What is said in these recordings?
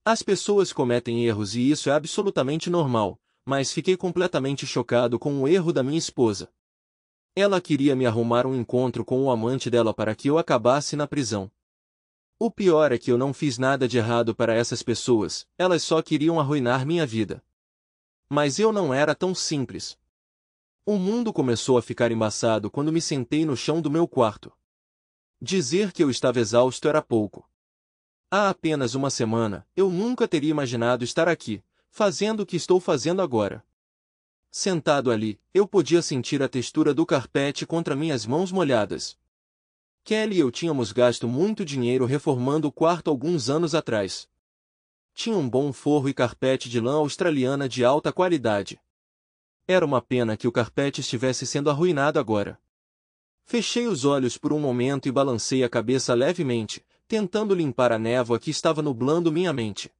As pessoas cometem erros e isso é absolutamente normal, mas fiquei completamente chocado com o erro da minha esposa. Ela queria me arrumar um encontro com o amante dela para que eu acabasse na prisão. O pior é que eu não fiz nada de errado para essas pessoas, elas só queriam arruinar minha vida. Mas eu não era tão simples. O mundo começou a ficar embaçado quando me sentei no chão do meu quarto. Dizer que eu estava exausto era pouco. Há apenas uma semana, eu nunca teria imaginado estar aqui, fazendo o que estou fazendo agora. Sentado ali, eu podia sentir a textura do carpete contra minhas mãos molhadas. Kelly e eu tínhamos gasto muito dinheiro reformando o quarto alguns anos atrás. Tinha um bom forro e carpete de lã australiana de alta qualidade. Era uma pena que o carpete estivesse sendo arruinado agora. Fechei os olhos por um momento e balancei a cabeça levemente, tentando limpar a névoa que estava nublando minha mente.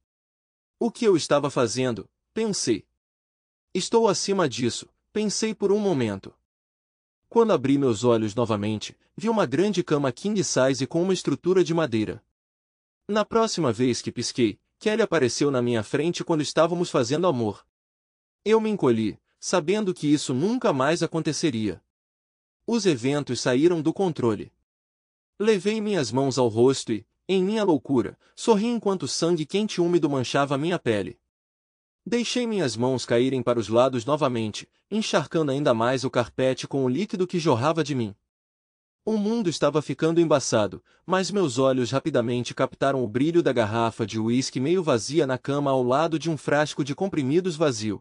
O que eu estava fazendo? Pensei. Estou acima disso, pensei por um momento. Quando abri meus olhos novamente, vi uma grande cama king size com uma estrutura de madeira. Na próxima vez que pisquei, Kelly apareceu na minha frente quando estávamos fazendo amor. Eu me encolhi, sabendo que isso nunca mais aconteceria. Os eventos saíram do controle. Levei minhas mãos ao rosto e, em minha loucura, sorri enquanto sangue quente e úmido manchava minha pele. Deixei minhas mãos caírem para os lados novamente, encharcando ainda mais o carpete com o líquido que jorrava de mim. O mundo estava ficando embaçado, mas meus olhos rapidamente captaram o brilho da garrafa de uísque meio vazia na cama ao lado de um frasco de comprimidos vazio.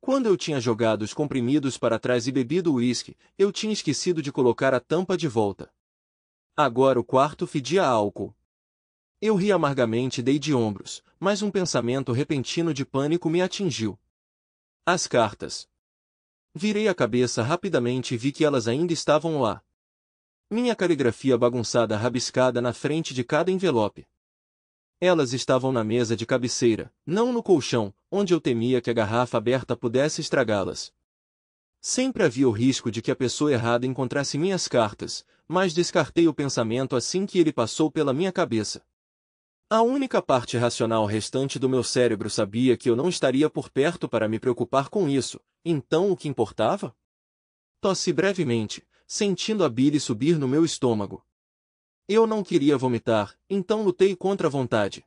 Quando eu tinha jogado os comprimidos para trás e bebido o uísque, eu tinha esquecido de colocar a tampa de volta. Agora o quarto fedia a álcool. Eu ri amargamente e dei de ombros, mas um pensamento repentino de pânico me atingiu. As cartas. Virei a cabeça rapidamente e vi que elas ainda estavam lá. Minha caligrafia bagunçada rabiscada na frente de cada envelope. Elas estavam na mesa de cabeceira, não no colchão, onde eu temia que a garrafa aberta pudesse estragá-las. Sempre havia o risco de que a pessoa errada encontrasse minhas cartas, mas descartei o pensamento assim que ele passou pela minha cabeça. A única parte racional restante do meu cérebro sabia que eu não estaria por perto para me preocupar com isso, então o que importava? Tossi brevemente, sentindo a bile subir no meu estômago. Eu não queria vomitar, então lutei contra a vontade.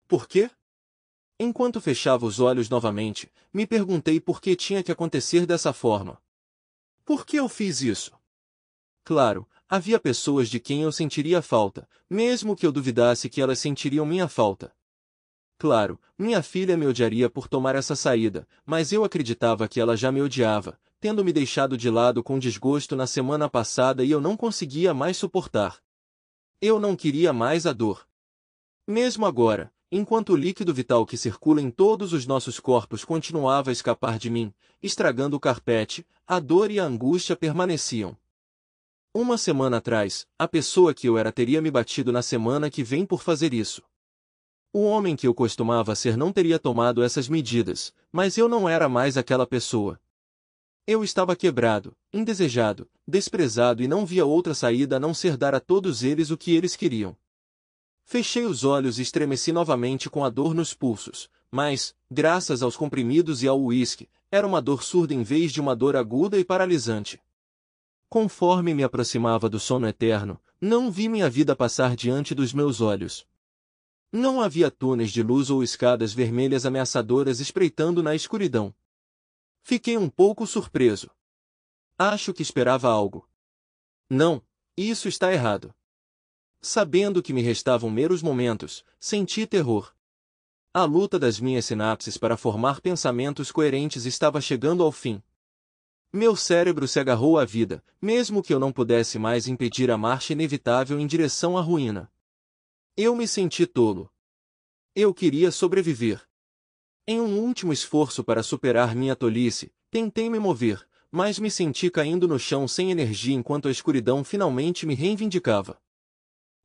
Por quê? Enquanto fechava os olhos novamente, me perguntei por que tinha que acontecer dessa forma. Por que eu fiz isso? Claro, havia pessoas de quem eu sentiria falta, mesmo que eu duvidasse que elas sentiriam minha falta. Claro, minha filha me odiaria por tomar essa saída, mas eu acreditava que ela já me odiava, tendo me deixado de lado com desgosto na semana passada e eu não conseguia mais suportar. Eu não queria mais a dor. Mesmo agora, enquanto o líquido vital que circula em todos os nossos corpos continuava a escapar de mim, estragando o carpete, a dor e a angústia permaneciam. Uma semana atrás, a pessoa que eu era teria me batido na semana que vem por fazer isso. O homem que eu costumava ser não teria tomado essas medidas, mas eu não era mais aquela pessoa. Eu estava quebrado, indesejado, desprezado e não via outra saída a não ser dar a todos eles o que eles queriam. Fechei os olhos e estremeci novamente com a dor nos pulsos, mas, graças aos comprimidos e ao uísque, era uma dor surda em vez de uma dor aguda e paralisante. Conforme me aproximava do sono eterno, não vi minha vida passar diante dos meus olhos. Não havia túneis de luz ou escadas vermelhas ameaçadoras espreitando na escuridão. Fiquei um pouco surpreso. Acho que esperava algo. Não, isso está errado. Sabendo que me restavam meros momentos, senti terror. A luta das minhas sinapses para formar pensamentos coerentes estava chegando ao fim. Meu cérebro se agarrou à vida, mesmo que eu não pudesse mais impedir a marcha inevitável em direção à ruína. Eu me senti tolo. Eu queria sobreviver. Em um último esforço para superar minha tolice, tentei me mover, mas me senti caindo no chão sem energia enquanto a escuridão finalmente me reivindicava.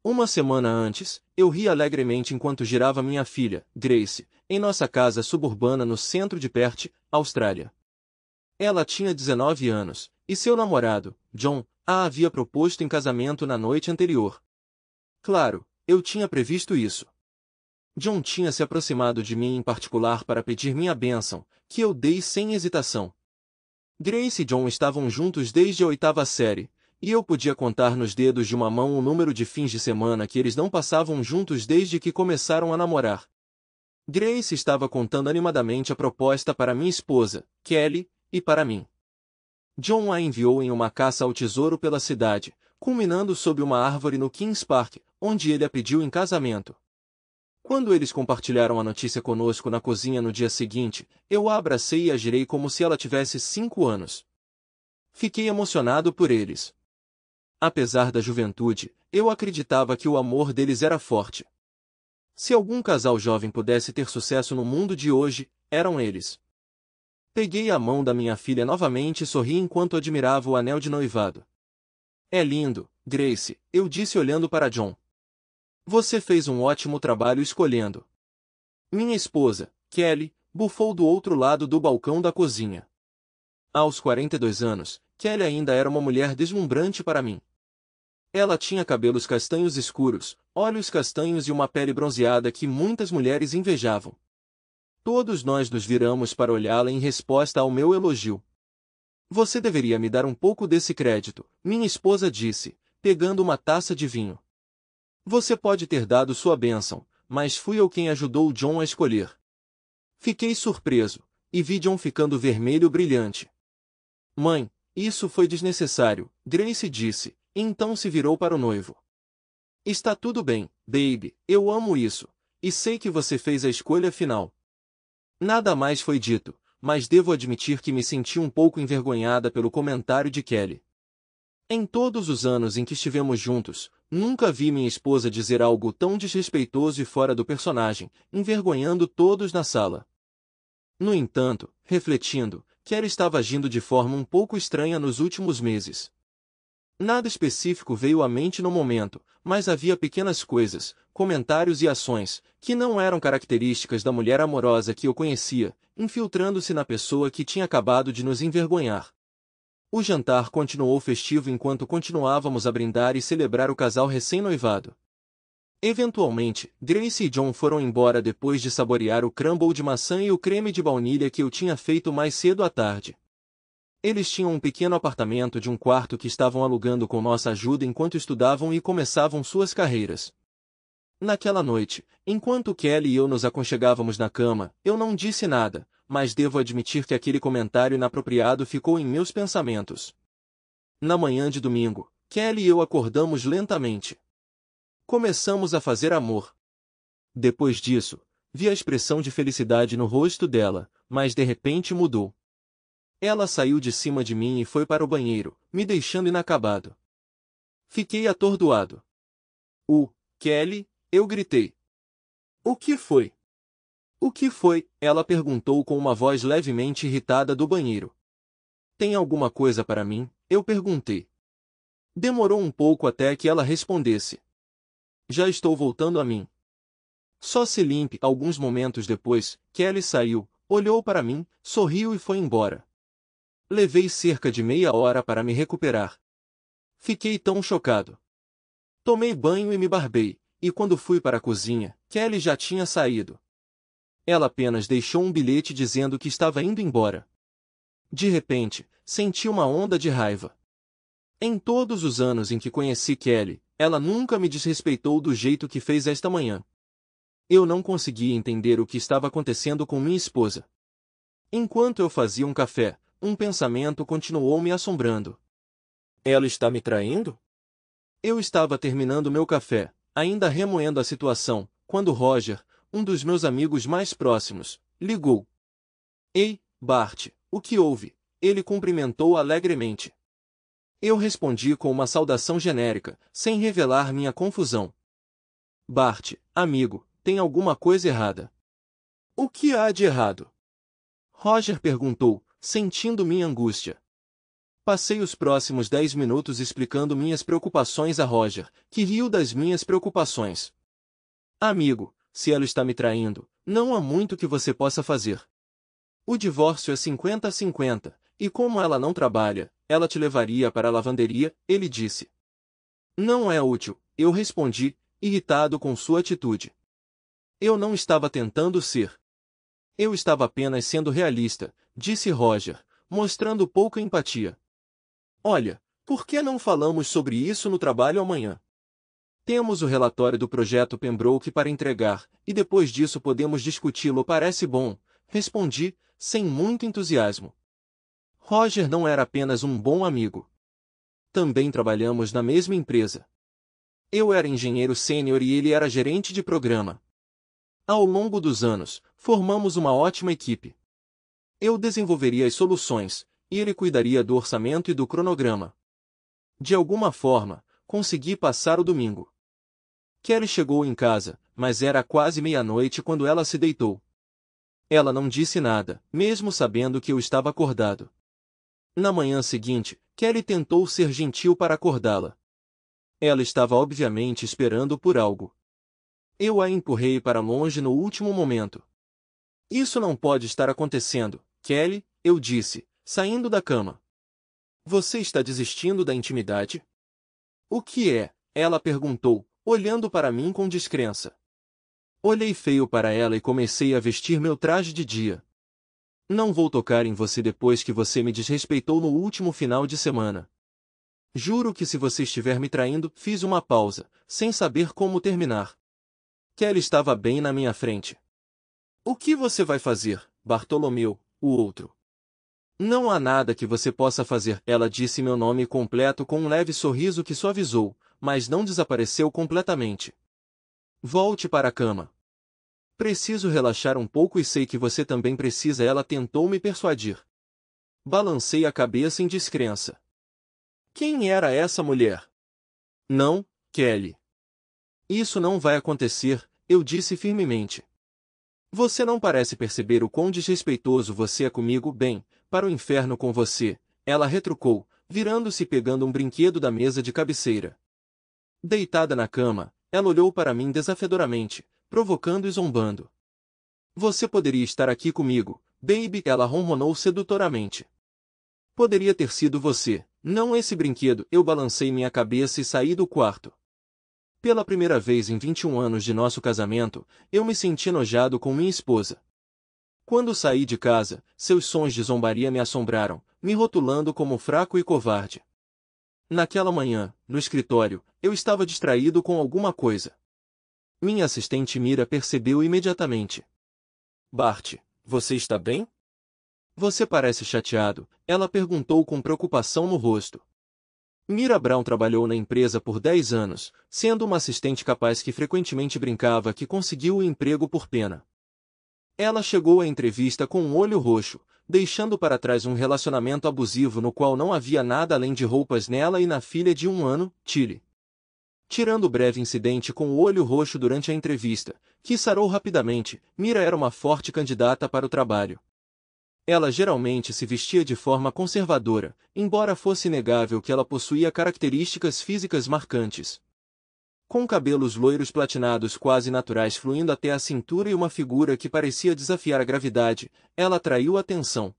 Uma semana antes, eu ri alegremente enquanto girava minha filha, Grace, em nossa casa suburbana no centro de Perth, Austrália. Ela tinha 19 anos, e seu namorado, John, a havia proposto em casamento na noite anterior. Claro, eu tinha previsto isso. John tinha se aproximado de mim em particular para pedir minha bênção, que eu dei sem hesitação. Grace e John estavam juntos desde a 8ª série, e eu podia contar nos dedos de uma mão o número de fins de semana que eles não passavam juntos desde que começaram a namorar. Grace estava contando animadamente a proposta para minha esposa, Kelly, e para mim. John a enviou em uma caça ao tesouro pela cidade, culminando sob uma árvore no Kings Park, onde ele a pediu em casamento. Quando eles compartilharam a notícia conosco na cozinha no dia seguinte, eu a abracei e a girei como se ela tivesse 5 anos. Fiquei emocionado por eles. Apesar da juventude, eu acreditava que o amor deles era forte. Se algum casal jovem pudesse ter sucesso no mundo de hoje, eram eles. Peguei a mão da minha filha novamente e sorri enquanto admirava o anel de noivado. É lindo, Grace, eu disse olhando para John. Você fez um ótimo trabalho escolhendo. Minha esposa, Kelly, bufou do outro lado do balcão da cozinha. Aos 42 anos, Kelly ainda era uma mulher deslumbrante para mim. Ela tinha cabelos castanhos escuros, olhos castanhos e uma pele bronzeada que muitas mulheres invejavam. Todos nós nos viramos para olhá-la em resposta ao meu elogio. Você deveria me dar um pouco desse crédito, minha esposa disse, pegando uma taça de vinho. Você pode ter dado sua bênção, mas fui eu quem ajudou John a escolher. Fiquei surpreso, e vi John ficando vermelho brilhante. Mãe, isso foi desnecessário, Grace disse, e então se virou para o noivo. Está tudo bem, baby, eu amo isso, e sei que você fez a escolha final. Nada mais foi dito, mas devo admitir que me senti um pouco envergonhada pelo comentário de Kelly. Em todos os anos em que estivemos juntos, nunca vi minha esposa dizer algo tão desrespeitoso e fora do personagem, envergonhando todos na sala. No entanto, refletindo, Kelly estava agindo de forma um pouco estranha nos últimos meses. Nada específico veio à mente no momento, mas havia pequenas coisas, comentários e ações, que não eram características da mulher amorosa que eu conhecia, infiltrando-se na pessoa que tinha acabado de nos envergonhar. O jantar continuou festivo enquanto continuávamos a brindar e celebrar o casal recém-noivado. Eventualmente, Grace e John foram embora depois de saborear o crumble de maçã e o creme de baunilha que eu tinha feito mais cedo à tarde. Eles tinham um pequeno apartamento de um quarto que estavam alugando com nossa ajuda enquanto estudavam e começavam suas carreiras. Naquela noite, enquanto Kelly e eu nos aconchegávamos na cama, eu não disse nada, mas devo admitir que aquele comentário inapropriado ficou em meus pensamentos. Na manhã de domingo, Kelly e eu acordamos lentamente. Começamos a fazer amor. Depois disso, vi a expressão de felicidade no rosto dela, mas de repente mudou. Ela saiu de cima de mim e foi para o banheiro, me deixando inacabado. Fiquei atordoado. Kelly, eu gritei. O que foi? O que foi? Ela perguntou com uma voz levemente irritada do banheiro. Tem alguma coisa para mim? Eu perguntei. Demorou um pouco até que ela respondesse. Já estou voltando a mim. Só se limpe. Alguns momentos depois, Kelly saiu, olhou para mim, sorriu e foi embora. Levei cerca de meia hora para me recuperar. Fiquei tão chocado. Tomei banho e me barbei, e quando fui para a cozinha, Kelly já tinha saído. Ela apenas deixou um bilhete dizendo que estava indo embora. De repente, senti uma onda de raiva. Em todos os anos em que conheci Kelly, ela nunca me desrespeitou do jeito que fez esta manhã. Eu não conseguia entender o que estava acontecendo com minha esposa. Enquanto eu fazia um café, um pensamento continuou me assombrando. Ela está me traindo? Eu estava terminando meu café, ainda remoendo a situação, quando Roger, um dos meus amigos mais próximos, ligou. Ei, Bart, o que houve? Ele cumprimentou alegremente. Eu respondi com uma saudação genérica, sem revelar minha confusão. Bart, amigo, tem alguma coisa errada. O que há de errado? Roger perguntou, sentindo minha angústia. Passei os próximos 10 minutos explicando minhas preocupações a Roger, que riu das minhas preocupações. Amigo, se ela está me traindo, não há muito que você possa fazer. O divórcio é 50-50, e como ela não trabalha, ela te levaria para a lavanderia, ele disse. Não é útil, eu respondi, irritado com sua atitude. Eu não estava tentando ser. Eu estava apenas sendo realista, disse Roger, mostrando pouca empatia. Olha, por que não falamos sobre isso no trabalho amanhã? Temos o relatório do projeto Pembroke para entregar, e depois disso podemos discuti-lo. Parece bom, respondi, sem muito entusiasmo. Roger não era apenas um bom amigo. Também trabalhamos na mesma empresa. Eu era engenheiro sênior e ele era gerente de programa. Ao longo dos anos, formamos uma ótima equipe. Eu desenvolveria as soluções, e ele cuidaria do orçamento e do cronograma. De alguma forma, consegui passar o domingo. Kelly chegou em casa, mas era quase meia-noite quando ela se deitou. Ela não disse nada, mesmo sabendo que eu estava acordado. Na manhã seguinte, Kelly tentou ser gentil para acordá-la. Ela estava obviamente esperando por algo. Eu a empurrei para longe no último momento. Isso não pode estar acontecendo, Kelly, eu disse, saindo da cama. Você está desistindo da intimidade? O que é? Ela perguntou, olhando para mim com descrença. Olhei feio para ela e comecei a vestir meu traje de dia. Não vou tocar em você depois que você me desrespeitou no último final de semana. Juro que se você estiver me traindo, fiz uma pausa, sem saber como terminar. Kelly estava bem na minha frente. O que você vai fazer, Bartolomeu, o outro? Não há nada que você possa fazer, ela disse meu nome completo com um leve sorriso que suavizou, mas não desapareceu completamente. Volte para a cama. Preciso relaxar um pouco e sei que você também precisa. Ela tentou me persuadir. Balancei a cabeça em descrença. Quem era essa mulher? Não, Kelly. Isso não vai acontecer, eu disse firmemente. Você não parece perceber o quão desrespeitoso você é comigo. Bem, para o inferno com você, ela retrucou, virando-se e pegando um brinquedo da mesa de cabeceira. Deitada na cama, ela olhou para mim desafiadoramente, provocando e zombando. Você poderia estar aqui comigo, baby, ela ronronou sedutoramente. Poderia ter sido você, não esse brinquedo. Eu balancei minha cabeça e saí do quarto. Pela primeira vez em 21 anos de nosso casamento, eu me senti enojado com minha esposa. Quando saí de casa, seus sons de zombaria me assombraram, me rotulando como fraco e covarde. Naquela manhã, no escritório, eu estava distraído com alguma coisa. Minha assistente Mira percebeu imediatamente. Bart, você está bem? Você parece chateado, ela perguntou com preocupação no rosto. Mira Brown trabalhou na empresa por 10 anos, sendo uma assistente capaz que frequentemente brincava que conseguiu o emprego por pena. Ela chegou à entrevista com um olho roxo, deixando para trás um relacionamento abusivo no qual não havia nada além de roupas nela e na filha de 1 ano, Tilly. Tirando o breve incidente com o olho roxo durante a entrevista, que sarou rapidamente, Mira era uma forte candidata para o trabalho. Ela geralmente se vestia de forma conservadora, embora fosse inegável que ela possuía características físicas marcantes. Com cabelos loiros platinados quase naturais fluindo até a cintura e uma figura que parecia desafiar a gravidade, ela atraiu atenção.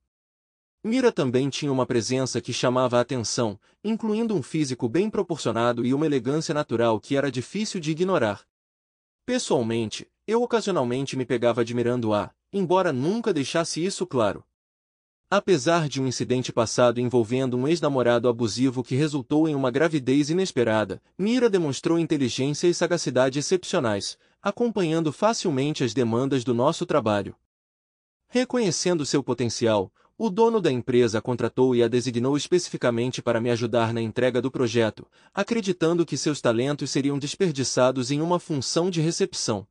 Mira também tinha uma presença que chamava a atenção, incluindo um físico bem proporcionado e uma elegância natural que era difícil de ignorar. Pessoalmente, eu ocasionalmente me pegava admirando-a, embora nunca deixasse isso claro. Apesar de um incidente passado envolvendo um ex-namorado abusivo que resultou em uma gravidez inesperada, Mira demonstrou inteligência e sagacidade excepcionais, acompanhando facilmente as demandas do nosso trabalho. Reconhecendo seu potencial, o dono da empresa a contratou e a designou especificamente para me ajudar na entrega do projeto, acreditando que seus talentos seriam desperdiçados em uma função de recepção.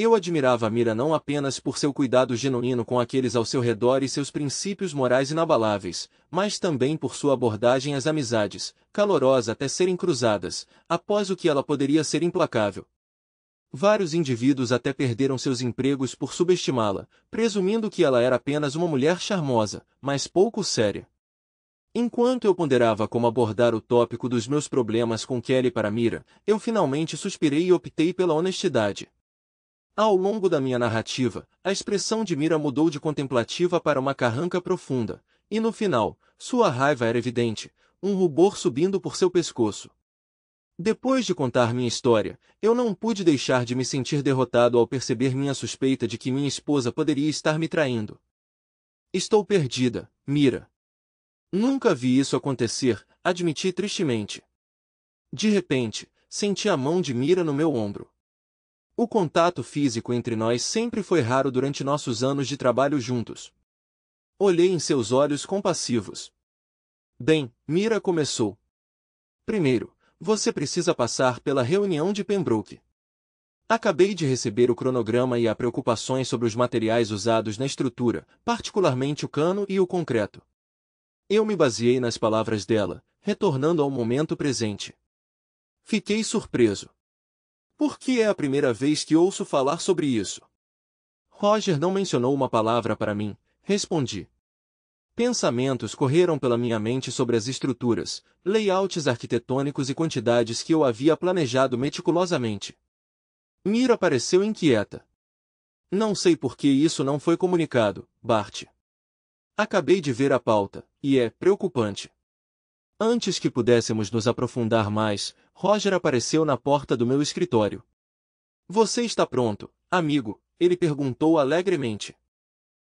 Eu admirava Mira não apenas por seu cuidado genuíno com aqueles ao seu redor e seus princípios morais inabaláveis, mas também por sua abordagem às amizades, calorosa até serem cruzadas, após o que ela poderia ser implacável. Vários indivíduos até perderam seus empregos por subestimá-la, presumindo que ela era apenas uma mulher charmosa, mas pouco séria. Enquanto eu ponderava como abordar o tópico dos meus problemas com Kelly para Mira, eu finalmente suspirei e optei pela honestidade. Ao longo da minha narrativa, a expressão de Mira mudou de contemplativa para uma carranca profunda, e no final, sua raiva era evidente, um rubor subindo por seu pescoço. Depois de contar minha história, eu não pude deixar de me sentir derrotado ao perceber minha suspeita de que minha esposa poderia estar me traindo. Estou perdida, Mira. Nunca vi isso acontecer, admiti tristemente. De repente, senti a mão de Mira no meu ombro. O contato físico entre nós sempre foi raro durante nossos anos de trabalho juntos. Olhei em seus olhos compassivos. Bem, Mira começou. Primeiro, você precisa passar pela reunião de Pembroke. Acabei de receber o cronograma e há preocupações sobre os materiais usados na estrutura, particularmente o cano e o concreto. Eu me baseei nas palavras dela, retornando ao momento presente. Fiquei surpreso. Por que é a primeira vez que ouço falar sobre isso? Roger não mencionou uma palavra para mim, respondi. Pensamentos correram pela minha mente sobre as estruturas, layouts arquitetônicos e quantidades que eu havia planejado meticulosamente. Mira pareceu inquieta. Não sei por que isso não foi comunicado, Bart. Acabei de ver a pauta, e é preocupante. Antes que pudéssemos nos aprofundar mais, Roger apareceu na porta do meu escritório. Você está pronto, amigo? Ele perguntou alegremente.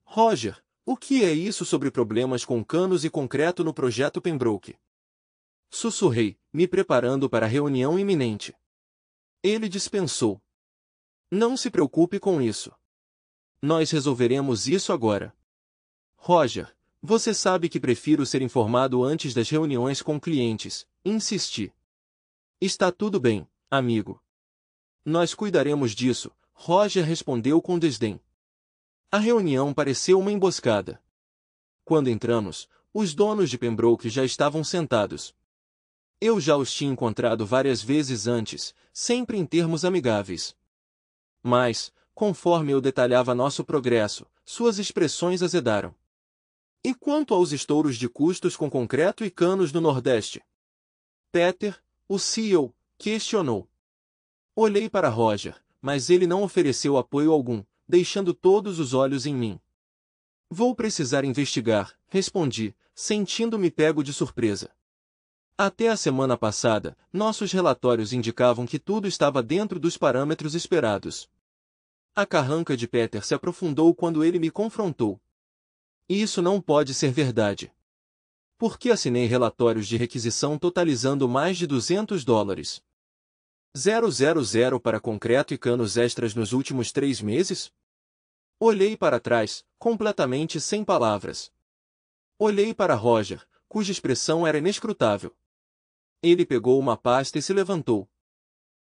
Roger, o que é isso sobre problemas com canos e concreto no projeto Pembroke? Sussurrei, me preparando para a reunião iminente. Ele dispensou. Não se preocupe com isso. Nós resolveremos isso agora. Roger, você sabe que prefiro ser informado antes das reuniões com clientes, insisti. Está tudo bem, amigo. Nós cuidaremos disso, Roger respondeu com desdém. A reunião pareceu uma emboscada. Quando entramos, os donos de Pembroke já estavam sentados. Eu já os tinha encontrado várias vezes antes, sempre em termos amigáveis. Mas, conforme eu detalhava nosso progresso, suas expressões azedaram. E quanto aos estouros de custos com concreto e canos no Nordeste? Peter, o CEO, questionou. Olhei para Roger, mas ele não ofereceu apoio algum, deixando todos os olhos em mim. Vou precisar investigar, respondi, sentindo-me pego de surpresa. Até a semana passada, nossos relatórios indicavam que tudo estava dentro dos parâmetros esperados. A carranca de Peter se aprofundou quando ele me confrontou. Isso não pode ser verdade. Por que assinei relatórios de requisição totalizando mais de $200? 000 para concreto e canos extras nos últimos 3 meses? Olhei para trás, completamente sem palavras. Olhei para Roger, cuja expressão era inescrutável. Ele pegou uma pasta e se levantou.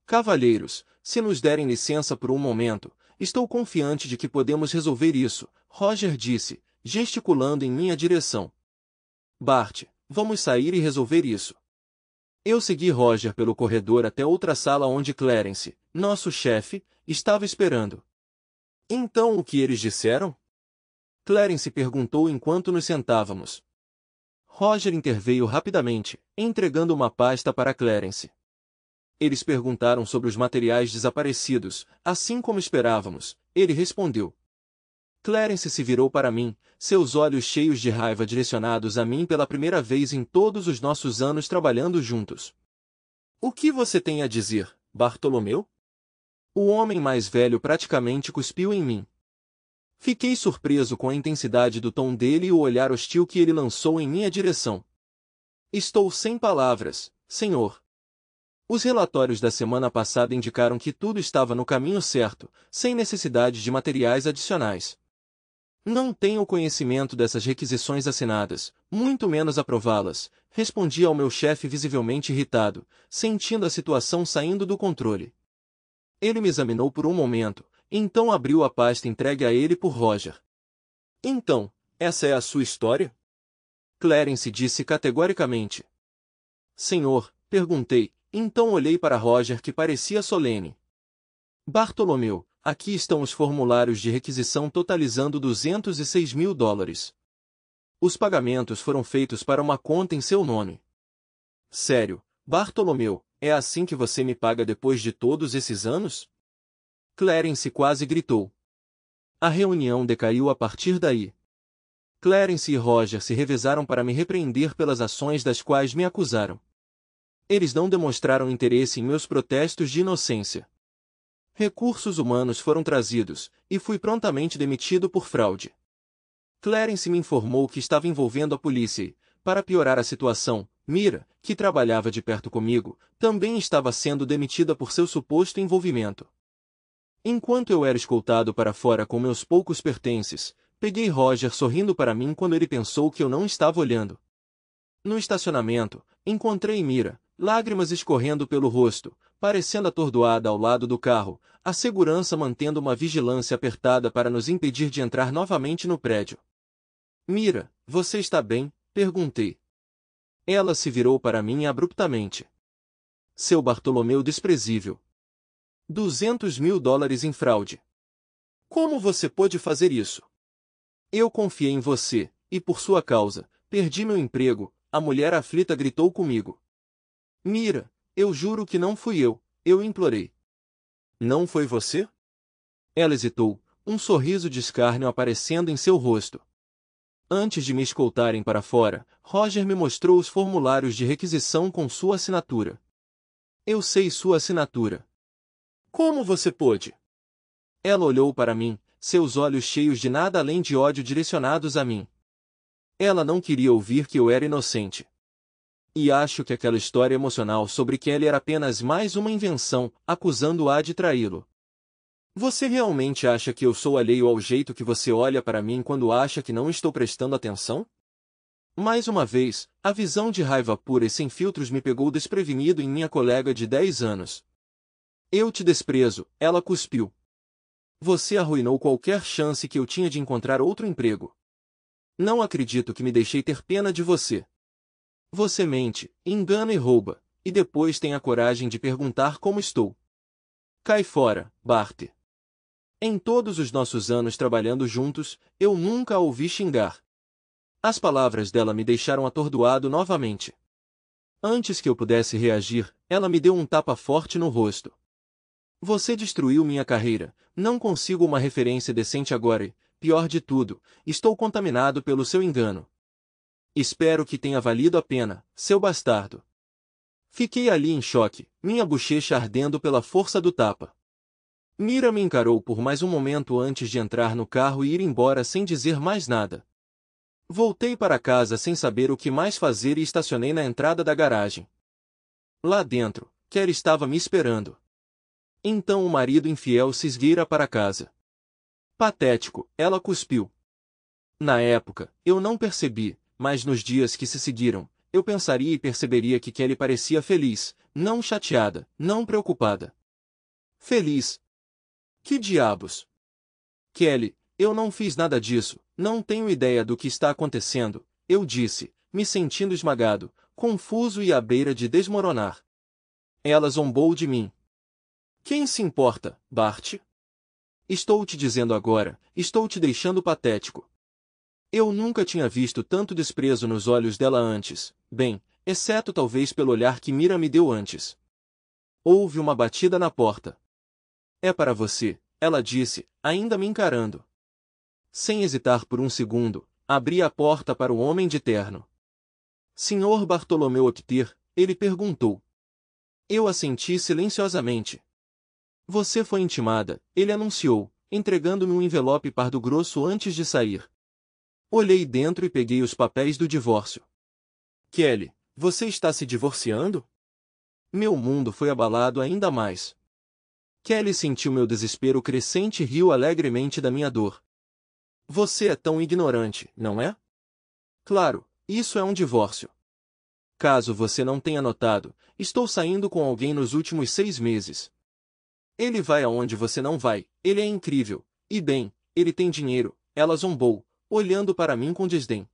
Cavalheiros, se nos derem licença por um momento, estou confiante de que podemos resolver isso, Roger disse, gesticulando em minha direção. Bart, vamos sair e resolver isso. Eu segui Roger pelo corredor até outra sala onde Clarence, nosso chefe, estava esperando. Então o que eles disseram? Clarence perguntou enquanto nos sentávamos. Roger interveio rapidamente, entregando uma pasta para Clarence. Eles perguntaram sobre os materiais desaparecidos, assim como esperávamos, ele respondeu. Clarence se virou para mim, seus olhos cheios de raiva direcionados a mim pela primeira vez em todos os nossos anos trabalhando juntos. O que você tem a dizer, Bartolomeu? O homem mais velho praticamente cuspiu em mim. Fiquei surpreso com a intensidade do tom dele e o olhar hostil que ele lançou em minha direção. Estou sem palavras, senhor. Os relatórios da semana passada indicaram que tudo estava no caminho certo, sem necessidade de materiais adicionais. Não tenho conhecimento dessas requisições assinadas, muito menos aprová-las, respondi ao meu chefe visivelmente irritado, sentindo a situação saindo do controle. Ele me examinou por um momento, então abriu a pasta entregue a ele por Roger. Então, essa é a sua história? Clarence disse categoricamente. Senhor, perguntei, então olhei para Roger que parecia solene. Bartolomeu, aqui estão os formulários de requisição totalizando $206.000. Os pagamentos foram feitos para uma conta em seu nome. Sério, Bartolomeu, é assim que você me paga depois de todos esses anos? Clarence quase gritou. A reunião decaiu a partir daí. Clarence e Roger se revezaram para me repreender pelas ações das quais me acusaram. Eles não demonstraram interesse em meus protestos de inocência. Recursos humanos foram trazidos, e fui prontamente demitido por fraude. Clarence me informou que estava envolvendo a polícia e, para piorar a situação, Mira, que trabalhava de perto comigo, também estava sendo demitida por seu suposto envolvimento. Enquanto eu era escoltado para fora com meus poucos pertences, peguei Roger sorrindo para mim quando ele pensou que eu não estava olhando. No estacionamento, encontrei Mira, lágrimas escorrendo pelo rosto, parecendo atordoada ao lado do carro, a segurança mantendo uma vigilância apertada para nos impedir de entrar novamente no prédio. Mira, você está bem? Perguntei. Ela se virou para mim abruptamente. Seu Bartolomeu desprezível. $200.000 em fraude. Como você pôde fazer isso? Eu confiei em você, e por sua causa, perdi meu emprego, a mulher aflita gritou comigo. Mira, eu juro que não fui eu implorei. Não foi você? Ela hesitou, um sorriso de escárnio aparecendo em seu rosto. Antes de me escoltarem para fora, Roger me mostrou os formulários de requisição com sua assinatura. Eu sei sua assinatura. Como você pôde? Ela olhou para mim, seus olhos cheios de nada além de ódio direcionados a mim. Ela não queria ouvir que eu era inocente. E acho que aquela história emocional sobre Kelly era apenas mais uma invenção, acusando-a de traí-lo. Você realmente acha que eu sou alheio ao jeito que você olha para mim quando acha que não estou prestando atenção? Mais uma vez, a visão de raiva pura e sem filtros me pegou desprevenido em minha colega de 10 anos. Eu te desprezo, ela cuspiu. Você arruinou qualquer chance que eu tinha de encontrar outro emprego. Não acredito que me deixei ter pena de você. Você mente, engana e rouba, e depois tem a coragem de perguntar como estou. Cai fora, Bart. Em todos os nossos anos trabalhando juntos, eu nunca a ouvi xingar. As palavras dela me deixaram atordoado novamente. Antes que eu pudesse reagir, ela me deu um tapa forte no rosto. Você destruiu minha carreira, não consigo uma referência decente agora e, pior de tudo, estou contaminado pelo seu engano. Espero que tenha valido a pena, seu bastardo. Fiquei ali em choque, minha bochecha ardendo pela força do tapa. Mira me encarou por mais um momento antes de entrar no carro e ir embora sem dizer mais nada. Voltei para casa sem saber o que mais fazer e estacionei na entrada da garagem. Lá dentro, Kelly estava me esperando. Então o marido infiel se esgueira para casa. Patético, ela cuspiu. Na época, eu não percebi, mas nos dias que se seguiram, eu pensaria e perceberia que Kelly parecia feliz, não chateada, não preocupada. Feliz? Que diabos? Kelly, eu não fiz nada disso, não tenho ideia do que está acontecendo, eu disse, me sentindo esmagado, confuso e à beira de desmoronar. Ela zombou de mim. Quem se importa, Bart? Estou te dizendo agora, estou te deixando patético. Eu nunca tinha visto tanto desprezo nos olhos dela antes, bem, exceto talvez pelo olhar que Mira me deu antes. Houve uma batida na porta. É para você, ela disse, ainda me encarando. Sem hesitar por um segundo, abri a porta para o homem de terno. Senhor Bartolomeu Optir, ele perguntou. Eu assenti silenciosamente. Você foi intimada, ele anunciou, entregando-me um envelope pardo grosso antes de sair. Olhei dentro e peguei os papéis do divórcio. Kelly, você está se divorciando? Meu mundo foi abalado ainda mais. Kelly sentiu meu desespero crescente e riu alegremente da minha dor. Você é tão ignorante, não é? Claro, isso é um divórcio. Caso você não tenha notado, estou saindo com alguém nos últimos 6 meses. Ele vai aonde você não vai, ele é incrível, e bem, ele tem dinheiro, ela zombou, olhando para mim com desdém.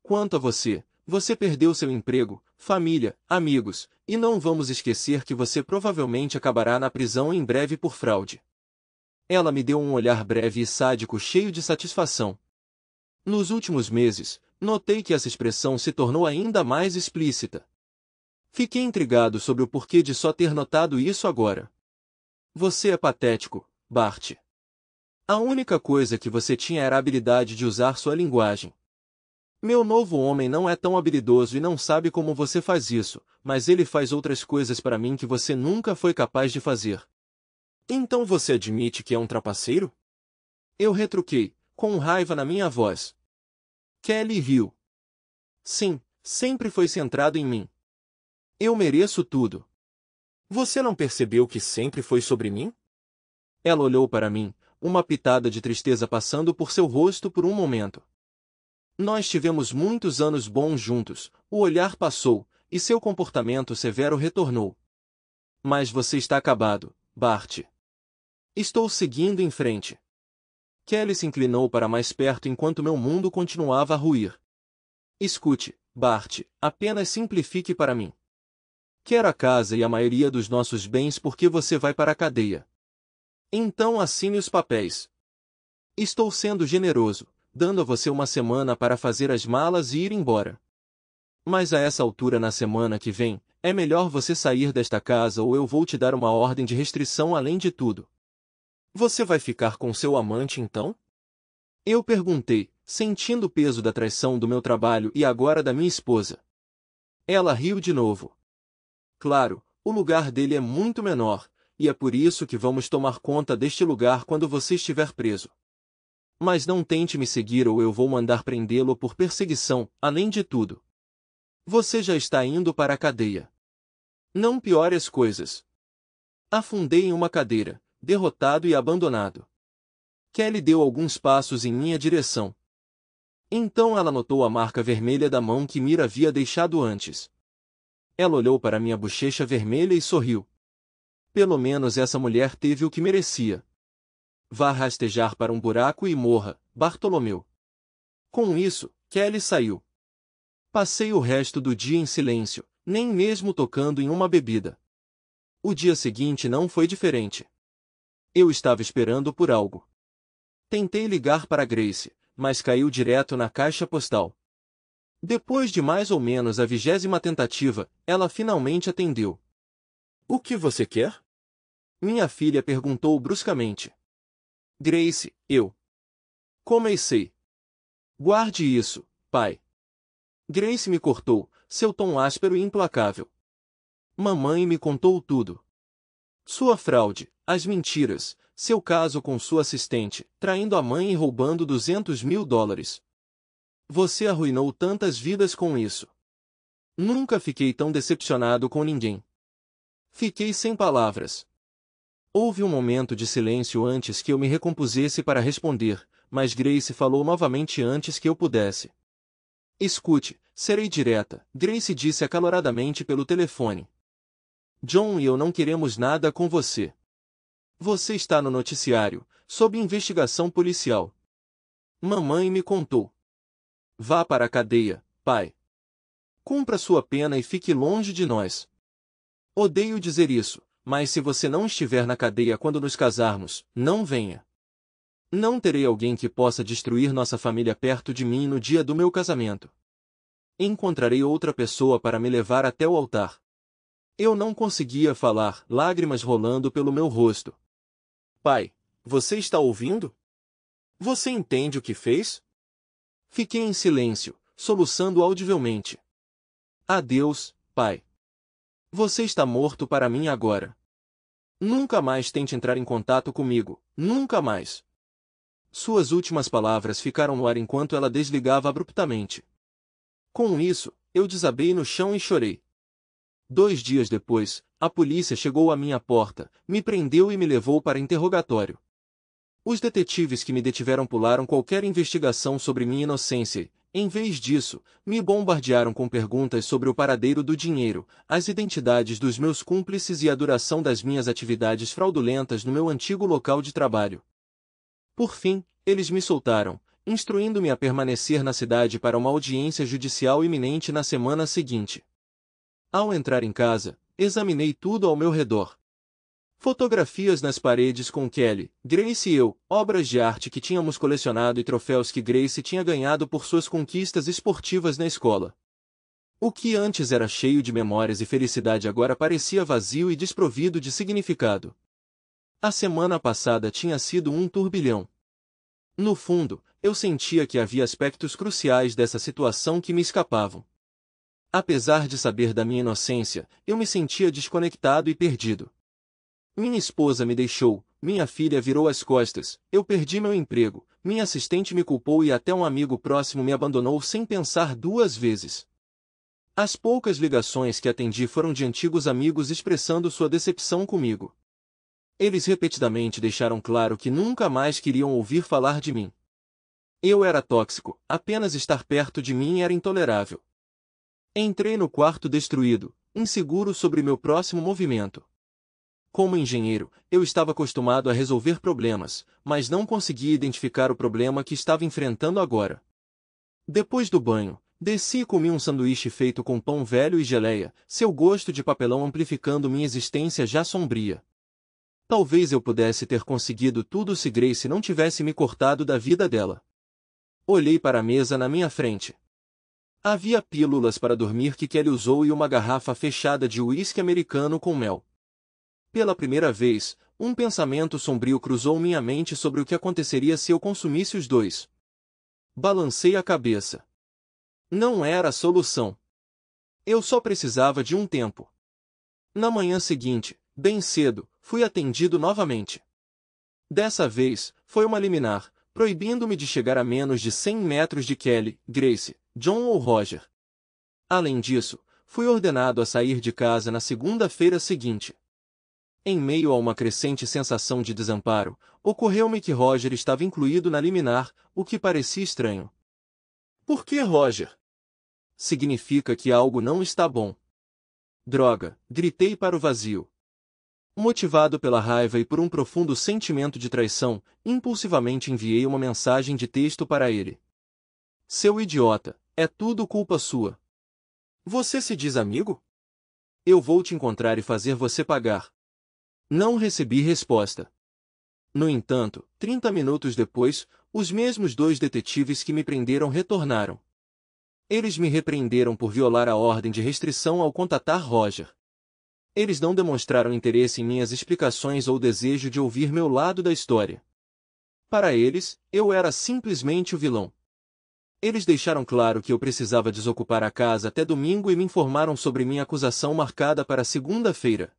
Quanto a você, você perdeu seu emprego, família, amigos, e não vamos esquecer que você provavelmente acabará na prisão em breve por fraude. Ela me deu um olhar breve e sádico cheio de satisfação. Nos últimos meses, notei que essa expressão se tornou ainda mais explícita. Fiquei intrigado sobre o porquê de só ter notado isso agora. Você é patético, Bart. A única coisa que você tinha era a habilidade de usar sua linguagem. Meu novo homem não é tão habilidoso e não sabe como você faz isso, mas ele faz outras coisas para mim que você nunca foi capaz de fazer. Então você admite que é um trapaceiro? Eu retruquei, com raiva na minha voz. Kelly riu. Sim, sempre foi centrado em mim. Eu mereço tudo. Você não percebeu que sempre foi sobre mim? Ela olhou para mim, uma pitada de tristeza passando por seu rosto por um momento. Nós tivemos muitos anos bons juntos, o olhar passou, e seu comportamento severo retornou. Mas você está acabado, Bart. Estou seguindo em frente. Kelly se inclinou para mais perto enquanto meu mundo continuava a ruir. Escute, Bart, apenas simplifique para mim. Quero a casa e a maioria dos nossos bens porque você vai para a cadeia. Então assine os papéis. Estou sendo generoso, dando a você uma semana para fazer as malas e ir embora. Mas a essa altura na semana que vem, é melhor você sair desta casa ou eu vou te dar uma ordem de restrição além de tudo. Você vai ficar com seu amante então? Eu perguntei, sentindo o peso da traição do meu trabalho e agora da minha esposa. Ela riu de novo. Claro, o lugar dele é muito menor, e é por isso que vamos tomar conta deste lugar quando você estiver preso. Mas não tente me seguir ou eu vou mandar prendê-lo por perseguição, além de tudo. Você já está indo para a cadeia. Não piore as coisas. Afundei em uma cadeira, derrotado e abandonado. Kelly deu alguns passos em minha direção. Então ela notou a marca vermelha da mão que Mira havia deixado antes. Ela olhou para minha bochecha vermelha e sorriu. Pelo menos essa mulher teve o que merecia. Vá rastejar para um buraco e morra, Bartolomeu. Com isso, Kelly saiu. Passei o resto do dia em silêncio, nem mesmo tocando em uma bebida. O dia seguinte não foi diferente. Eu estava esperando por algo. Tentei ligar para Grace, mas caiu direto na caixa postal. Depois de mais ou menos a 20ª tentativa, ela finalmente atendeu. O que você quer? Minha filha perguntou bruscamente. Grace, eu. Comecei. Guarde isso, pai. Grace me cortou, seu tom áspero e implacável. Mamãe me contou tudo. Sua fraude, as mentiras, seu caso com sua assistente, traindo a mãe e roubando $200.000. Você arruinou tantas vidas com isso. Nunca fiquei tão decepcionado com ninguém. Fiquei sem palavras. Houve um momento de silêncio antes que eu me recompusesse para responder, mas Grace falou novamente antes que eu pudesse. Escute, serei direta, Grace disse acaloradamente pelo telefone. John e eu não queremos nada com você. Você está no noticiário, sob investigação policial. Mamãe me contou. Vá para a cadeia, pai. Cumpra sua pena e fique longe de nós. Odeio dizer isso, mas se você não estiver na cadeia quando nos casarmos, não venha. Não terei alguém que possa destruir nossa família perto de mim no dia do meu casamento. Encontrarei outra pessoa para me levar até o altar. Eu não conseguia falar, lágrimas rolando pelo meu rosto. Pai, você está ouvindo? Você entende o que fez? Fiquei em silêncio, soluçando audivelmente. Adeus, pai. Você está morto para mim agora. Nunca mais tente entrar em contato comigo, nunca mais. Suas últimas palavras ficaram no ar enquanto ela desligava abruptamente. Com isso, eu desabei no chão e chorei. 2 dias depois, a polícia chegou à minha porta, me prendeu e me levou para interrogatório. Os detetives que me detiveram pularam qualquer investigação sobre minha inocência e, em vez disso, me bombardearam com perguntas sobre o paradeiro do dinheiro, as identidades dos meus cúmplices e a duração das minhas atividades fraudulentas no meu antigo local de trabalho. Por fim, eles me soltaram, instruindo-me a permanecer na cidade para uma audiência judicial iminente na semana seguinte. Ao entrar em casa, examinei tudo ao meu redor. Fotografias nas paredes com Kelly, Grace e eu, obras de arte que tínhamos colecionado e troféus que Grace tinha ganhado por suas conquistas esportivas na escola. O que antes era cheio de memórias e felicidade agora parecia vazio e desprovido de significado. A semana passada tinha sido um turbilhão. No fundo, eu sentia que havia aspectos cruciais dessa situação que me escapavam. Apesar de saber da minha inocência, eu me sentia desconectado e perdido. Minha esposa me deixou, minha filha virou as costas, eu perdi meu emprego, minha assistente me culpou e até um amigo próximo me abandonou sem pensar duas vezes. As poucas ligações que atendi foram de antigos amigos expressando sua decepção comigo. Eles repetidamente deixaram claro que nunca mais queriam ouvir falar de mim. Eu era tóxico, apenas estar perto de mim era intolerável. Entrei no quarto destruído, inseguro sobre meu próximo movimento. Como engenheiro, eu estava acostumado a resolver problemas, mas não conseguia identificar o problema que estava enfrentando agora. Depois do banho, desci e comi um sanduíche feito com pão velho e geleia, seu gosto de papelão amplificando minha existência já sombria. Talvez eu pudesse ter conseguido tudo se Grace não tivesse me cortado da vida dela. Olhei para a mesa na minha frente. Havia pílulas para dormir que Kelly usou e uma garrafa fechada de uísque americano com mel. Pela primeira vez, um pensamento sombrio cruzou minha mente sobre o que aconteceria se eu consumisse os dois. Balancei a cabeça. Não era a solução. Eu só precisava de um tempo. Na manhã seguinte, bem cedo, fui atendido novamente. Dessa vez, foi uma liminar, proibindo-me de chegar a menos de 100 metros de Kelly, Grace, John ou Roger. Além disso, fui ordenado a sair de casa na segunda-feira seguinte. Em meio a uma crescente sensação de desamparo, ocorreu-me que Roger estava incluído na liminar, o que parecia estranho. Por que Roger? Significa que algo não está bom. Droga, gritei para o vazio. Motivado pela raiva e por um profundo sentimento de traição, impulsivamente enviei uma mensagem de texto para ele. Seu idiota, é tudo culpa sua. Você se diz amigo? Eu vou te encontrar e fazer você pagar. Não recebi resposta. No entanto, 30 minutos depois, os mesmos dois detetives que me prenderam retornaram. Eles me repreenderam por violar a ordem de restrição ao contatar Roger. Eles não demonstraram interesse em minhas explicações ou desejo de ouvir meu lado da história. Para eles, eu era simplesmente o vilão. Eles deixaram claro que eu precisava desocupar a casa até domingo e me informaram sobre minha acusação marcada para segunda-feira.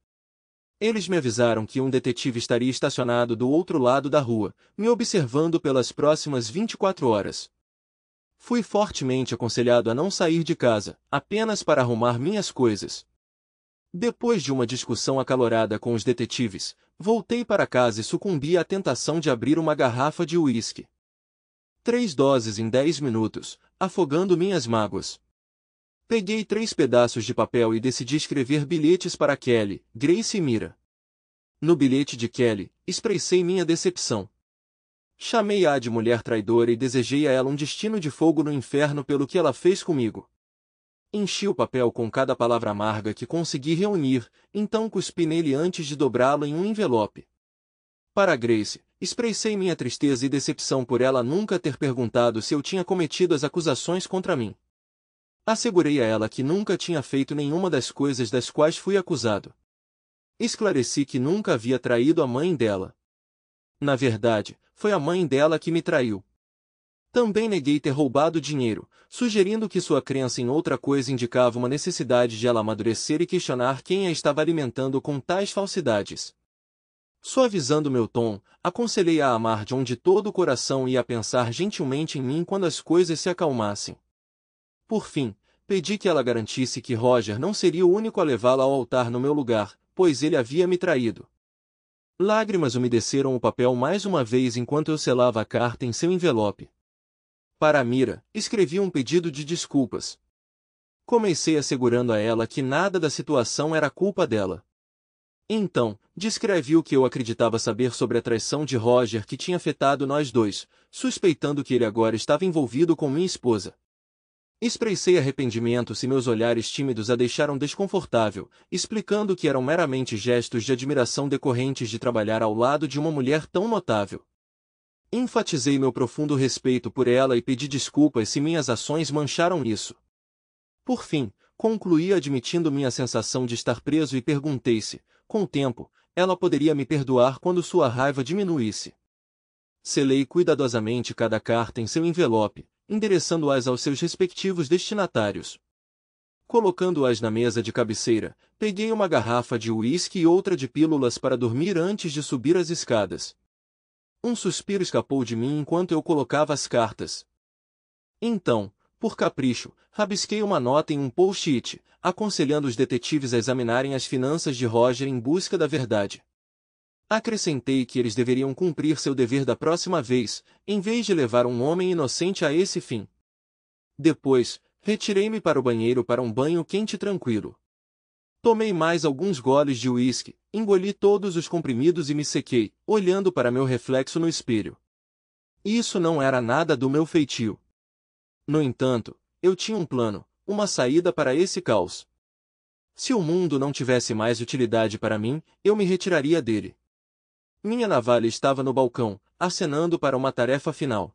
Eles me avisaram que um detetive estaria estacionado do outro lado da rua, me observando pelas próximas 24 horas. Fui fortemente aconselhado a não sair de casa, apenas para arrumar minhas coisas. Depois de uma discussão acalorada com os detetives, voltei para casa e sucumbi à tentação de abrir uma garrafa de uísque. 3 doses em 10 minutos, afogando minhas mágoas. Peguei 3 pedaços de papel e decidi escrever bilhetes para Kelly, Grace e Mira. No bilhete de Kelly, expressei minha decepção. Chamei-a de mulher traidora e desejei a ela um destino de fogo no inferno pelo que ela fez comigo. Enchi o papel com cada palavra amarga que consegui reunir, então cuspi nele antes de dobrá-lo em um envelope. Para Grace, expressei minha tristeza e decepção por ela nunca ter perguntado se eu tinha cometido as acusações contra mim. Assegurei a ela que nunca tinha feito nenhuma das coisas das quais fui acusado. Esclareci que nunca havia traído a mãe dela. Na verdade, foi a mãe dela que me traiu. Também neguei ter roubado dinheiro, sugerindo que sua crença em outra coisa indicava uma necessidade de ela amadurecer e questionar quem a estava alimentando com tais falsidades. Suavizando meu tom, aconselhei-a a amar John de todo o coração e a pensar gentilmente em mim quando as coisas se acalmassem. Por fim, pedi que ela garantisse que Roger não seria o único a levá-la ao altar no meu lugar, pois ele havia me traído. Lágrimas umedeceram o papel mais uma vez enquanto eu selava a carta em seu envelope. Para Mira, escrevi um pedido de desculpas. Comecei assegurando a ela que nada da situação era culpa dela. Então, descrevi o que eu acreditava saber sobre a traição de Roger que tinha afetado nós dois, suspeitando que ele agora estava envolvido com minha esposa. Expressei arrependimento se meus olhares tímidos a deixaram desconfortável, explicando que eram meramente gestos de admiração decorrentes de trabalhar ao lado de uma mulher tão notável. Enfatizei meu profundo respeito por ela e pedi desculpas se minhas ações mancharam isso. Por fim, concluí admitindo minha sensação de estar preso e perguntei se, com o tempo, ela poderia me perdoar quando sua raiva diminuísse. Selei cuidadosamente cada carta em seu envelope, endereçando-as aos seus respectivos destinatários. Colocando-as na mesa de cabeceira, peguei uma garrafa de uísque e outra de pílulas para dormir antes de subir as escadas. Um suspiro escapou de mim enquanto eu colocava as cartas. Então, por capricho, rabisquei uma nota em um post-it, aconselhando os detetives a examinarem as finanças de Roger em busca da verdade. Acrescentei que eles deveriam cumprir seu dever da próxima vez, em vez de levar um homem inocente a esse fim. Depois, retirei-me para o banheiro para um banho quente e tranquilo. Tomei mais alguns goles de uísque, engoli todos os comprimidos e me sequei, olhando para meu reflexo no espelho. Isso não era nada do meu feitio. No entanto, eu tinha um plano, uma saída para esse caos. Se o mundo não tivesse mais utilidade para mim, eu me retiraria dele. Minha navalha estava no balcão, acenando para uma tarefa final.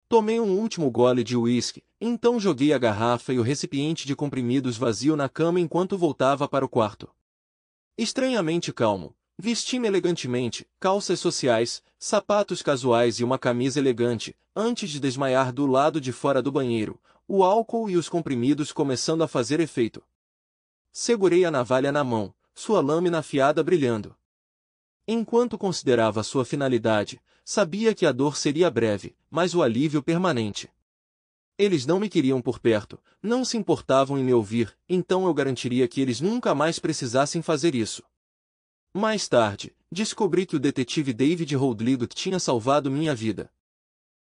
Tomei um último gole de uísque, então joguei a garrafa e o recipiente de comprimidos vazio na cama enquanto voltava para o quarto. Estranhamente calmo, vesti-me elegantemente, calças sociais, sapatos casuais e uma camisa elegante, antes de desmaiar do lado de fora do banheiro, o álcool e os comprimidos começando a fazer efeito. Segurei a navalha na mão, sua lâmina afiada brilhando. Enquanto considerava sua finalidade, sabia que a dor seria breve, mas o alívio permanente. Eles não me queriam por perto, não se importavam em me ouvir, então eu garantiria que eles nunca mais precisassem fazer isso. Mais tarde, descobri que o detetive David Holdlick tinha salvado minha vida.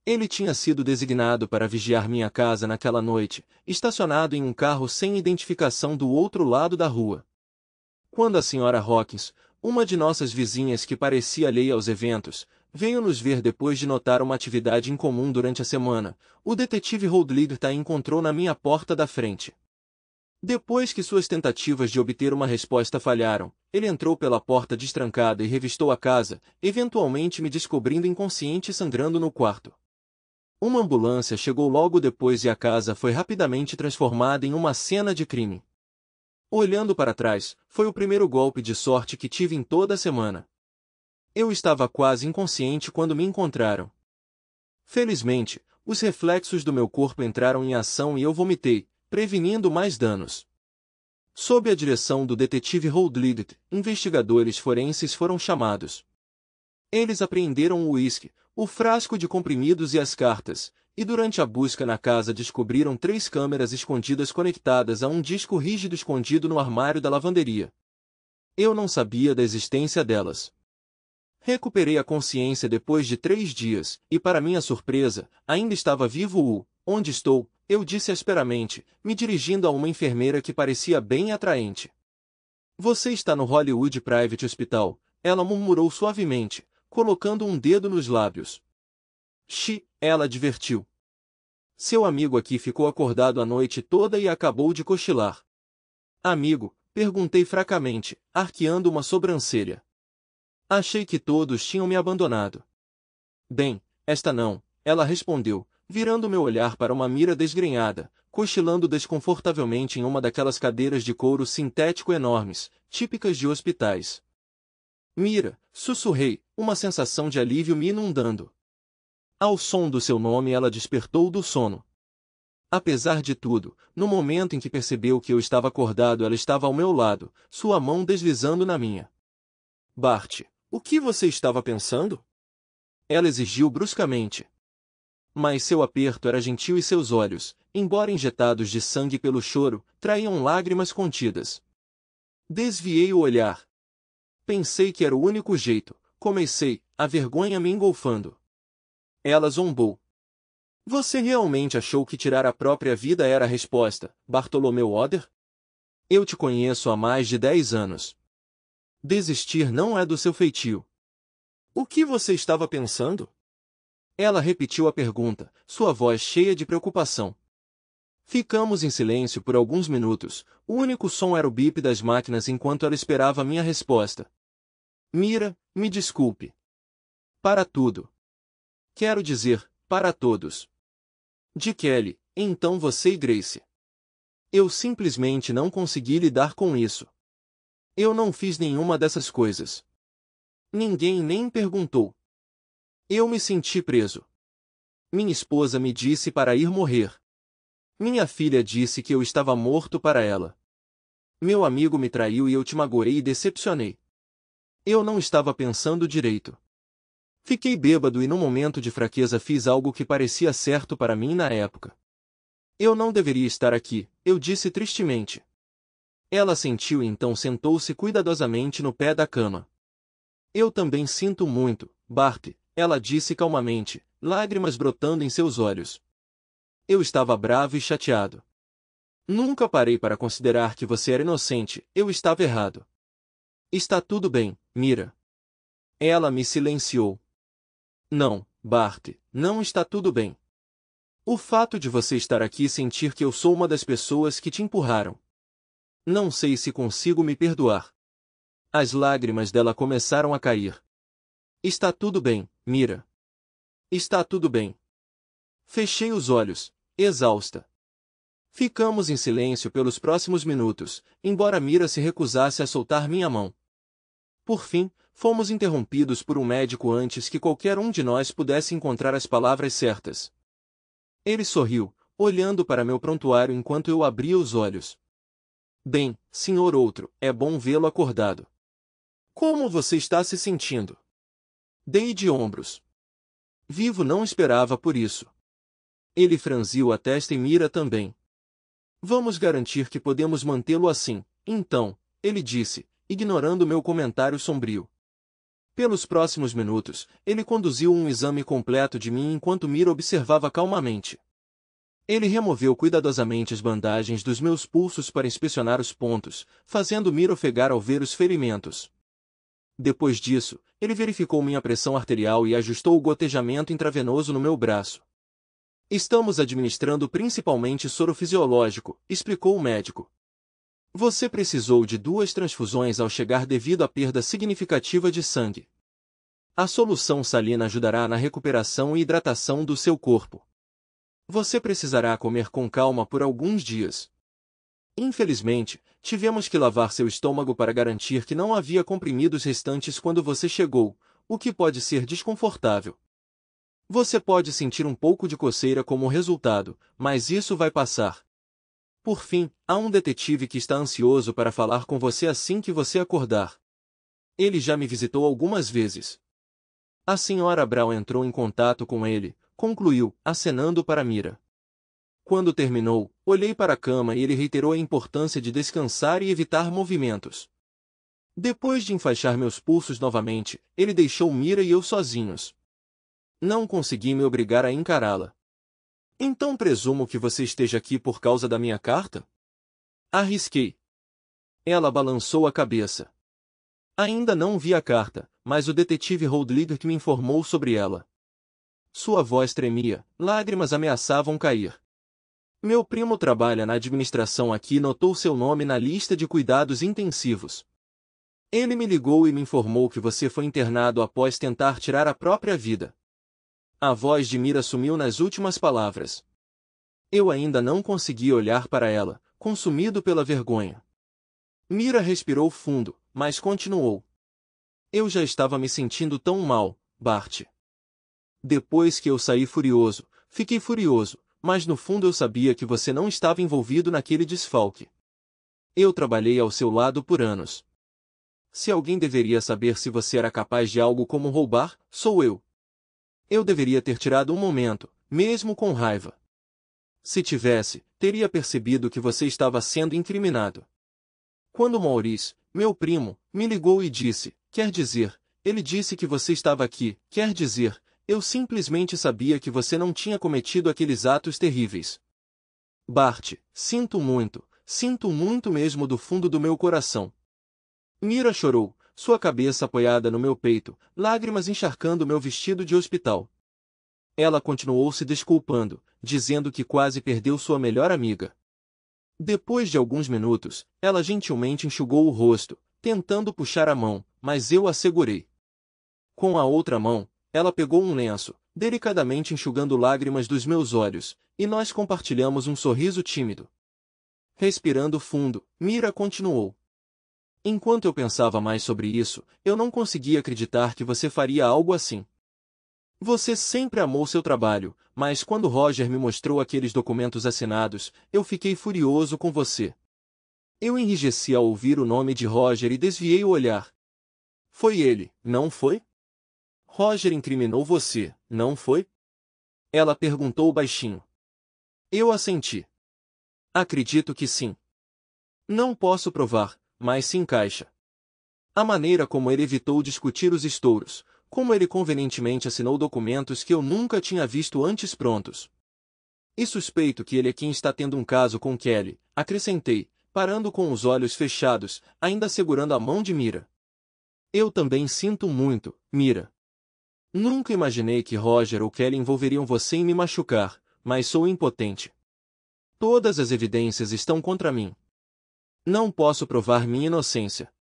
Ele tinha sido designado para vigiar minha casa naquela noite, estacionado em um carro sem identificação do outro lado da rua. Quando a Sra. Hawkins, uma de nossas vizinhas que parecia alheia aos eventos, veio nos ver depois de notar uma atividade incomum durante a semana, o detetive Holdlick a encontrou na minha porta da frente. Depois que suas tentativas de obter uma resposta falharam, ele entrou pela porta destrancada e revistou a casa, eventualmente me descobrindo inconsciente e sangrando no quarto. Uma ambulância chegou logo depois e a casa foi rapidamente transformada em uma cena de crime. Olhando para trás, foi o primeiro golpe de sorte que tive em toda a semana. Eu estava quase inconsciente quando me encontraram. Felizmente, os reflexos do meu corpo entraram em ação e eu vomitei, prevenindo mais danos. Sob a direção do detetive Holdlick, investigadores forenses foram chamados. Eles apreenderam o uísque, o frasco de comprimidos e as cartas, e durante a busca na casa descobriram 3 câmeras escondidas conectadas a um disco rígido escondido no armário da lavanderia. Eu não sabia da existência delas. Recuperei a consciência depois de 3 dias, e para minha surpresa, ainda estava vivo. Onde estou? Eu disse asperamente, me dirigindo a uma enfermeira que parecia bem atraente. Você está no Hollywood Private Hospital, ela murmurou suavemente, colocando um dedo nos lábios. Ela advertiu. Seu amigo aqui ficou acordado a noite toda e acabou de cochilar. Amigo? Perguntei fracamente, arqueando uma sobrancelha. Achei que todos tinham me abandonado. Bem, esta não, ela respondeu, virando meu olhar para uma mira desgrenhada, cochilando desconfortavelmente em uma daquelas cadeiras de couro sintético enormes, típicas de hospitais. Mira, sussurrei, uma sensação de alívio me inundando. Ao som do seu nome ela despertou do sono. Apesar de tudo, no momento em que percebeu que eu estava acordado ela estava ao meu lado, sua mão deslizando na minha. Bart, o que você estava pensando? Ela exigiu bruscamente. Mas seu aperto era gentil e seus olhos, embora injetados de sangue pelo choro, traíam lágrimas contidas. Desviei o olhar. Pensei que era o único jeito, comecei, a vergonha me engolfando. Ela zombou. Você realmente achou que tirar a própria vida era a resposta, Bartolomeu Oder? Eu te conheço há mais de 10 anos. Desistir não é do seu feitio. O que você estava pensando? Ela repetiu a pergunta, sua voz cheia de preocupação. Ficamos em silêncio por alguns minutos, o único som era o bip das máquinas enquanto ela esperava minha resposta. Mira, me desculpe. Para tudo. Quero dizer, para todos. De Kelly, então você e Grace. Eu simplesmente não consegui lidar com isso. Eu não fiz nenhuma dessas coisas. Ninguém nem perguntou. Eu me senti preso. Minha esposa me disse para ir morrer. Minha filha disse que eu estava morto para ela. Meu amigo me traiu e eu te magoei e decepcionei. Eu não estava pensando direito. Fiquei bêbado e num momento de fraqueza fiz algo que parecia certo para mim na época. Eu não deveria estar aqui, eu disse tristemente. Ela sentiu e então sentou-se cuidadosamente no pé da cama. Eu também sinto muito, Bart, ela disse calmamente, lágrimas brotando em seus olhos. Eu estava bravo e chateado. Nunca parei para considerar que você era inocente, eu estava errado. Está tudo bem, Mira. Ela me silenciou. Não, Bart, não está tudo bem. O fato de você estar aqui e sentir que eu sou uma das pessoas que te empurraram. Não sei se consigo me perdoar. As lágrimas dela começaram a cair. Está tudo bem, Mira. Está tudo bem. Fechei os olhos, exausta. Ficamos em silêncio pelos próximos minutos, embora Mira se recusasse a soltar minha mão. Por fim, fomos interrompidos por um médico antes que qualquer um de nós pudesse encontrar as palavras certas. Ele sorriu, olhando para meu prontuário enquanto eu abria os olhos. Bem, senhor outro, é bom vê-lo acordado. Como você está se sentindo? Dei de ombros. Vivo não esperava por isso. Ele franziu a testa e Mira também. Vamos garantir que podemos mantê-lo assim, então, ele disse, ignorando meu comentário sombrio. Pelos próximos minutos, ele conduziu um exame completo de mim enquanto Mira observava calmamente. Ele removeu cuidadosamente as bandagens dos meus pulsos para inspecionar os pontos, fazendo Mira ofegar ao ver os ferimentos. Depois disso, ele verificou minha pressão arterial e ajustou o gotejamento intravenoso no meu braço. Estamos administrando principalmente soro fisiológico, explicou o médico. Você precisou de 2 transfusões ao chegar devido à perda significativa de sangue. A solução salina ajudará na recuperação e hidratação do seu corpo. Você precisará comer com calma por alguns dias. Infelizmente, tivemos que lavar seu estômago para garantir que não havia comprimidos restantes quando você chegou, o que pode ser desconfortável. Você pode sentir um pouco de coceira como resultado, mas isso vai passar. Por fim, há um detetive que está ansioso para falar com você assim que você acordar. Ele já me visitou algumas vezes. A senhora Brown entrou em contato com ele, concluiu, acenando para Mira. Quando terminou, olhei para a cama e ele reiterou a importância de descansar e evitar movimentos. Depois de enfaixar meus pulsos novamente, ele deixou Mira e eu sozinhos. Não consegui me obrigar a encará-la. Então presumo que você esteja aqui por causa da minha carta? Arrisquei. Ela balançou a cabeça. Ainda não vi a carta, mas o detetive Holdliger me informou sobre ela. Sua voz tremia, lágrimas ameaçavam cair. Meu primo trabalha na administração aqui e notou seu nome na lista de cuidados intensivos. Ele me ligou e me informou que você foi internado após tentar tirar a própria vida. A voz de Mira sumiu nas últimas palavras. Eu ainda não consegui olhar para ela, consumido pela vergonha. Mira respirou fundo, mas continuou. Eu já estava me sentindo tão mal, Bart. Depois que eu saí furioso, fiquei furioso, mas no fundo eu sabia que você não estava envolvido naquele desfalque. Eu trabalhei ao seu lado por anos. Se alguém deveria saber se você era capaz de algo como roubar, sou eu. Eu deveria ter tirado um momento, mesmo com raiva. Se tivesse, teria percebido que você estava sendo incriminado. Quando Maurice, meu primo, me ligou e disse, quer dizer, ele disse que você estava aqui, quer dizer, eu simplesmente sabia que você não tinha cometido aqueles atos terríveis. Bart, sinto muito mesmo do fundo do meu coração. Mira chorou, sua cabeça apoiada no meu peito, lágrimas encharcando meu vestido de hospital. Ela continuou se desculpando, dizendo que quase perdeu sua melhor amiga. Depois de alguns minutos, ela gentilmente enxugou o rosto, tentando puxar a mão, mas eu a segurei. Com a outra mão, ela pegou um lenço, delicadamente enxugando lágrimas dos meus olhos, e nós compartilhamos um sorriso tímido. Respirando fundo, Mira continuou. Enquanto eu pensava mais sobre isso, eu não conseguia acreditar que você faria algo assim. Você sempre amou seu trabalho, mas quando Roger me mostrou aqueles documentos assinados, eu fiquei furioso com você. Eu enrijeci ao ouvir o nome de Roger e desviei o olhar. Foi ele, não foi? Roger incriminou você, não foi? Ela perguntou baixinho. Eu assenti. Acredito que sim. Não posso provar, mas se encaixa. A maneira como ele evitou discutir os estouros, como ele convenientemente assinou documentos que eu nunca tinha visto antes prontos. E suspeito que ele é quem está tendo um caso com Kelly, acrescentei, parando com os olhos fechados, ainda segurando a mão de Mira. Eu também sinto muito, Mira. Nunca imaginei que Roger ou Kelly envolveriam você em me machucar, mas sou impotente. Todas as evidências estão contra mim. Não posso provar minha inocência.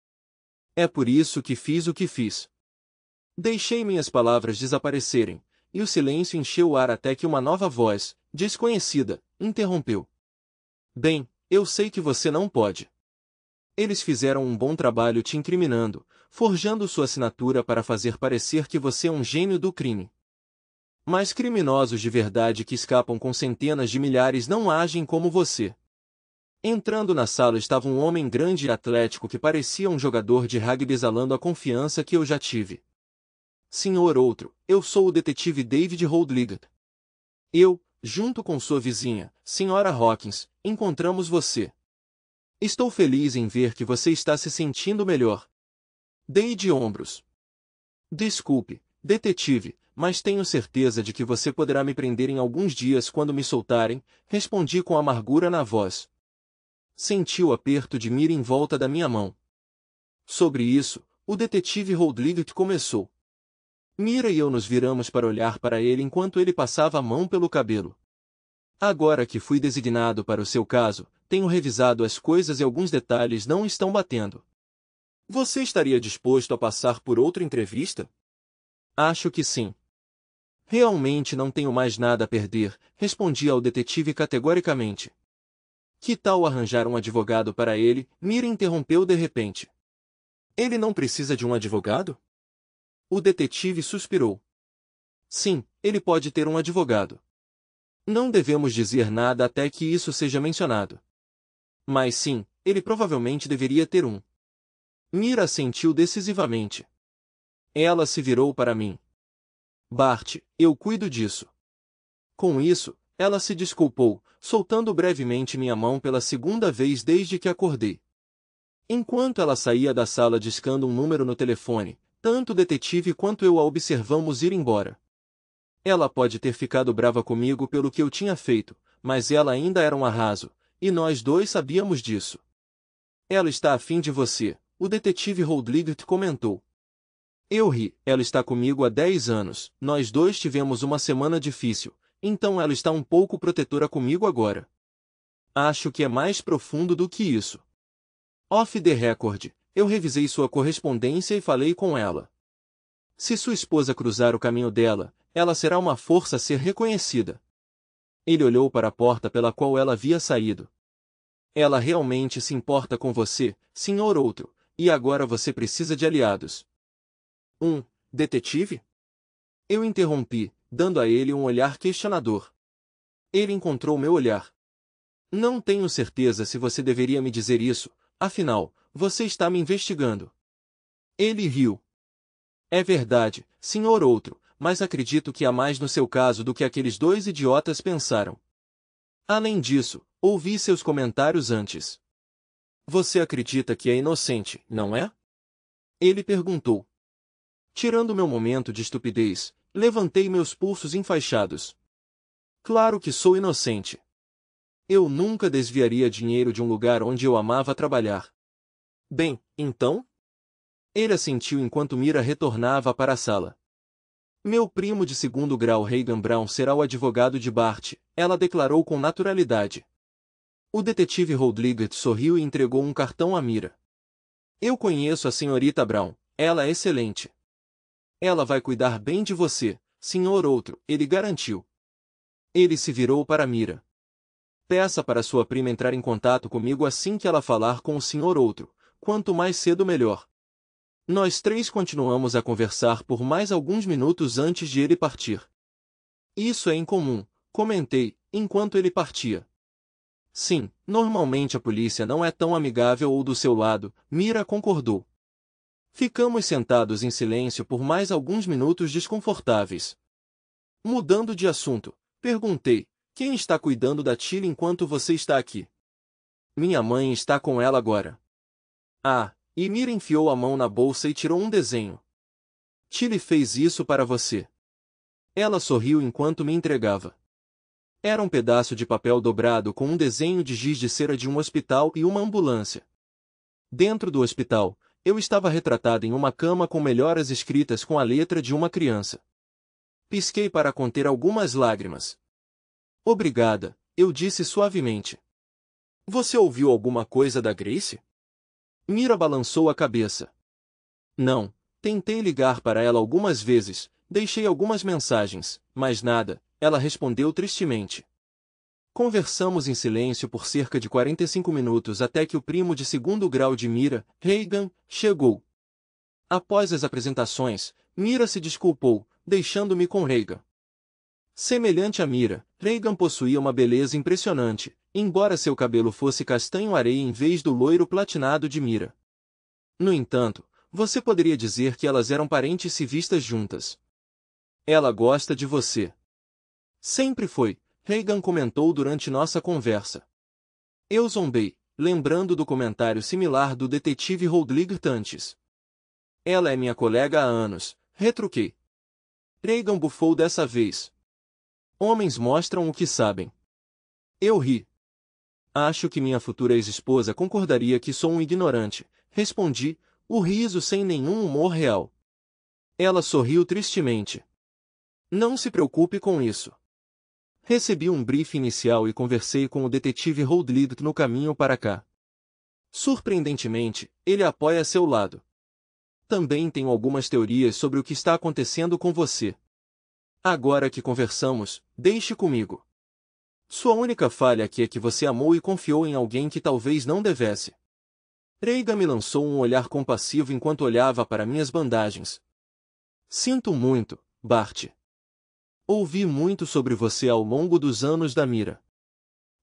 É por isso que fiz o que fiz. Deixei minhas palavras desaparecerem, e o silêncio encheu o ar até que uma nova voz, desconhecida, interrompeu. Bem, eu sei que você não pode. Eles fizeram um bom trabalho te incriminando, forjando sua assinatura para fazer parecer que você é um gênio do crime. Mas criminosos de verdade que escapam com centenas de milhares não agem como você. Entrando na sala estava um homem grande e atlético que parecia um jogador de rugby exalando a confiança que eu já tive. Senhor outro, eu sou o detetive David Holdliger. Eu, junto com sua vizinha, Sra. Hawkins, encontramos você. Estou feliz em ver que você está se sentindo melhor. Dei de ombros. Desculpe, detetive, mas tenho certeza de que você poderá me prender em alguns dias quando me soltarem, respondi com amargura na voz. Senti o aperto de Mira em volta da minha mão. Sobre isso, o detetive Holdliger começou. Mira e eu nos viramos para olhar para ele enquanto ele passava a mão pelo cabelo. Agora que fui designado para o seu caso, tenho revisado as coisas e alguns detalhes não estão batendo. Você estaria disposto a passar por outra entrevista? Acho que sim. Realmente não tenho mais nada a perder, respondi ao detetive categoricamente. Que tal arranjar um advogado para ele? Mira interrompeu de repente. Ele não precisa de um advogado? O detetive suspirou. Sim, ele pode ter um advogado. Não devemos dizer nada até que isso seja mencionado. Mas sim, ele provavelmente deveria ter um. Mira assentiu decisivamente. Ela se virou para mim. Bart, eu cuido disso. Com isso, ela se desculpou, soltando brevemente minha mão pela segunda vez desde que acordei. Enquanto ela saía da sala discando um número no telefone, tanto o detetive quanto eu a observamos ir embora. Ela pode ter ficado brava comigo pelo que eu tinha feito, mas ela ainda era um arraso, e nós dois sabíamos disso. Ela está afim de você, o detetive Holdliger comentou. Eu ri, ela está comigo há 10 anos, nós dois tivemos uma semana difícil, então ela está um pouco protetora comigo agora. Acho que é mais profundo do que isso. Off the record, eu revisei sua correspondência e falei com ela. Se sua esposa cruzar o caminho dela, ela será uma força a ser reconhecida. Ele olhou para a porta pela qual ela havia saído. Ela realmente se importa com você, senhor outro, e agora você precisa de aliados. Detetive? Eu interrompi, dando a ele um olhar questionador. Ele encontrou meu olhar. Não tenho certeza se você deveria me dizer isso, afinal, você está me investigando. Ele riu. É verdade, senhor outro, mas acredito que há mais no seu caso do que aqueles dois idiotas pensaram. Além disso, ouvi seus comentários antes. Você acredita que é inocente, não é? Ele perguntou. Tirando meu momento de estupidez, levantei meus pulsos enfaixados. Claro que sou inocente. Eu nunca desviaria dinheiro de um lugar onde eu amava trabalhar. Bem, então? Ele assentiu enquanto Mira retornava para a sala. Meu primo de segundo grau Reagan Brown será o advogado de Bart, ela declarou com naturalidade. O detetive Holdliger sorriu e entregou um cartão a Mira. Eu conheço a senhorita Brown, ela é excelente. Ela vai cuidar bem de você, senhor outro, ele garantiu. Ele se virou para Mira. Peça para sua prima entrar em contato comigo assim que ela falar com o senhor outro, quanto mais cedo melhor. Nós três continuamos a conversar por mais alguns minutos antes de ele partir. Isso é incomum, comentei, enquanto ele partia. Sim, normalmente a polícia não é tão amigável ou do seu lado, Mira concordou. Ficamos sentados em silêncio por mais alguns minutos desconfortáveis. Mudando de assunto, perguntei, quem está cuidando da Tilly enquanto você está aqui? Minha mãe está com ela agora. Ah, e Mira enfiou a mão na bolsa e tirou um desenho. Tilly fez isso para você. Ela sorriu enquanto me entregava. Era um pedaço de papel dobrado com um desenho de giz de cera de um hospital e uma ambulância. Dentro do hospital, eu estava retratada em uma cama com melhoras escritas com a letra de uma criança. Pisquei para conter algumas lágrimas. Obrigada, eu disse suavemente. Você ouviu alguma coisa da Grace? Mira balançou a cabeça. Não, tentei ligar para ela algumas vezes, deixei algumas mensagens, mas nada, ela respondeu tristemente. Conversamos em silêncio por cerca de 45 minutos até que o primo de segundo grau de Mira, Reagan, chegou. Após as apresentações, Mira se desculpou, deixando-me com Reagan. Semelhante a Mira, Reagan possuía uma beleza impressionante, embora seu cabelo fosse castanho-areia em vez do loiro platinado de Mira. No entanto, você poderia dizer que elas eram parentes se vistas juntas. Ela gosta de você. Sempre foi, Reagan comentou durante nossa conversa. Eu zombei, lembrando do comentário similar do detetive Rodrigo Tantes. Ela é minha colega há anos, retruquei. Reagan bufou dessa vez. Homens mostram o que sabem. Eu ri. Acho que minha futura ex-esposa concordaria que sou um ignorante, respondi, o riso sem nenhum humor real. Ela sorriu tristemente. Não se preocupe com isso. Recebi um briefing inicial e conversei com o detetive Rodrigo no caminho para cá. Surpreendentemente, ele apoia a seu lado. Também tenho algumas teorias sobre o que está acontecendo com você. Agora que conversamos, deixe comigo. Sua única falha aqui é que você amou e confiou em alguém que talvez não devesse. Reagan me lançou um olhar compassivo enquanto olhava para minhas bandagens. Sinto muito, Bart. Ouvi muito sobre você ao longo dos anos da Mira.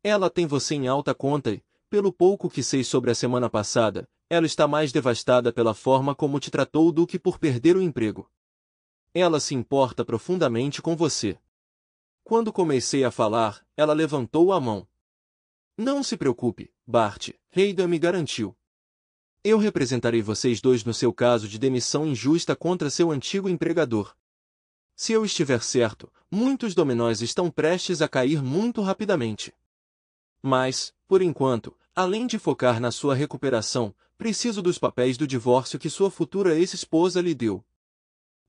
Ela tem você em alta conta e, pelo pouco que sei sobre a semana passada, ela está mais devastada pela forma como te tratou do que por perder o emprego. Ela se importa profundamente com você. Quando comecei a falar, ela levantou a mão. Não se preocupe, Bart, Reagan me garantiu. Eu representarei vocês dois no seu caso de demissão injusta contra seu antigo empregador. Se eu estiver certo, muitos dominós estão prestes a cair muito rapidamente. Mas, por enquanto, além de focar na sua recuperação, preciso dos papéis do divórcio que sua futura ex-esposa lhe deu.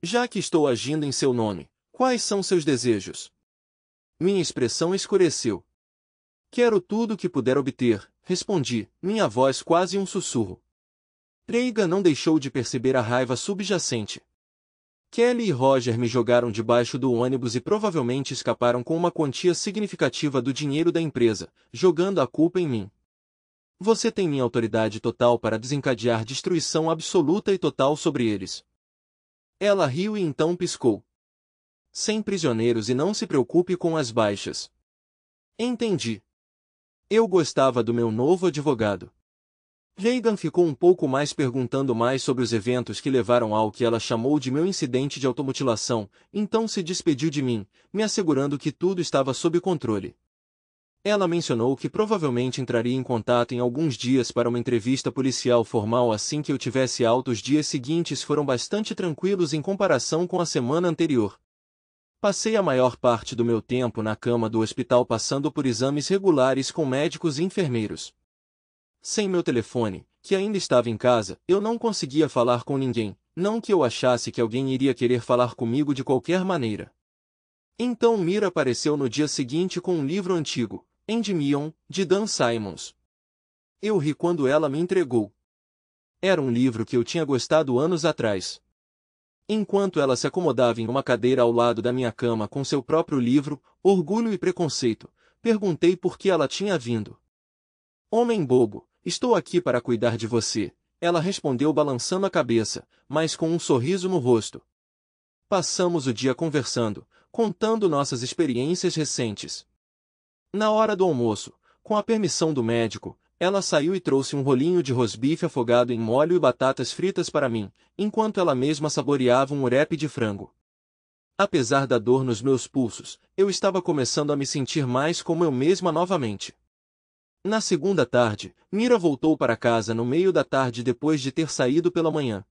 Já que estou agindo em seu nome, quais são seus desejos? Minha expressão escureceu. Quero tudo o que puder obter, respondi, minha voz quase um sussurro. Reagan não deixou de perceber a raiva subjacente. Kelly e Roger me jogaram debaixo do ônibus e provavelmente escaparam com uma quantia significativa do dinheiro da empresa, jogando a culpa em mim. Você tem minha autoridade total para desencadear destruição absoluta e total sobre eles. Ela riu e então piscou. Sem prisioneiros e não se preocupe com as baixas. Entendi. Eu gostava do meu novo advogado. Reagan ficou um pouco mais perguntando mais sobre os eventos que levaram ao que ela chamou de meu incidente de automutilação, então se despediu de mim, me assegurando que tudo estava sob controle. Ela mencionou que provavelmente entraria em contato em alguns dias para uma entrevista policial formal assim que eu tivesse alta. Os dias seguintes foram bastante tranquilos em comparação com a semana anterior. Passei a maior parte do meu tempo na cama do hospital passando por exames regulares com médicos e enfermeiros. Sem meu telefone, que ainda estava em casa, eu não conseguia falar com ninguém, não que eu achasse que alguém iria querer falar comigo de qualquer maneira. Então Mira apareceu no dia seguinte com um livro antigo, Endymion, de Dan Simmons. Eu ri quando ela me entregou. Era um livro que eu tinha gostado anos atrás. Enquanto ela se acomodava em uma cadeira ao lado da minha cama com seu próprio livro, Orgulho e Preconceito, perguntei por que ela tinha vindo. Homem bobo, estou aqui para cuidar de você, ela respondeu balançando a cabeça, mas com um sorriso no rosto. Passamos o dia conversando, contando nossas experiências recentes. Na hora do almoço, com a permissão do médico, ela saiu e trouxe um rolinho de rosbife afogado em molho e batatas fritas para mim, enquanto ela mesma saboreava um wrap de frango. Apesar da dor nos meus pulsos, eu estava começando a me sentir mais como eu mesma novamente. Na segunda tarde, Mira voltou para casa no meio da tarde depois de ter saído pela manhã.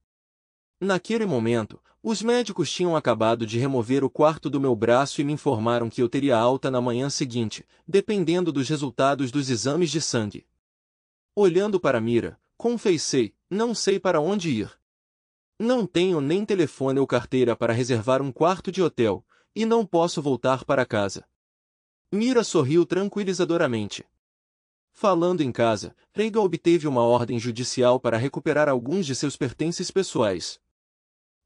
Naquele momento, os médicos tinham acabado de remover o quarto do meu braço e me informaram que eu teria alta na manhã seguinte, dependendo dos resultados dos exames de sangue. Olhando para Mira, confessei, não sei para onde ir. Não tenho nem telefone ou carteira para reservar um quarto de hotel, e não posso voltar para casa. Mira sorriu tranquilizadoramente. Falando em casa, Reiga obteve uma ordem judicial para recuperar alguns de seus pertences pessoais.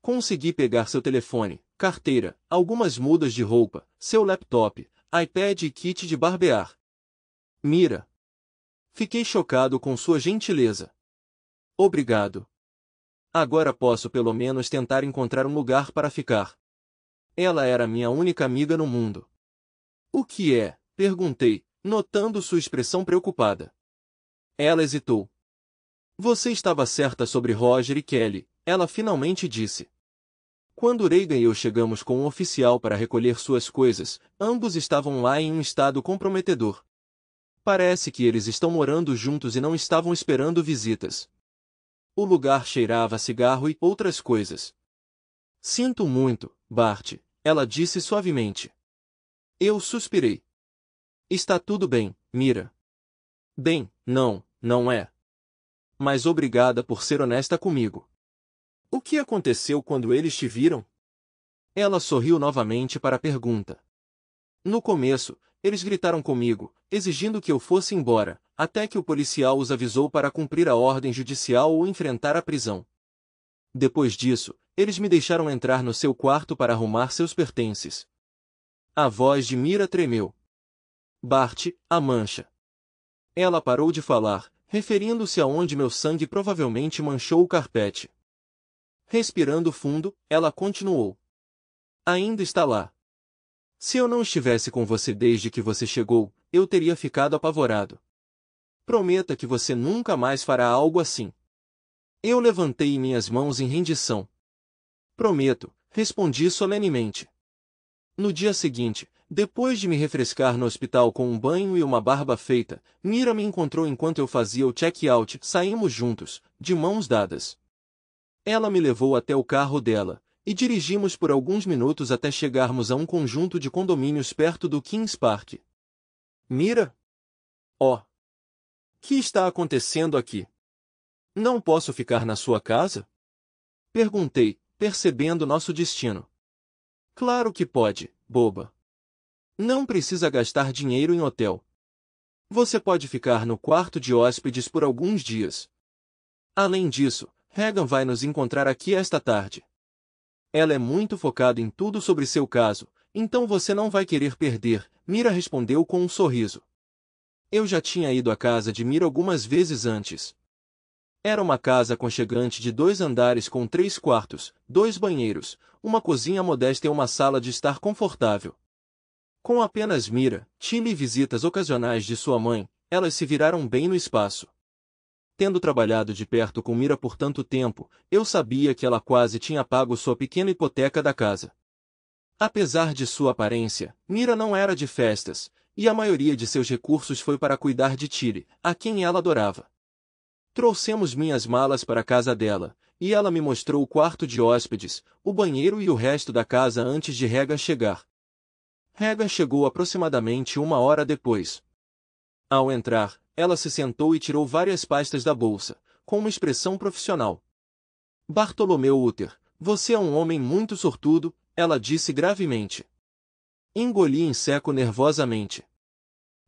Consegui pegar seu telefone, carteira, algumas mudas de roupa, seu laptop, iPad e kit de barbear. Mira. Fiquei chocado com sua gentileza. Obrigado. Agora posso pelo menos tentar encontrar um lugar para ficar. Ela era minha única amiga no mundo. O que é? Perguntei, notando sua expressão preocupada. Ela hesitou. Você estava certa sobre Roger e Kelly, ela finalmente disse. Quando Reagan e eu chegamos com um oficial para recolher suas coisas, ambos estavam lá em um estado comprometedor. Parece que eles estão morando juntos e não estavam esperando visitas. O lugar cheirava a cigarro e outras coisas. Sinto muito, Bart, ela disse suavemente. Eu suspirei. Está tudo bem, Mira. Bem, não é. Mas obrigada por ser honesta comigo. O que aconteceu quando eles te viram? Ela sorriu novamente para a pergunta. No começo, eles gritaram comigo, exigindo que eu fosse embora, até que o policial os avisou para cumprir a ordem judicial ou enfrentar a prisão. Depois disso, eles me deixaram entrar no seu quarto para arrumar seus pertences. A voz de Mira tremeu. Bart, a mancha. Ela parou de falar, referindo-se a onde meu sangue provavelmente manchou o carpete. Respirando fundo, ela continuou. Ainda está lá. Se eu não estivesse com você desde que você chegou, eu teria ficado apavorado. Prometa que você nunca mais fará algo assim. Eu levantei minhas mãos em rendição. Prometo, respondi solenemente. No dia seguinte, depois de me refrescar no hospital com um banho e uma barba feita, Mira me encontrou enquanto eu fazia o check-out. Saímos juntos, de mãos dadas. Ela me levou até o carro dela, e dirigimos por alguns minutos até chegarmos a um conjunto de condomínios perto do Kings Park. Mira? Oh! Que está acontecendo aqui? Não posso ficar na sua casa? Perguntei, percebendo nosso destino. Claro que pode, boba. Não precisa gastar dinheiro em hotel. Você pode ficar no quarto de hóspedes por alguns dias. Além disso, Reagan vai nos encontrar aqui esta tarde. Ela é muito focada em tudo sobre seu caso, então você não vai querer perder, Mira respondeu com um sorriso. Eu já tinha ido à casa de Mira algumas vezes antes. Era uma casa aconchegante de 2 andares com 3 quartos, 2 banheiros, uma cozinha modesta e uma sala de estar confortável. Com apenas Mira, Tilly e visitas ocasionais de sua mãe, elas se viraram bem no espaço. Tendo trabalhado de perto com Mira por tanto tempo, eu sabia que ela quase tinha pago sua pequena hipoteca da casa. Apesar de sua aparência, Mira não era de festas, e a maioria de seus recursos foi para cuidar de Tilly, a quem ela adorava. Trouxemos minhas malas para a casa dela, e ela me mostrou o quarto de hóspedes, o banheiro e o resto da casa antes de Reagan chegar. Reagan chegou aproximadamente 1 hora depois. Ao entrar, ela se sentou e tirou várias pastas da bolsa, com uma expressão profissional. Bartolomeu Uter, você é um homem muito sortudo, ela disse gravemente. Engoli em seco nervosamente.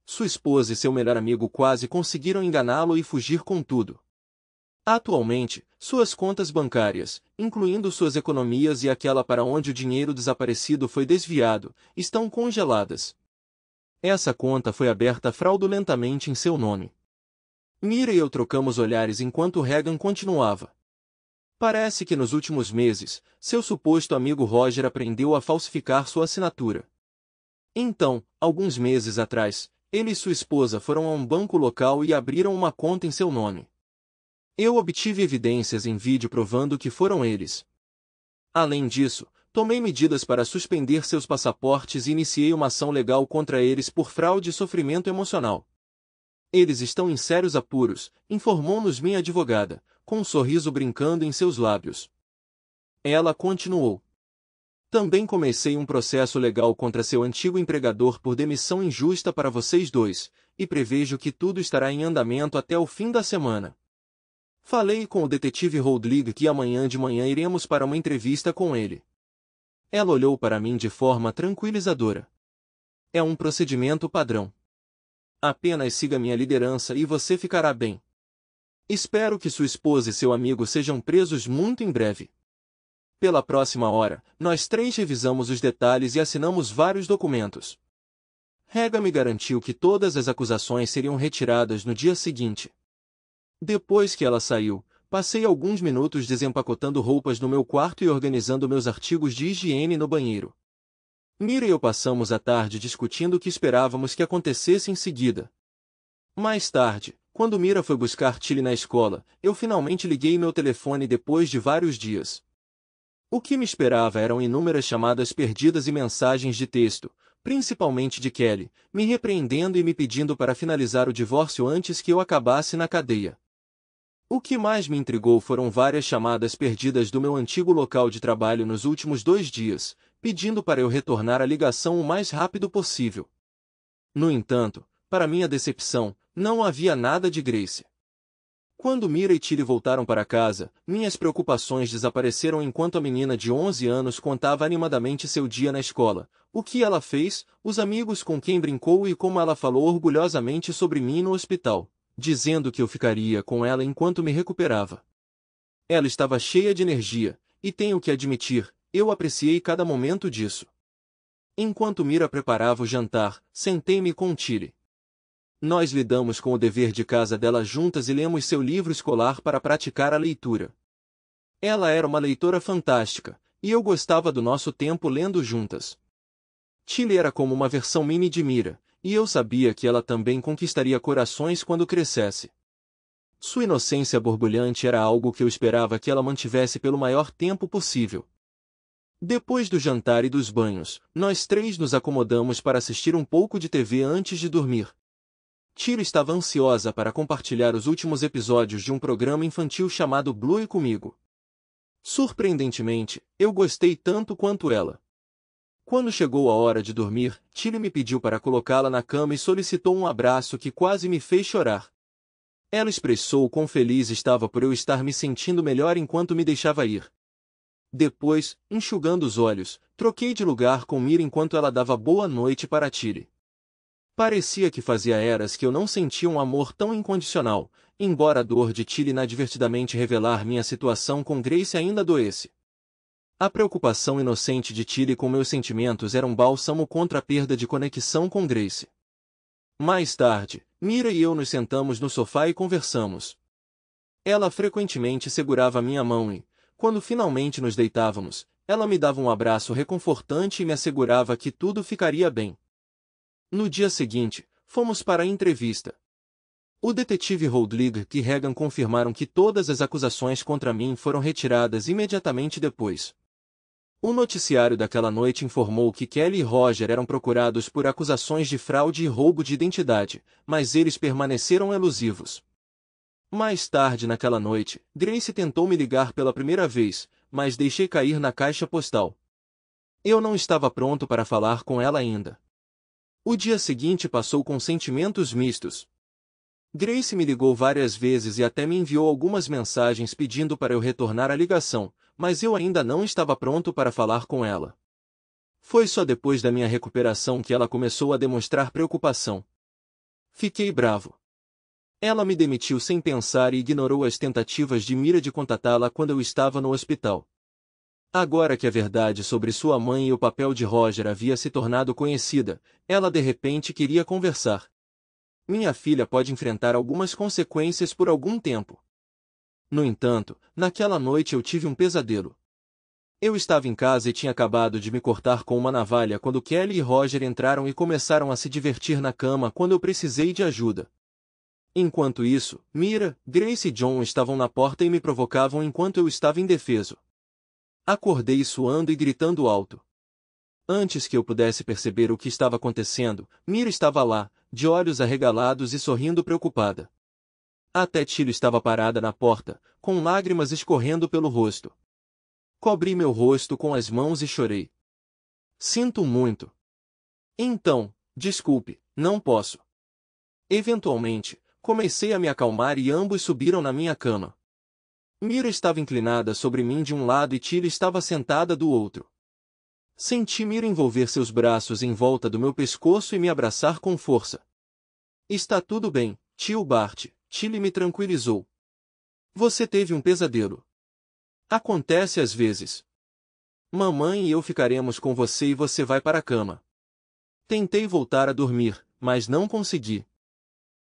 Sua esposa e seu melhor amigo quase conseguiram enganá-lo e fugir com tudo. Atualmente, suas contas bancárias, incluindo suas economias e aquela para onde o dinheiro desaparecido foi desviado, estão congeladas. Essa conta foi aberta fraudulentamente em seu nome. Mira e eu trocamos olhares enquanto Regan continuava. Parece que nos últimos meses, seu suposto amigo Roger aprendeu a falsificar sua assinatura. Então, alguns meses atrás, ele e sua esposa foram a um banco local e abriram uma conta em seu nome. Eu obtive evidências em vídeo provando que foram eles. Além disso, tomei medidas para suspender seus passaportes e iniciei uma ação legal contra eles por fraude e sofrimento emocional. Eles estão em sérios apuros, informou-nos minha advogada, com um sorriso brincando em seus lábios. Ela continuou. Também comecei um processo legal contra seu antigo empregador por demissão injusta para vocês dois, e prevejo que tudo estará em andamento até o fim da semana. Falei com o detetive Holdlig que amanhã de manhã iremos para uma entrevista com ele. Ela olhou para mim de forma tranquilizadora. É um procedimento padrão. Apenas siga minha liderança e você ficará bem. Espero que sua esposa e seu amigo sejam presos muito em breve. Pela próxima hora, nós três revisamos os detalhes e assinamos vários documentos. Regan me garantiu que todas as acusações seriam retiradas no dia seguinte. Depois que ela saiu, passei alguns minutos desempacotando roupas no meu quarto e organizando meus artigos de higiene no banheiro. Mira e eu passamos a tarde discutindo o que esperávamos que acontecesse em seguida. Mais tarde, quando Mira foi buscar Tilly na escola, eu finalmente liguei meu telefone depois de vários dias. O que me esperava eram inúmeras chamadas perdidas e mensagens de texto, principalmente de Kelly, me repreendendo e me pedindo para finalizar o divórcio antes que eu acabasse na cadeia. O que mais me intrigou foram várias chamadas perdidas do meu antigo local de trabalho nos últimos 2 dias, pedindo para eu retornar a ligação o mais rápido possível. No entanto, para minha decepção, não havia nada de Grace. Quando Mira e Tilly voltaram para casa, minhas preocupações desapareceram enquanto a menina de 11 anos contava animadamente seu dia na escola, o que ela fez, os amigos com quem brincou e como ela falou orgulhosamente sobre mim no hospital, dizendo que eu ficaria com ela enquanto me recuperava. Ela estava cheia de energia, e tenho que admitir, eu apreciei cada momento disso. Enquanto Mira preparava o jantar, sentei-me com Tilly. Nós lidamos com o dever de casa dela juntas e lemos seu livro escolar para praticar a leitura. Ela era uma leitora fantástica, e eu gostava do nosso tempo lendo juntas. Tilly era como uma versão mini de Mira, e eu sabia que ela também conquistaria corações quando crescesse. Sua inocência borbulhante era algo que eu esperava que ela mantivesse pelo maior tempo possível. Depois do jantar e dos banhos, nós três nos acomodamos para assistir um pouco de TV antes de dormir. Tilly estava ansiosa para compartilhar os últimos episódios de um programa infantil chamado Bluey comigo. Surpreendentemente, eu gostei tanto quanto ela. Quando chegou a hora de dormir, Tilly me pediu para colocá-la na cama e solicitou um abraço que quase me fez chorar. Ela expressou quão feliz estava por eu estar me sentindo melhor enquanto me deixava ir. Depois, enxugando os olhos, troquei de lugar com Mira enquanto ela dava boa noite para Tilly. Parecia que fazia eras que eu não sentia um amor tão incondicional, embora a dor de Tilly inadvertidamente revelar minha situação com Grace ainda doesse. A preocupação inocente de Tilly com meus sentimentos era um bálsamo contra a perda de conexão com Grace. Mais tarde, Mira e eu nos sentamos no sofá e conversamos. Ela frequentemente segurava minha mão e, quando finalmente nos deitávamos, ela me dava um abraço reconfortante e me assegurava que tudo ficaria bem. No dia seguinte, fomos para a entrevista. O detetive Holdlig e Regan confirmaram que todas as acusações contra mim foram retiradas imediatamente depois. O noticiário daquela noite informou que Kelly e Roger eram procurados por acusações de fraude e roubo de identidade, mas eles permaneceram elusivos. Mais tarde naquela noite, Grace tentou me ligar pela primeira vez, mas deixei cair na caixa postal. Eu não estava pronto para falar com ela ainda. O dia seguinte passou com sentimentos mistos. Grace me ligou várias vezes e até me enviou algumas mensagens pedindo para eu retornar a ligação, mas eu ainda não estava pronto para falar com ela. Foi só depois da minha recuperação que ela começou a demonstrar preocupação. Fiquei bravo. Ela me demitiu sem pensar e ignorou as tentativas de Mira de contatá-la quando eu estava no hospital. Agora que a verdade sobre sua mãe e o papel de Roger havia se tornado conhecida, ela de repente queria conversar. Minha filha pode enfrentar algumas consequências por algum tempo. No entanto, naquela noite eu tive um pesadelo. Eu estava em casa e tinha acabado de me cortar com uma navalha quando Kelly e Roger entraram e começaram a se divertir na cama quando eu precisei de ajuda. Enquanto isso, Mira, Grace e John estavam na porta e me provocavam enquanto eu estava indefeso. Acordei suando e gritando alto. Antes que eu pudesse perceber o que estava acontecendo, Mira estava lá, de olhos arregalados e sorrindo preocupada. Até Tilly estava parada na porta, com lágrimas escorrendo pelo rosto. Cobri meu rosto com as mãos e chorei. Sinto muito. Então, desculpe, não posso. Eventualmente, comecei a me acalmar e ambos subiram na minha cama. Mira estava inclinada sobre mim de um lado e Tilly estava sentada do outro. Senti Mira envolver seus braços em volta do meu pescoço e me abraçar com força. Está tudo bem, tio Bart, Tilly me tranquilizou. Você teve um pesadelo. Acontece às vezes. Mamãe e eu ficaremos com você e você vai para a cama. Tentei voltar a dormir, mas não consegui.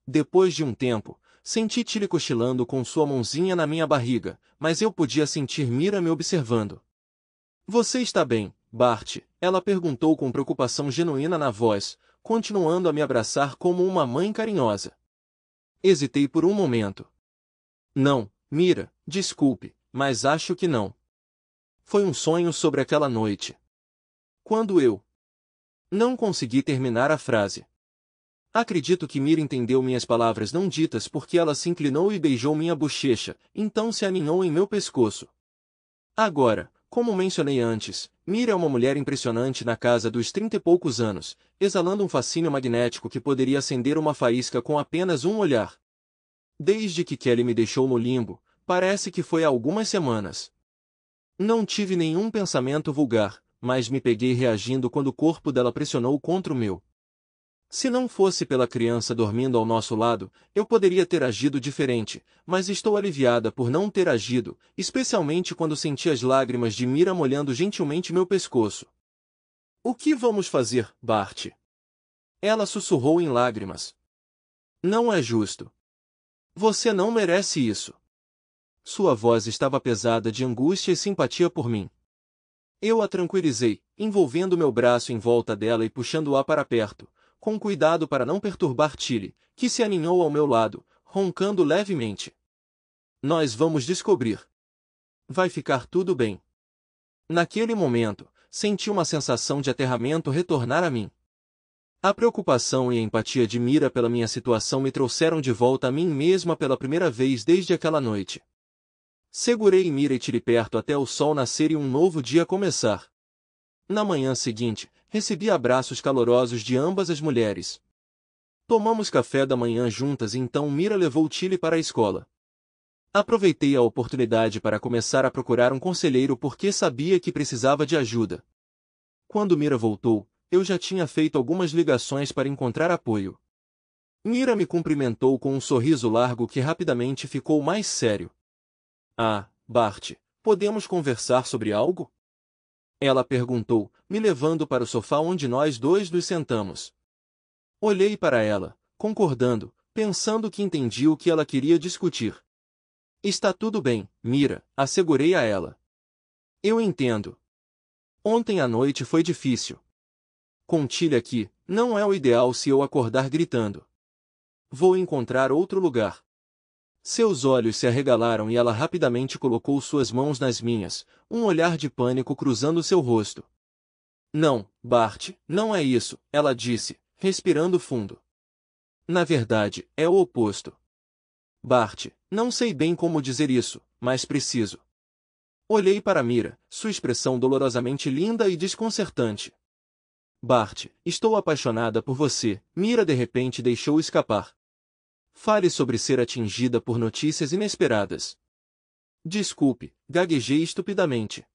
Depois de um tempo, senti Tilly cochilando com sua mãozinha na minha barriga, mas eu podia sentir Mira me observando. Você está bem, Bart? Ela perguntou com preocupação genuína na voz, continuando a me abraçar como uma mãe carinhosa. Hesitei por um momento. Não, Mira, desculpe, mas acho que não. Foi um sonho sobre aquela noite. Quando eu não consegui terminar a frase. Acredito que Mira entendeu minhas palavras não ditas porque ela se inclinou e beijou minha bochecha, então se aninhou em meu pescoço. Agora, como mencionei antes, Mira é uma mulher impressionante na casa dos 30 e poucos anos, exalando um fascínio magnético que poderia acender uma faísca com apenas um olhar. Desde que Kelly me deixou no limbo, parece que foi há algumas semanas. Não tive nenhum pensamento vulgar, mas me peguei reagindo quando o corpo dela pressionou contra o meu. Se não fosse pela criança dormindo ao nosso lado, eu poderia ter agido diferente, mas estou aliviada por não ter agido, especialmente quando senti as lágrimas de Mira molhando gentilmente meu pescoço. O que vamos fazer, Bart? Ela sussurrou em lágrimas. Não é justo. Você não merece isso. Sua voz estava pesada de angústia e simpatia por mim. Eu a tranquilizei, envolvendo meu braço em volta dela e puxando-a para perto, com cuidado para não perturbar Tilly, que se aninhou ao meu lado, roncando levemente. Nós vamos descobrir. Vai ficar tudo bem. Naquele momento, senti uma sensação de aterramento retornar a mim. A preocupação e a empatia de Mira pela minha situação me trouxeram de volta a mim mesma pela primeira vez desde aquela noite. Segurei Mira e Tilly perto até o sol nascer e um novo dia começar. Na manhã seguinte, recebi abraços calorosos de ambas as mulheres. Tomamos café da manhã juntas e então Mira levou Tilly para a escola. Aproveitei a oportunidade para começar a procurar um conselheiro porque sabia que precisava de ajuda. Quando Mira voltou, eu já tinha feito algumas ligações para encontrar apoio. Mira me cumprimentou com um sorriso largo que rapidamente ficou mais sério. Ah, Bart, podemos conversar sobre algo? Ela perguntou, me levando para o sofá onde nós dois nos sentamos. Olhei para ela, concordando, pensando que entendi o que ela queria discutir. Está tudo bem, Mira, assegurei a ela. Eu entendo. Ontem à noite foi difícil. Com Tilly aqui, não é o ideal se eu acordar gritando. Vou encontrar outro lugar. Seus olhos se arregalaram e ela rapidamente colocou suas mãos nas minhas, um olhar de pânico cruzando seu rosto. Não, Bart, não é isso, ela disse, respirando fundo. Na verdade, é o oposto. Bart, não sei bem como dizer isso, mas preciso. Olhei para Mira, sua expressão dolorosamente linda e desconcertante. Bart, estou apaixonada por você, Mira de repente deixou escapar. Fale sobre ser atingida por notícias inesperadas. Desculpe, gaguejei estupidamente.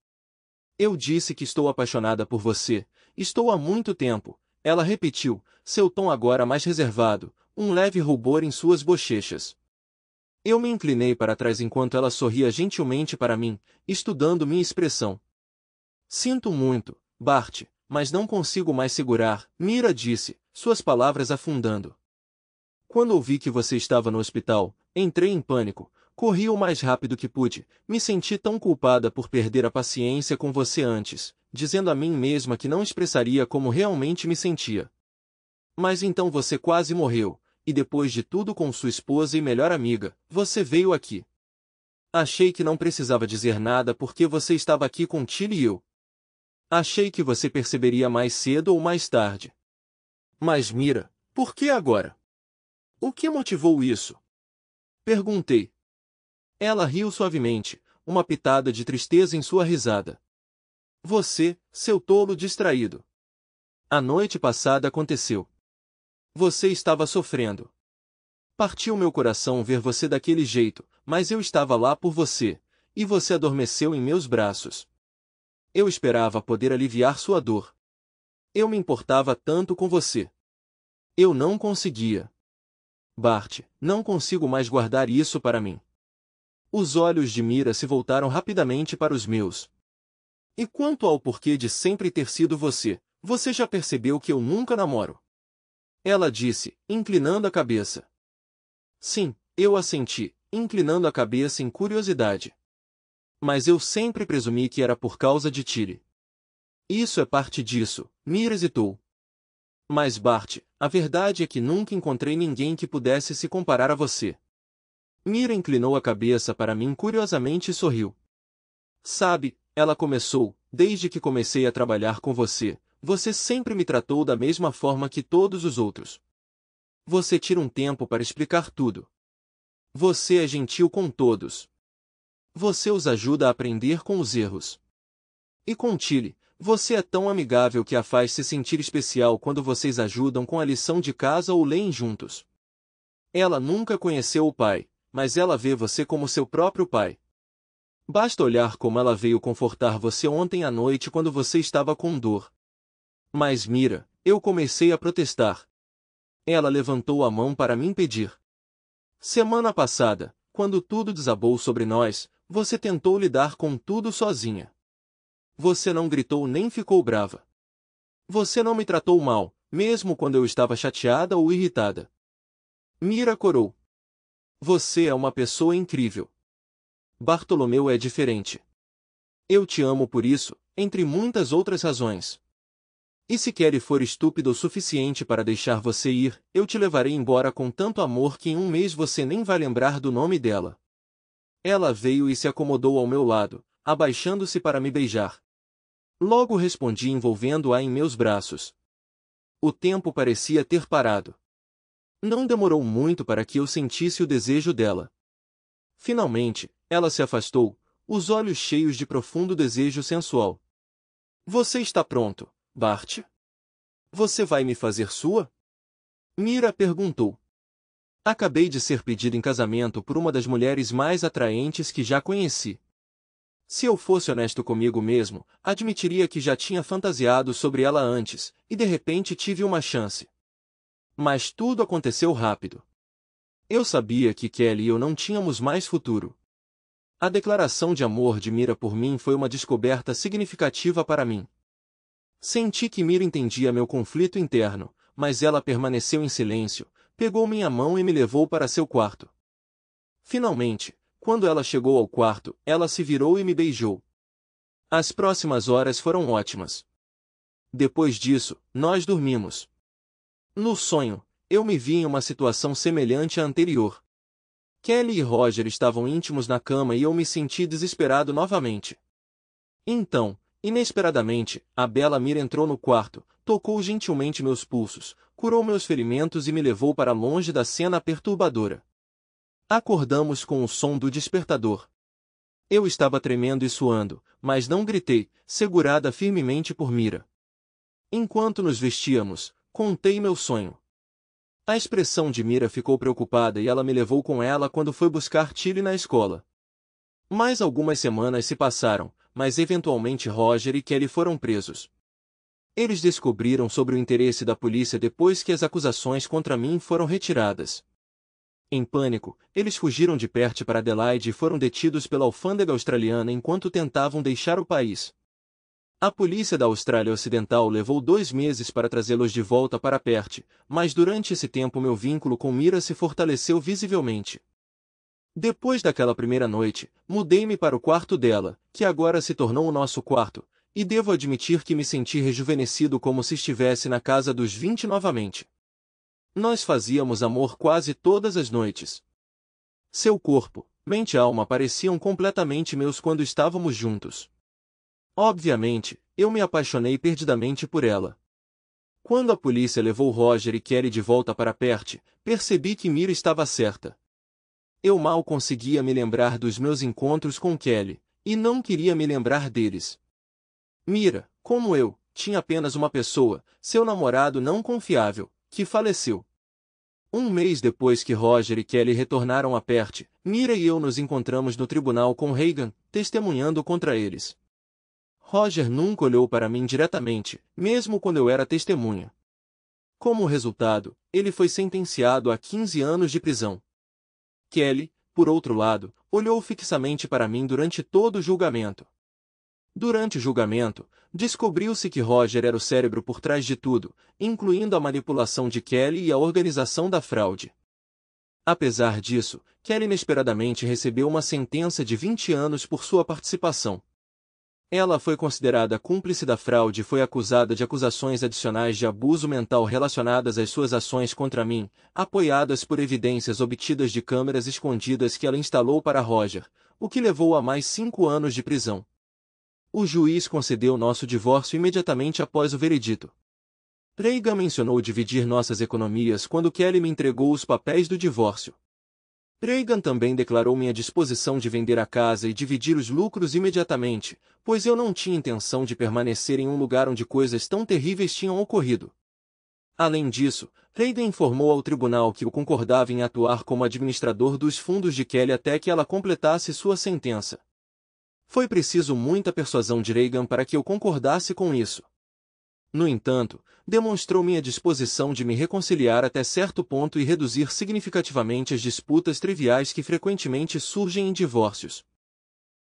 Eu disse que estou apaixonada por você, estou há muito tempo, ela repetiu, seu tom agora mais reservado, um leve rubor em suas bochechas. Eu me inclinei para trás enquanto ela sorria gentilmente para mim, estudando minha expressão. Sinto muito, Bart, mas não consigo mais segurar, Mira disse, suas palavras afundando. Quando ouvi que você estava no hospital, entrei em pânico, corri o mais rápido que pude, me senti tão culpada por perder a paciência com você antes, dizendo a mim mesma que não expressaria como realmente me sentia. Mas então você quase morreu, e depois de tudo com sua esposa e melhor amiga, você veio aqui. Achei que não precisava dizer nada porque você estava aqui com Tilly e eu. Achei que você perceberia mais cedo ou mais tarde. Mas Mira, por que agora? O que motivou isso? Perguntei. Ela riu suavemente, uma pitada de tristeza em sua risada. Você, seu tolo distraído. A noite passada aconteceu. Você estava sofrendo. Partiu meu coração ver você daquele jeito, mas eu estava lá por você, e você adormeceu em meus braços. Eu esperava poder aliviar sua dor. Eu me importava tanto com você. Eu não conseguia. Bart, não consigo mais guardar isso para mim. Os olhos de Mira se voltaram rapidamente para os meus. E quanto ao porquê de sempre ter sido você, você já percebeu que eu nunca namoro? Ela disse, inclinando a cabeça. Sim, eu assenti, inclinando a cabeça em curiosidade. Mas eu sempre presumi que era por causa de Tilly. Isso é parte disso, Mira hesitou. Mas Bart, a verdade é que nunca encontrei ninguém que pudesse se comparar a você. Mira inclinou a cabeça para mim curiosamente e sorriu. Sabe, ela começou, desde que comecei a trabalhar com você, você sempre me tratou da mesma forma que todos os outros. Você tira um tempo para explicar tudo. Você é gentil com todos. Você os ajuda a aprender com os erros. E com Tilly, você é tão amigável que a faz se sentir especial quando vocês ajudam com a lição de casa ou leem juntos. Ela nunca conheceu o pai, mas ela vê você como seu próprio pai. Basta olhar como ela veio confortar você ontem à noite quando você estava com dor. Mas Mira, eu comecei a protestar. Ela levantou a mão para me impedir. Semana passada, quando tudo desabou sobre nós, você tentou lidar com tudo sozinha. Você não gritou nem ficou brava. Você não me tratou mal, mesmo quando eu estava chateada ou irritada. Mira corou. Você é uma pessoa incrível. Bartolomeu é diferente. Eu te amo por isso, entre muitas outras razões. E se Kelly for estúpido o suficiente para deixar você ir, eu te levarei embora com tanto amor que em um mês você nem vai lembrar do nome dela. Ela veio e se acomodou ao meu lado, abaixando-se para me beijar. Logo respondi envolvendo-a em meus braços. O tempo parecia ter parado. Não demorou muito para que eu sentisse o desejo dela. Finalmente, ela se afastou, os olhos cheios de profundo desejo sensual. Você está pronto, Bart? Você vai me fazer sua? Mira perguntou. Acabei de ser pedido em casamento por uma das mulheres mais atraentes que já conheci. Se eu fosse honesto comigo mesmo, admitiria que já tinha fantasiado sobre ela antes, e de repente tive uma chance. Mas tudo aconteceu rápido. Eu sabia que Kelly e eu não tínhamos mais futuro. A declaração de amor de Mira por mim foi uma descoberta significativa para mim. Senti que Mira entendia meu conflito interno, mas ela permaneceu em silêncio, pegou minha mão e me levou para seu quarto. Finalmente, quando ela chegou ao quarto, ela se virou e me beijou. As próximas horas foram ótimas. Depois disso, nós dormimos. No sonho, eu me vi em uma situação semelhante à anterior. Kelly e Roger estavam íntimos na cama e eu me senti desesperado novamente. Então, inesperadamente, a bela Mira entrou no quarto, tocou gentilmente meus pulsos, curou meus ferimentos e me levou para longe da cena perturbadora. Acordamos com o som do despertador. Eu estava tremendo e suando, mas não gritei, segurada firmemente por Mira. Enquanto nos vestíamos, contei meu sonho. A expressão de Mira ficou preocupada e ela me levou com ela quando foi buscar Tilly na escola. Mais algumas semanas se passaram, mas eventualmente Roger e Kelly foram presos. Eles descobriram sobre o interesse da polícia depois que as acusações contra mim foram retiradas. Em pânico, eles fugiram de Perth para Adelaide e foram detidos pela alfândega australiana enquanto tentavam deixar o país. A polícia da Austrália Ocidental levou 2 meses para trazê-los de volta para Perth, mas durante esse tempo meu vínculo com Mira se fortaleceu visivelmente. Depois daquela primeira noite, mudei-me para o quarto dela, que agora se tornou o nosso quarto, e devo admitir que me senti rejuvenescido como se estivesse na casa dos 20 novamente. Nós fazíamos amor quase todas as noites. Seu corpo, mente e alma pareciam completamente meus quando estávamos juntos. Obviamente, eu me apaixonei perdidamente por ela. Quando a polícia levou Roger e Kelly de volta para Perth, percebi que Mira estava certa. Eu mal conseguia me lembrar dos meus encontros com Kelly, e não queria me lembrar deles. Mira, como eu, tinha apenas uma pessoa, seu namorado não confiável, que faleceu. Um mês depois que Roger e Kelly retornaram a Perth, Mira e eu nos encontramos no tribunal com Reagan, testemunhando contra eles. Roger nunca olhou para mim diretamente, mesmo quando eu era testemunha. Como resultado, ele foi sentenciado a 15 anos de prisão. Kelly, por outro lado, olhou fixamente para mim durante todo o julgamento. Durante o julgamento, descobriu-se que Roger era o cérebro por trás de tudo, incluindo a manipulação de Kelly e a organização da fraude. Apesar disso, Kelly inesperadamente recebeu uma sentença de 20 anos por sua participação. Ela foi considerada cúmplice da fraude e foi acusada de acusações adicionais de abuso mental relacionadas às suas ações contra mim, apoiadas por evidências obtidas de câmeras escondidas que ela instalou para Roger, o que levou a mais 5 anos de prisão. O juiz concedeu nosso divórcio imediatamente após o veredito. Reagan mencionou dividir nossas economias quando Kelly me entregou os papéis do divórcio. Reagan também declarou minha disposição de vender a casa e dividir os lucros imediatamente, pois eu não tinha intenção de permanecer em um lugar onde coisas tão terríveis tinham ocorrido. Além disso, Reagan informou ao tribunal que eu concordava em atuar como administrador dos fundos de Kelly até que ela completasse sua sentença. Foi preciso muita persuasão de Reagan para que eu concordasse com isso. No entanto, demonstrou minha disposição de me reconciliar até certo ponto e reduzir significativamente as disputas triviais que frequentemente surgem em divórcios.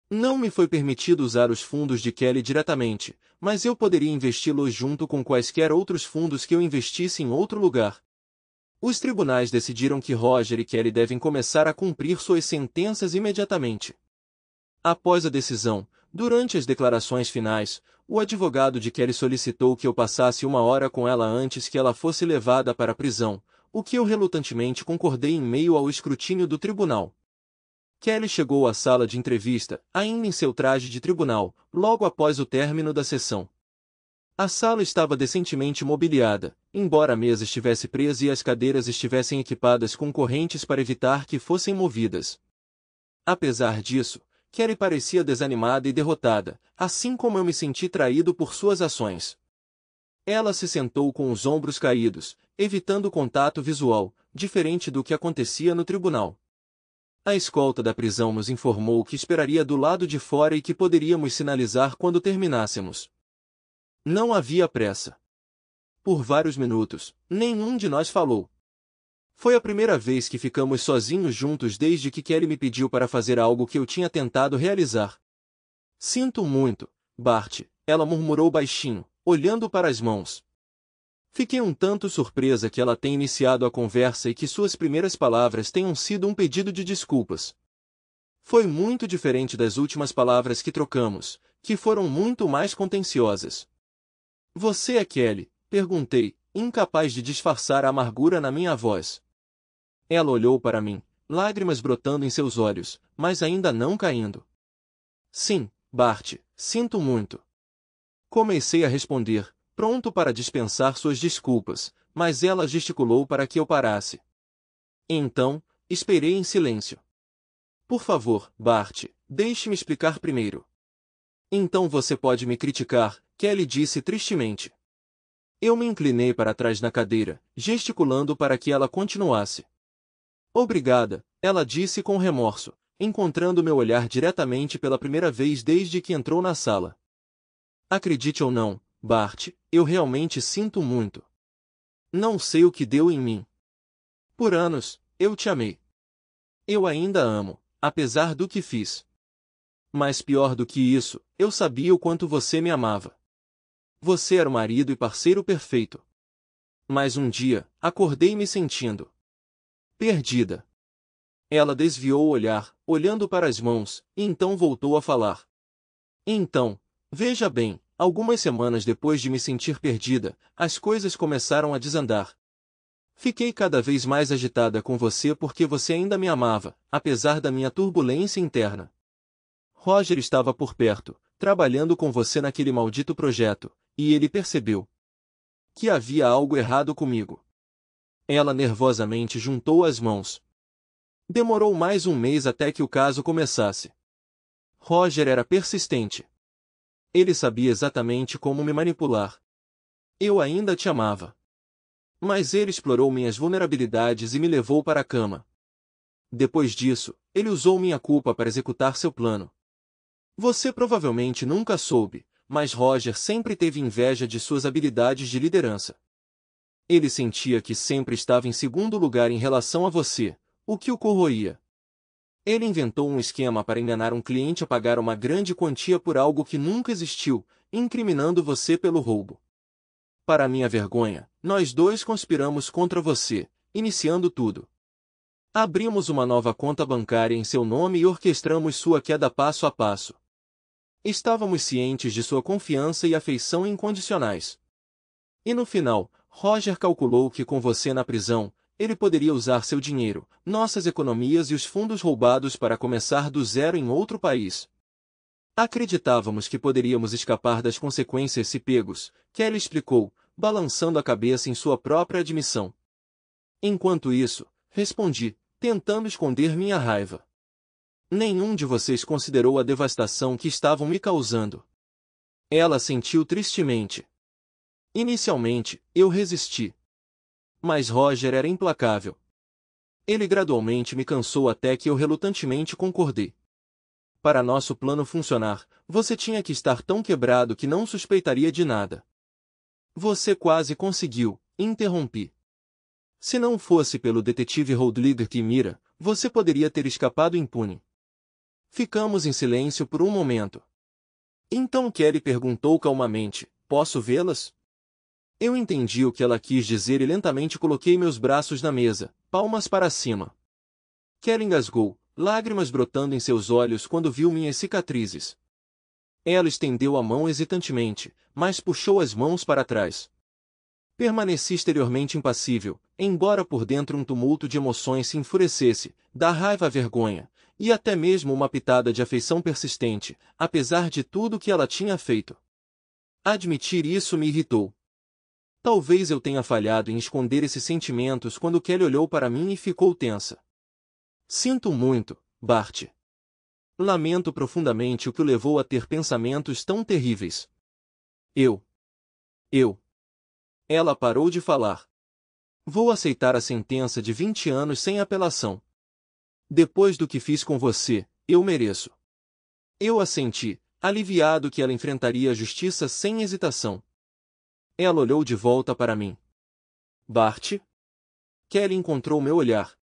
Não me foi permitido usar os fundos de Kelly diretamente, mas eu poderia investi-los junto com quaisquer outros fundos que eu investisse em outro lugar. Os tribunais decidiram que Roger e Kelly devem começar a cumprir suas sentenças imediatamente. Após a decisão, durante as declarações finais, o advogado de Kelly solicitou que eu passasse 1 hora com ela antes que ela fosse levada para a prisão, o que eu relutantemente concordei em meio ao escrutínio do tribunal. Kelly chegou à sala de entrevista, ainda em seu traje de tribunal, logo após o término da sessão. A sala estava decentemente mobiliada, embora a mesa estivesse presa e as cadeiras estivessem equipadas com correntes para evitar que fossem movidas. Apesar disso, Kelly parecia desanimada e derrotada, assim como eu me senti traído por suas ações. Ela se sentou com os ombros caídos, evitando contato visual, diferente do que acontecia no tribunal. A escolta da prisão nos informou que esperaria do lado de fora e que poderíamos sinalizar quando terminássemos. Não havia pressa. Por vários minutos, nenhum de nós falou. Foi a primeira vez que ficamos sozinhos juntos desde que Kelly me pediu para fazer algo que eu tinha tentado realizar. Sinto muito, Bart, ela murmurou baixinho, olhando para as mãos. Fiquei um tanto surpresa que ela tenha iniciado a conversa e que suas primeiras palavras tenham sido um pedido de desculpas. Foi muito diferente das últimas palavras que trocamos, que foram muito mais contenciosas. Você é Kelly? Perguntei, incapaz de disfarçar a amargura na minha voz. Ela olhou para mim, lágrimas brotando em seus olhos, mas ainda não caindo. Sim, Bart, sinto muito. Comecei a responder, pronto para dispensar suas desculpas, mas ela gesticulou para que eu parasse. Então, esperei em silêncio. Por favor, Bart, deixe-me explicar primeiro. Então você pode me criticar, Kelly disse tristemente. Eu me inclinei para trás na cadeira, gesticulando para que ela continuasse. Obrigada, ela disse com remorso, encontrando meu olhar diretamente pela primeira vez desde que entrou na sala. Acredite ou não, Bart, eu realmente sinto muito. Não sei o que deu em mim. Por anos, eu te amei. Eu ainda amo, apesar do que fiz. Mas pior do que isso, eu sabia o quanto você me amava. Você era o marido e parceiro perfeito. Mas um dia, acordei me sentindo perdida. Ela desviou o olhar, olhando para as mãos, e então voltou a falar. Então, veja bem, algumas semanas depois de me sentir perdida, as coisas começaram a desandar. Fiquei cada vez mais agitada com você porque você ainda me amava, apesar da minha turbulência interna. Roger estava por perto, trabalhando com você naquele maldito projeto, e ele percebeu que havia algo errado comigo. Ela nervosamente juntou as mãos. Demorou mais um mês até que o caso começasse. Roger era persistente. Ele sabia exatamente como me manipular. Eu ainda te amava. Mas ele explorou minhas vulnerabilidades e me levou para a cama. Depois disso, ele usou minha culpa para executar seu plano. Você provavelmente nunca soube, mas Roger sempre teve inveja de suas habilidades de liderança. Ele sentia que sempre estava em segundo lugar em relação a você, o que o corroía. Ele inventou um esquema para enganar um cliente a pagar uma grande quantia por algo que nunca existiu, incriminando você pelo roubo. Para minha vergonha, nós dois conspiramos contra você, iniciando tudo. Abrimos uma nova conta bancária em seu nome e orquestramos sua queda passo a passo. Estávamos cientes de sua confiança e afeição incondicionais. E no final, Roger calculou que com você na prisão, ele poderia usar seu dinheiro, nossas economias e os fundos roubados para começar do zero em outro país. Acreditávamos que poderíamos escapar das consequências se pegos, Kelly explicou, balançando a cabeça em sua própria admissão. Enquanto isso, respondi, tentando esconder minha raiva. Nenhum de vocês considerou a devastação que estavam me causando. Ela sentiu tristemente. Inicialmente, eu resisti. Mas Roger era implacável. Ele gradualmente me cansou até que eu relutantemente concordei. Para nosso plano funcionar, você tinha que estar tão quebrado que não suspeitaria de nada. Você quase conseguiu, interrompi. Se não fosse pelo detetive Rodrigo Kimira, você poderia ter escapado impune. Ficamos em silêncio por um momento. Então Kelly perguntou calmamente, posso vê-las? Eu entendi o que ela quis dizer e lentamente coloquei meus braços na mesa, palmas para cima. Kelly engasgou, lágrimas brotando em seus olhos quando viu minhas cicatrizes. Ela estendeu a mão hesitantemente, mas puxou as mãos para trás. Permaneci exteriormente impassível, embora por dentro um tumulto de emoções se enfurecesse, da raiva à vergonha, e até mesmo uma pitada de afeição persistente, apesar de tudo que ela tinha feito. Admitir isso me irritou. Talvez eu tenha falhado em esconder esses sentimentos quando Kelly olhou para mim e ficou tensa. Sinto muito, Bart. Lamento profundamente o que o levou a ter pensamentos tão terríveis. Eu. Ela parou de falar. Vou aceitar a sentença de 20 anos sem apelação. Depois do que fiz com você, eu mereço. Eu assenti, aliviado que ela enfrentaria a justiça sem hesitação. Ela olhou de volta para mim. Bart? Kelly encontrou meu olhar.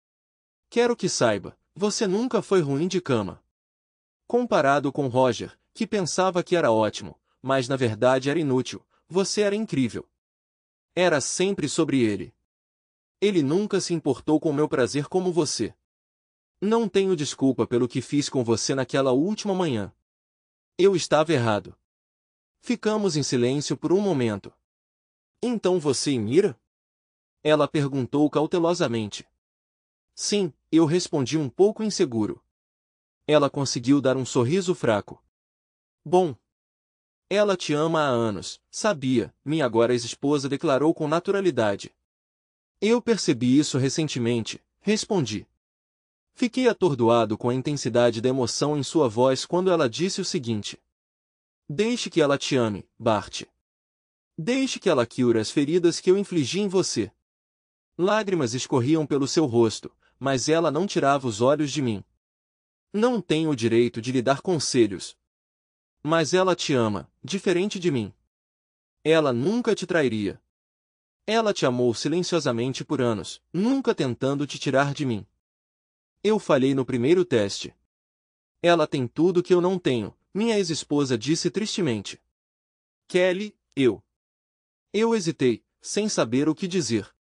Quero que saiba, você nunca foi ruim de cama. Comparado com Roger, que pensava que era ótimo, mas na verdade era inútil, você era incrível. Era sempre sobre ele. Ele nunca se importou com meu prazer como você. Não tenho desculpa pelo que fiz com você naquela última manhã. Eu estava errado. Ficamos em silêncio por um momento. Então você e Mira? Ela perguntou cautelosamente. Sim, eu respondi um pouco inseguro. Ela conseguiu dar um sorriso fraco. Bom. Ela te ama há anos, sabia, minha agora ex-esposa declarou com naturalidade. Eu percebi isso recentemente, respondi. Fiquei atordoado com a intensidade da emoção em sua voz quando ela disse o seguinte. Deixe que ela te ame, Bart. Deixe que ela cure as feridas que eu infligi em você. Lágrimas escorriam pelo seu rosto, mas ela não tirava os olhos de mim. Não tenho o direito de lhe dar conselhos. Mas ela te ama, diferente de mim. Ela nunca te trairia. Ela te amou silenciosamente por anos, nunca tentando te tirar de mim. Eu falhei no primeiro teste. Ela tem tudo que eu não tenho, minha ex-esposa disse tristemente. Kelly, eu Eu hesitei, sem saber o que dizer.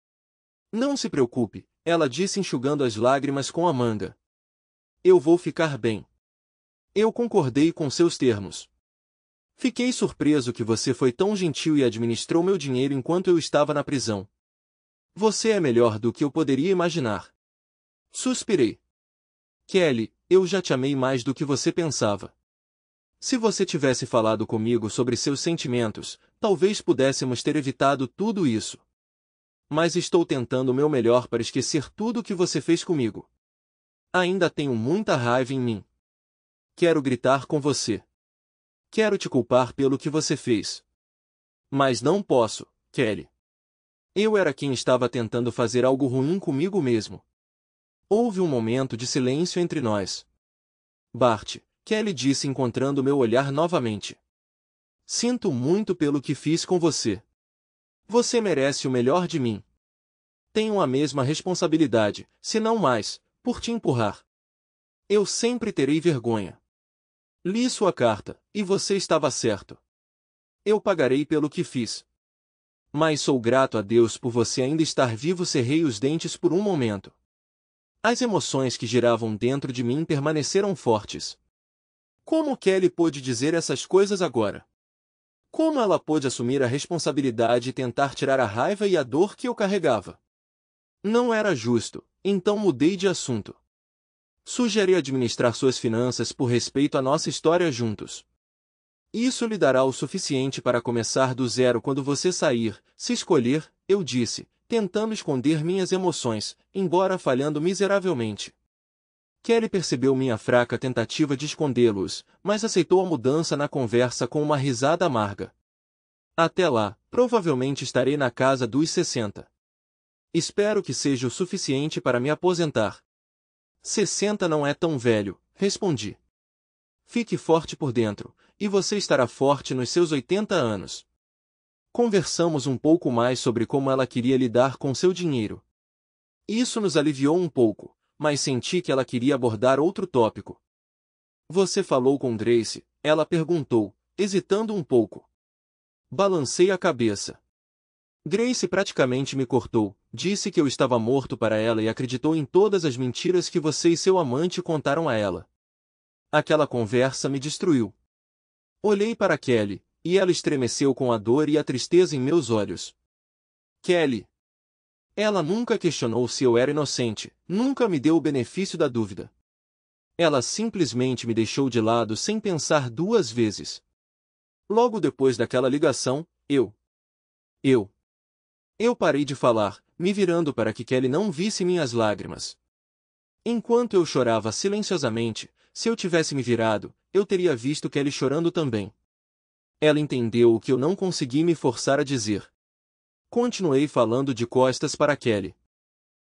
Não se preocupe, ela disse enxugando as lágrimas com a manga. Eu vou ficar bem. Eu concordei com seus termos. Fiquei surpreso que você foi tão gentil e administrou meu dinheiro enquanto eu estava na prisão. Você é melhor do que eu poderia imaginar. Suspirei. Kelly, eu já te amei mais do que você pensava. Se você tivesse falado comigo sobre seus sentimentos, talvez pudéssemos ter evitado tudo isso. Mas estou tentando o meu melhor para esquecer tudo o que você fez comigo. Ainda tenho muita raiva em mim. Quero gritar com você. Quero te culpar pelo que você fez. Mas não posso, Kelly. Eu era quem estava tentando fazer algo ruim comigo mesmo. Houve um momento de silêncio entre nós. Bart, Kelly disse encontrando meu olhar novamente. Sinto muito pelo que fiz com você. Você merece o melhor de mim. Tenho a mesma responsabilidade, se não mais, por te empurrar. Eu sempre terei vergonha. Li sua carta, e você estava certo. Eu pagarei pelo que fiz. Mas sou grato a Deus por você ainda estar vivo. Cerrei os dentes por um momento. As emoções que giravam dentro de mim permaneceram fortes. Como Kelly pôde dizer essas coisas agora? Como ela pôde assumir a responsabilidade e tentar tirar a raiva e a dor que eu carregava? Não era justo, então mudei de assunto. Sugeri administrar suas finanças por respeito à nossa história juntos. Isso lhe dará o suficiente para começar do zero quando você sair, se escolher, eu disse, tentando esconder minhas emoções, embora falhando miseravelmente. Kelly percebeu minha fraca tentativa de escondê-los, mas aceitou a mudança na conversa com uma risada amarga. Até lá, provavelmente estarei na casa dos 60. Espero que seja o suficiente para me aposentar. 60 não é tão velho, respondi. Fique forte por dentro, e você estará forte nos seus 80 anos. Conversamos um pouco mais sobre como ela queria lidar com seu dinheiro. Isso nos aliviou um pouco, mas senti que ela queria abordar outro tópico. Você falou com Grace? Ela perguntou, hesitando um pouco. Balancei a cabeça. Grace praticamente me cortou, disse que eu estava morto para ela e acreditou em todas as mentiras que você e seu amante contaram a ela. Aquela conversa me destruiu. Olhei para Kelly, e ela estremeceu com a dor e a tristeza em meus olhos. Kelly. Ela nunca questionou se eu era inocente, nunca me deu o benefício da dúvida. Ela simplesmente me deixou de lado sem pensar duas vezes. Logo depois daquela ligação, eu parei de falar, me virando para que Kelly não visse minhas lágrimas. Enquanto eu chorava silenciosamente, se eu tivesse me virado, eu teria visto Kelly chorando também. Ela entendeu o que eu não consegui me forçar a dizer. Continuei falando de costas para Kelly.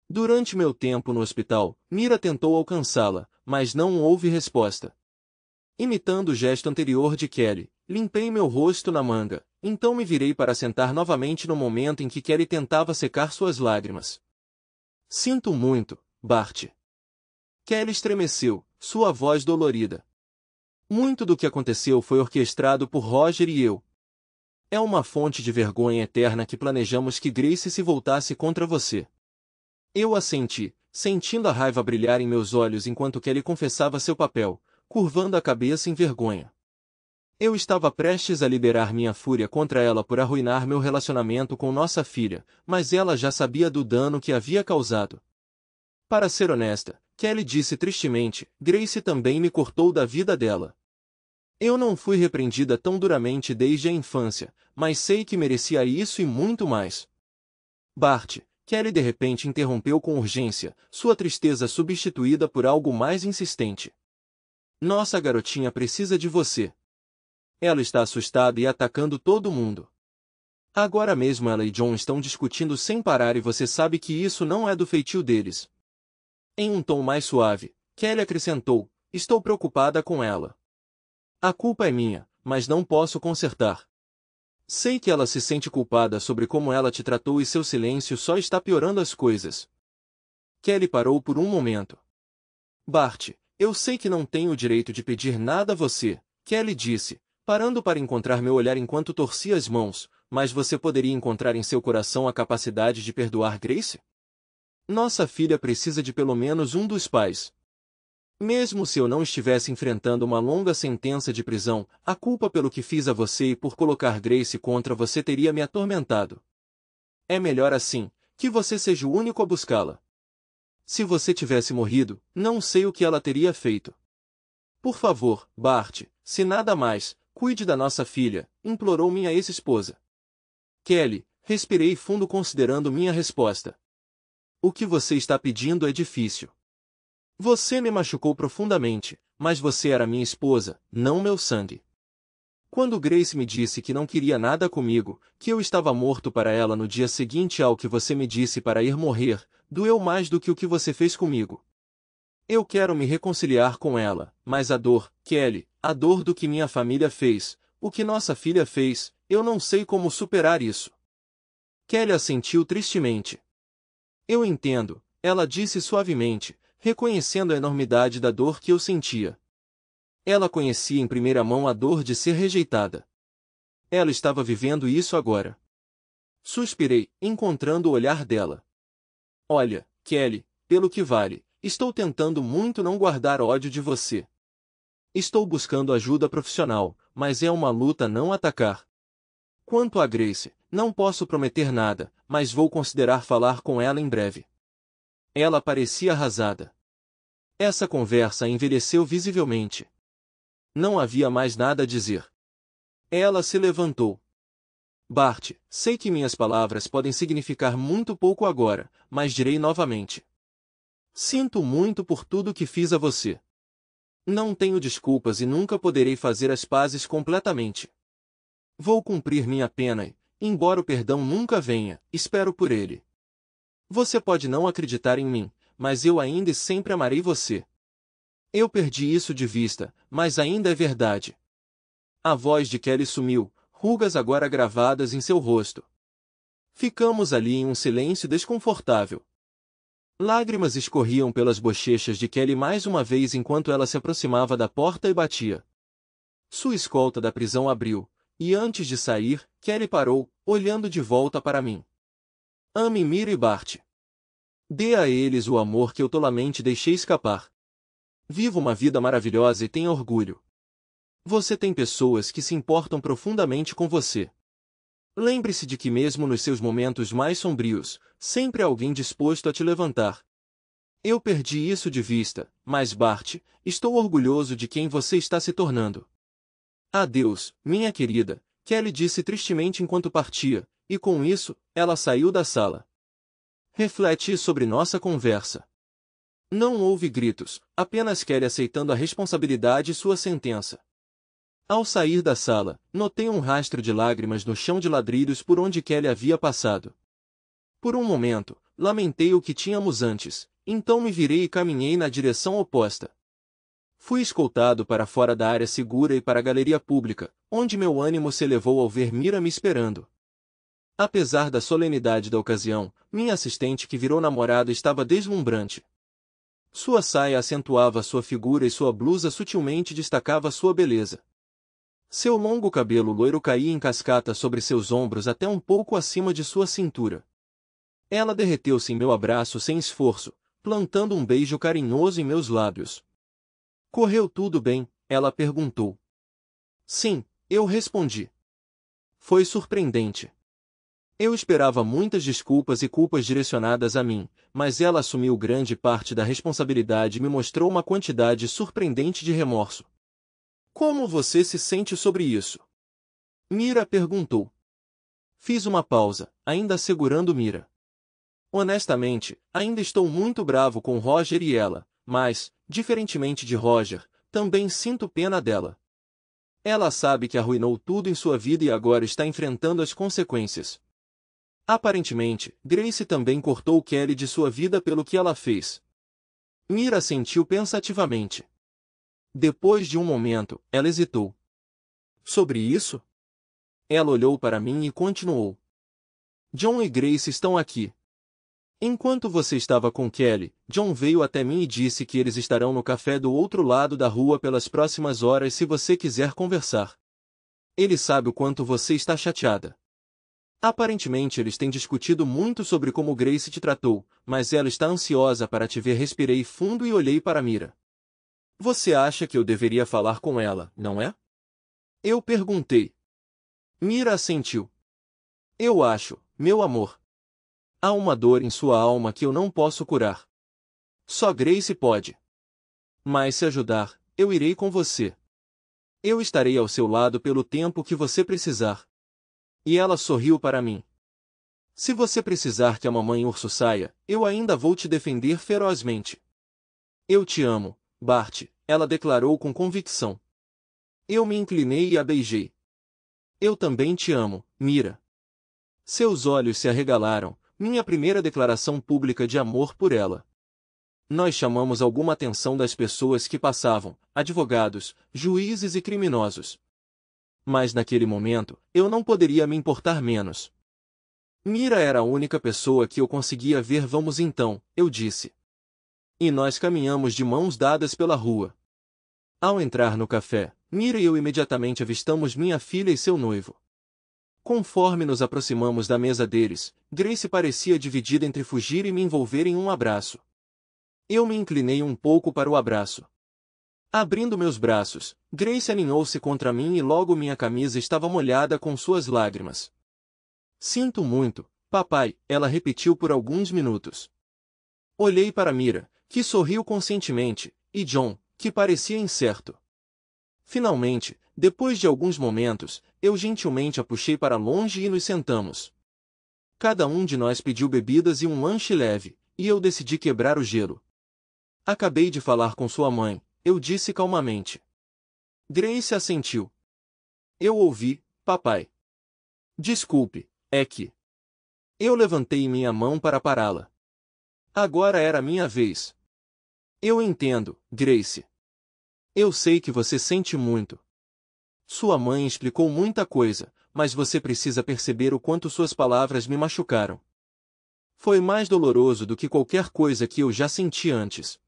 Durante meu tempo no hospital, Mira tentou alcançá-la, mas não houve resposta. Imitando o gesto anterior de Kelly, limpei meu rosto na manga, então me virei para sentar novamente no momento em que Kelly tentava secar suas lágrimas. Sinto muito, Bart. Kelly estremeceu, sua voz dolorida. Muito do que aconteceu foi orquestrado por Roger e eu. É uma fonte de vergonha eterna que planejamos que Grace se voltasse contra você. Eu assenti, sentindo a raiva brilhar em meus olhos enquanto Kelly confessava seu papel, curvando a cabeça em vergonha. Eu estava prestes a liberar minha fúria contra ela por arruinar meu relacionamento com nossa filha, mas ela já sabia do dano que havia causado. Para ser honesta, Kelly disse tristemente, Grace também me cortou da vida dela. Eu não fui repreendida tão duramente desde a infância, mas sei que merecia isso e muito mais. Bart, Kelly de repente interrompeu com urgência, sua tristeza substituída por algo mais insistente. Nossa garotinha precisa de você. Ela está assustada e atacando todo mundo. Agora mesmo ela e John estão discutindo sem parar e você sabe que isso não é do feitio deles. Em um tom mais suave, Kelly acrescentou, estou preocupada com ela. A culpa é minha, mas não posso consertar. Sei que ela se sente culpada sobre como ela te tratou e seu silêncio só está piorando as coisas. Kelly parou por um momento. Bart, eu sei que não tenho o direito de pedir nada a você, Kelly disse, parando para encontrar meu olhar enquanto torcia as mãos, mas você poderia encontrar em seu coração a capacidade de perdoar Grace? Nossa filha precisa de pelo menos um dos pais. Mesmo se eu não estivesse enfrentando uma longa sentença de prisão, a culpa pelo que fiz a você e por colocar Grace contra você teria me atormentado. É melhor assim, que você seja o único a buscá-la. Se você tivesse morrido, não sei o que ela teria feito. Por favor, Bart, se nada mais, cuide da nossa filha, implorou minha ex-esposa. Kelly, respirei fundo considerando minha resposta. O que você está pedindo é difícil. Você me machucou profundamente, mas você era minha esposa, não meu sangue. Quando Grace me disse que não queria nada comigo, que eu estava morto para ela no dia seguinte ao que você me disse para ir morrer, doeu mais do que o que você fez comigo. Eu quero me reconciliar com ela, mas a dor, Kelly, a dor do que minha família fez, o que nossa filha fez, eu não sei como superar isso. Kelly assentiu tristemente. Eu entendo, ela disse suavemente, reconhecendo a enormidade da dor que eu sentia. Ela conhecia em primeira mão a dor de ser rejeitada. Ela estava vivendo isso agora. Suspirei, encontrando o olhar dela. Olha, Kelly, pelo que vale, estou tentando muito não guardar ódio de você. Estou buscando ajuda profissional, mas é uma luta não atacar. Quanto a Grace, não posso prometer nada, mas vou considerar falar com ela em breve. Ela parecia arrasada. Essa conversa envelheceu visivelmente. Não havia mais nada a dizer. Ela se levantou. Bart, sei que minhas palavras podem significar muito pouco agora, mas direi novamente. Sinto muito por tudo que fiz a você. Não tenho desculpas e nunca poderei fazer as pazes completamente. Vou cumprir minha pena e, embora o perdão nunca venha, espero por ele. Você pode não acreditar em mim, mas eu ainda e sempre amarei você. Eu perdi isso de vista, mas ainda é verdade. A voz de Kelly sumiu, rugas agora gravadas em seu rosto. Ficamos ali em um silêncio desconfortável. Lágrimas escorriam pelas bochechas de Kelly mais uma vez enquanto ela se aproximava da porta e batia. Sua escolta da prisão abriu, e antes de sair, Kelly parou, olhando de volta para mim. Ame Mira e Bart. Dê a eles o amor que eu tolamente deixei escapar. Viva uma vida maravilhosa e tenha orgulho. Você tem pessoas que se importam profundamente com você. Lembre-se de que mesmo nos seus momentos mais sombrios, sempre há alguém disposto a te levantar. Eu perdi isso de vista, mas Bart, estou orgulhoso de quem você está se tornando. Adeus, minha querida, Kelly disse tristemente enquanto partia, e com isso, ela saiu da sala. Reflete sobre nossa conversa. Não houve gritos, apenas Kelly aceitando a responsabilidade e sua sentença. Ao sair da sala, notei um rastro de lágrimas no chão de ladrilhos por onde Kelly havia passado. Por um momento, lamentei o que tínhamos antes, então me virei e caminhei na direção oposta. Fui escoltado para fora da área segura e para a galeria pública, onde meu ânimo se elevou ao ver Mira me esperando. Apesar da solenidade da ocasião, minha assistente que virou namorada estava deslumbrante. Sua saia acentuava sua figura e sua blusa sutilmente destacava sua beleza. Seu longo cabelo loiro caía em cascata sobre seus ombros até um pouco acima de sua cintura. Ela derreteu-se em meu abraço sem esforço, plantando um beijo carinhoso em meus lábios. Correu tudo bem? Ela perguntou. Sim, eu respondi. Foi surpreendente. Eu esperava muitas desculpas e culpas direcionadas a mim, mas ela assumiu grande parte da responsabilidade e me mostrou uma quantidade surpreendente de remorso. Como você se sente sobre isso? Mira perguntou. Fiz uma pausa, ainda segurando Mira. Honestamente, ainda estou muito bravo com Roger e ela, mas, diferentemente de Roger, também sinto pena dela. Ela sabe que arruinou tudo em sua vida e agora está enfrentando as consequências. Aparentemente, Grace também cortou Kelly de sua vida pelo que ela fez. Mira assentiu pensativamente. Depois de um momento, ela hesitou. Sobre isso? Ela olhou para mim e continuou. John e Grace estão aqui. Enquanto você estava com Kelly, John veio até mim e disse que eles estarão no café do outro lado da rua pelas próximas horas se você quiser conversar. Ele sabe o quanto você está chateada. Aparentemente eles têm discutido muito sobre como Grace te tratou, mas ela está ansiosa para te ver. Respirei fundo e olhei para Mira. Você acha que eu deveria falar com ela, não é? Eu perguntei. Mira assentiu. Eu acho, meu amor. Há uma dor em sua alma que eu não posso curar. Só Grace pode. Mas se ajudar, eu irei com você. Eu estarei ao seu lado pelo tempo que você precisar. E ela sorriu para mim. Se você precisar que a mamãe urso saia, eu ainda vou te defender ferozmente. Eu te amo, Bart, ela declarou com convicção. Eu me inclinei e a beijei. Eu também te amo, Mira. Seus olhos se arregalaram, minha primeira declaração pública de amor por ela. Nós chamamos alguma atenção das pessoas que passavam, advogados, juízes e criminosos. Mas naquele momento, eu não poderia me importar menos. Mira era a única pessoa que eu conseguia ver. Vamos então, eu disse. E nós caminhamos de mãos dadas pela rua. Ao entrar no café, Mira e eu imediatamente avistamos minha filha e seu noivo. Conforme nos aproximamos da mesa deles, Grace parecia dividida entre fugir e me envolver em um abraço. Eu me inclinei um pouco para o abraço. Abrindo meus braços, Grace aninhou-se contra mim e logo minha camisa estava molhada com suas lágrimas. Sinto muito, papai, ela repetiu por alguns minutos. Olhei para Mira, que sorriu conscientemente, e John, que parecia incerto. Finalmente, depois de alguns momentos, eu gentilmente a puxei para longe e nos sentamos. Cada um de nós pediu bebidas e um lanche leve, e eu decidi quebrar o gelo. Acabei de falar com sua mãe, eu disse calmamente. Grace assentiu. Eu ouvi, papai. Desculpe, é que... Eu levantei minha mão para pará-la. Agora era minha vez. Eu entendo, Grace. Eu sei que você sente muito. Sua mãe explicou muita coisa, mas você precisa perceber o quanto suas palavras me machucaram. Foi mais doloroso do que qualquer coisa que eu já senti antes.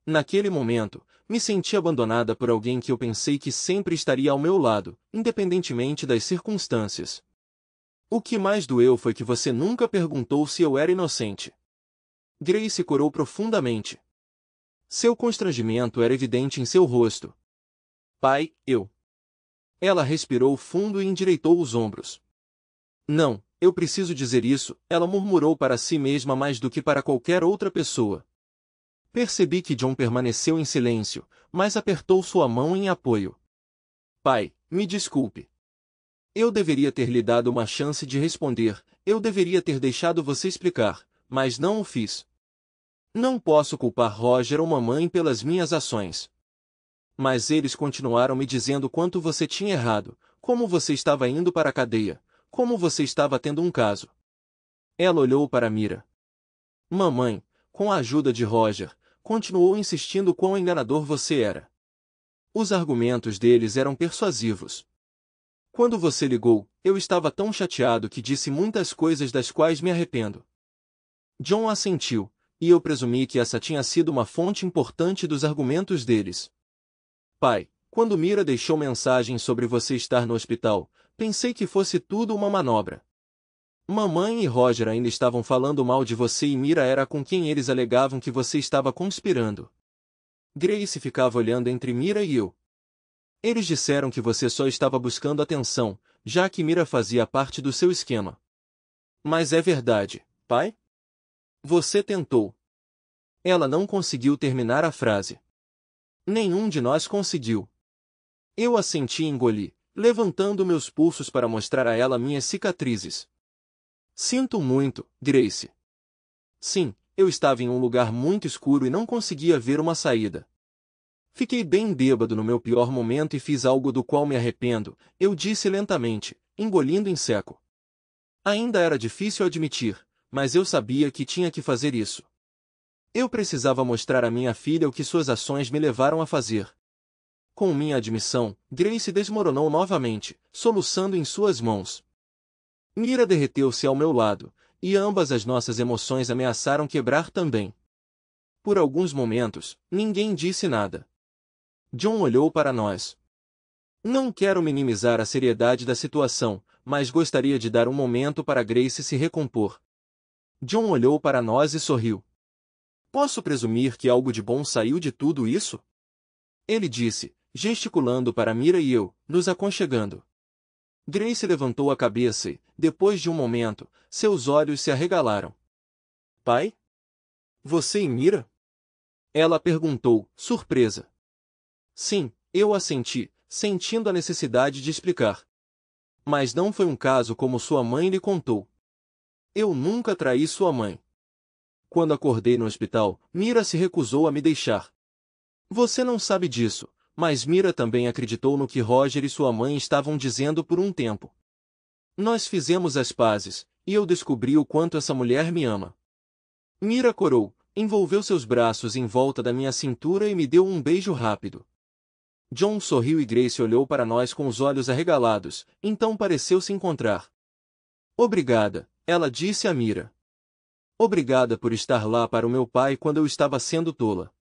Naquele momento, me senti abandonada por alguém que eu pensei que sempre estaria ao meu lado, independentemente das circunstâncias. O que mais doeu foi que você nunca perguntou se eu era inocente. Grace corou profundamente. Seu constrangimento era evidente em seu rosto. Pai, eu. Ela respirou fundo e endireitou os ombros. Não, eu preciso dizer isso, ela murmurou para si mesma mais do que para qualquer outra pessoa. Percebi que John permaneceu em silêncio, mas apertou sua mão em apoio. Pai, me desculpe. Eu deveria ter lhe dado uma chance de responder, eu deveria ter deixado você explicar, mas não o fiz. Não posso culpar Roger ou mamãe pelas minhas ações. Mas eles continuaram me dizendo quanto você tinha errado, como você estava indo para a cadeia, como você estava tendo um caso. Ela olhou para Mira. Mamãe, com a ajuda de Roger, continuou insistindo quão enganador você era. Os argumentos deles eram persuasivos. Quando você ligou, eu estava tão chateado que disse muitas coisas das quais me arrependo. John assentiu, e eu presumi que essa tinha sido uma fonte importante dos argumentos deles. Pai, quando Mira deixou mensagem sobre você estar no hospital, pensei que fosse tudo uma manobra. Mamãe e Roger ainda estavam falando mal de você e Mira era com quem eles alegavam que você estava conspirando. Grace ficava olhando entre Mira e eu. Eles disseram que você só estava buscando atenção, já que Mira fazia parte do seu esquema. Mas é verdade, pai? Você tentou. Ela não conseguiu terminar a frase. Nenhum de nós conseguiu. Eu assenti e engoli, levantando meus pulsos para mostrar a ela minhas cicatrizes. Sinto muito, Grace. Sim, eu estava em um lugar muito escuro e não conseguia ver uma saída. Fiquei bem bêbado no meu pior momento e fiz algo do qual me arrependo, eu disse lentamente, engolindo em seco. Ainda era difícil admitir, mas eu sabia que tinha que fazer isso. Eu precisava mostrar à minha filha o que suas ações me levaram a fazer. Com minha admissão, Grace desmoronou novamente, soluçando em suas mãos. Mira derreteu-se ao meu lado, e ambas as nossas emoções ameaçaram quebrar também. Por alguns momentos, ninguém disse nada. John olhou para nós. Não quero minimizar a seriedade da situação, mas gostaria de dar um momento para Grace se recompor. John olhou para nós e sorriu. Posso presumir que algo de bom saiu de tudo isso? Ele disse, gesticulando para Mira e eu, nos aconchegando. Grace levantou a cabeça e, depois de um momento, seus olhos se arregalaram. Pai? Você e Mira? Ela perguntou, surpresa. Sim, eu assenti, sentindo a necessidade de explicar. Mas não foi um caso como sua mãe lhe contou. Eu nunca traí sua mãe. Quando acordei no hospital, Mira se recusou a me deixar. Você não sabe disso, mas Mira também acreditou no que Roger e sua mãe estavam dizendo por um tempo. Nós fizemos as pazes, e eu descobri o quanto essa mulher me ama. Mira corou, envolveu seus braços em volta da minha cintura e me deu um beijo rápido. John sorriu e Grace olhou para nós com os olhos arregalados, então pareceu se encontrar. Obrigada, ela disse a Mira. Obrigada por estar lá para o meu pai quando eu estava sendo tola.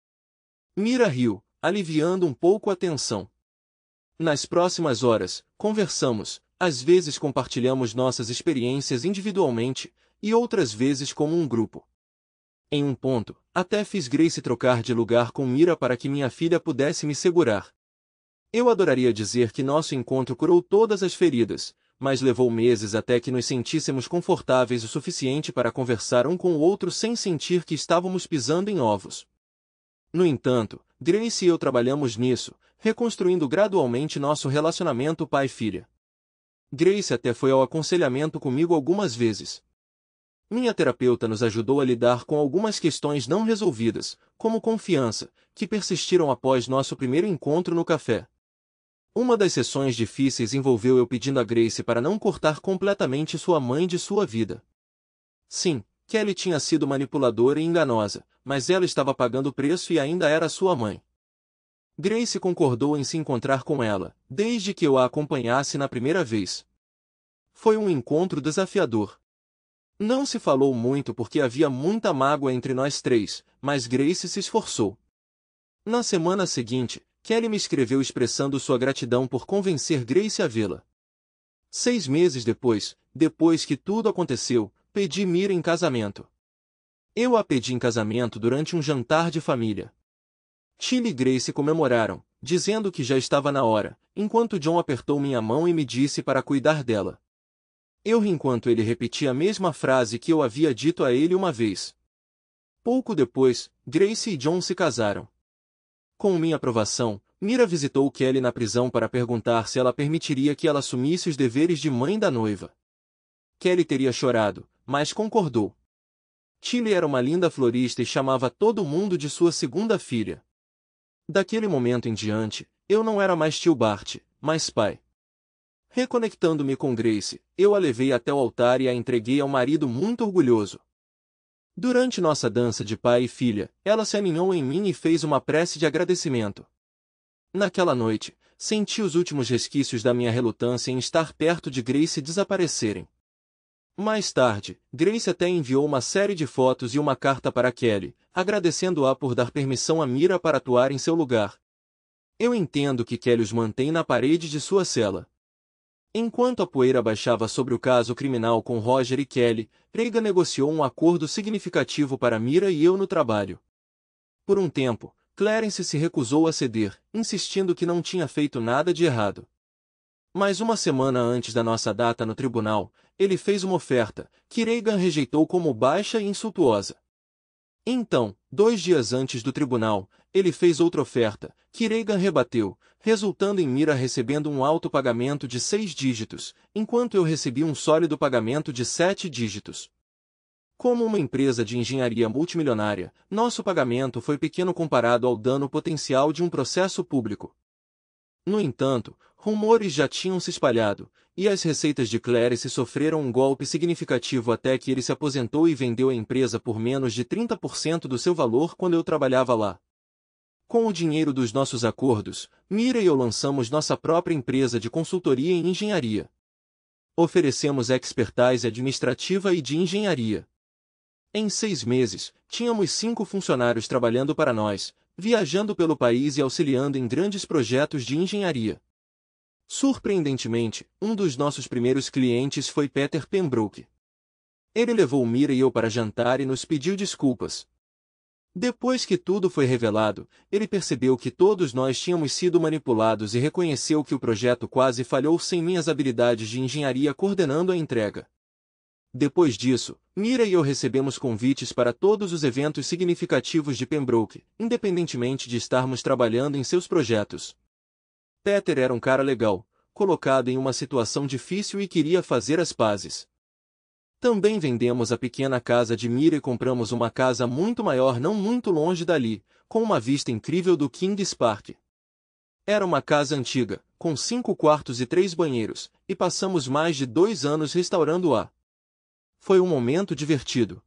Mira riu, aliviando um pouco a tensão. Nas próximas horas, conversamos, às vezes compartilhamos nossas experiências individualmente, e outras vezes como um grupo. Em um ponto, até fiz Grace trocar de lugar com Mira para que minha filha pudesse me segurar. Eu adoraria dizer que nosso encontro curou todas as feridas, mas levou meses até que nos sentíssemos confortáveis o suficiente para conversar um com o outro sem sentir que estávamos pisando em ovos. No entanto, Grace e eu trabalhamos nisso, reconstruindo gradualmente nosso relacionamento pai-filha. Grace até foi ao aconselhamento comigo algumas vezes. Minha terapeuta nos ajudou a lidar com algumas questões não resolvidas, como confiança, que persistiram após nosso primeiro encontro no café. Uma das sessões difíceis envolveu eu pedindo a Grace para não cortar completamente sua mãe de sua vida. Sim, Kelly tinha sido manipuladora e enganosa, mas ela estava pagando o preço e ainda era sua mãe. Grace concordou em se encontrar com ela, desde que eu a acompanhasse na primeira vez. Foi um encontro desafiador. Não se falou muito porque havia muita mágoa entre nós três, mas Grace se esforçou. Na semana seguinte, Kelly me escreveu expressando sua gratidão por convencer Grace a vê-la. 6 meses depois que tudo aconteceu, pedi Mira em casamento. Eu a pedi em casamento durante um jantar de família. Tilly e Grace comemoraram, dizendo que já estava na hora, enquanto John apertou minha mão e me disse para cuidar dela. Eu ri enquanto ele repetia a mesma frase que eu havia dito a ele uma vez. Pouco depois, Grace e John se casaram. Com minha aprovação, Mira visitou Kelly na prisão para perguntar se ela permitiria que ela assumisse os deveres de mãe da noiva. Kelly teria chorado, mas concordou. Tilly era uma linda florista e chamava todo mundo de sua segunda filha. Daquele momento em diante, eu não era mais tio Bart, mas pai. Reconectando-me com Grace, eu a levei até o altar e a entreguei ao marido muito orgulhoso. Durante nossa dança de pai e filha, ela se aninhou em mim e fez uma prece de agradecimento. Naquela noite, senti os últimos resquícios da minha relutância em estar perto de Grace desaparecerem. Mais tarde, Grace até enviou uma série de fotos e uma carta para Kelly, agradecendo-a por dar permissão a Mira para atuar em seu lugar. Eu entendo que Kelly os mantém na parede de sua cela. Enquanto a poeira baixava sobre o caso criminal com Roger e Kelly, Reagan negociou um acordo significativo para Mira e eu no trabalho. Por um tempo, Clarence se recusou a ceder, insistindo que não tinha feito nada de errado. Mas uma semana antes da nossa data no tribunal, ele fez uma oferta, que Reagan rejeitou como baixa e insultuosa. Então, 2 dias antes do tribunal, ele fez outra oferta, que Reagan rebateu, resultando em Mira recebendo um alto pagamento de 6 dígitos, enquanto eu recebi um sólido pagamento de 7 dígitos. Como uma empresa de engenharia multimilionária, nosso pagamento foi pequeno comparado ao dano potencial de um processo público. No entanto, rumores já tinham se espalhado, e as receitas de Clarence sofreram um golpe significativo até que ele se aposentou e vendeu a empresa por menos de 30% do seu valor quando eu trabalhava lá. Com o dinheiro dos nossos acordos, Mira e eu lançamos nossa própria empresa de consultoria em engenharia. Oferecemos expertise administrativa e de engenharia. Em 6 meses, tínhamos 5 funcionários trabalhando para nós, viajando pelo país e auxiliando em grandes projetos de engenharia. Surpreendentemente, um dos nossos primeiros clientes foi Peter Pembroke. Ele levou Mira e eu para jantar e nos pediu desculpas. Depois que tudo foi revelado, ele percebeu que todos nós tínhamos sido manipulados e reconheceu que o projeto quase falhou sem minhas habilidades de engenharia coordenando a entrega. Depois disso, Mira e eu recebemos convites para todos os eventos significativos de Pembroke, independentemente de estarmos trabalhando em seus projetos. Peter era um cara legal, colocado em uma situação difícil e queria fazer as pazes. Também vendemos a pequena casa de Mira e compramos uma casa muito maior não muito longe dali, com uma vista incrível do Kings Park. Era uma casa antiga, com 5 quartos e 3 banheiros, e passamos mais de 2 anos restaurando-a. Foi um momento divertido.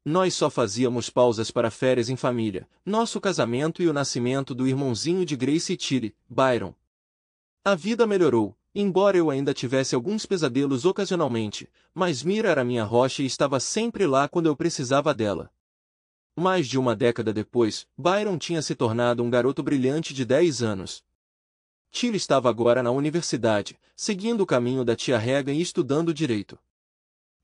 Nós só fazíamos pausas para férias em família, nosso casamento e o nascimento do irmãozinho de Grace e Tilly, Byron. A vida melhorou, embora eu ainda tivesse alguns pesadelos ocasionalmente, mas Mira era minha rocha e estava sempre lá quando eu precisava dela. Mais de uma década depois, Byron tinha se tornado um garoto brilhante de 10 anos. Tilly estava agora na universidade, seguindo o caminho da tia Regan e estudando direito.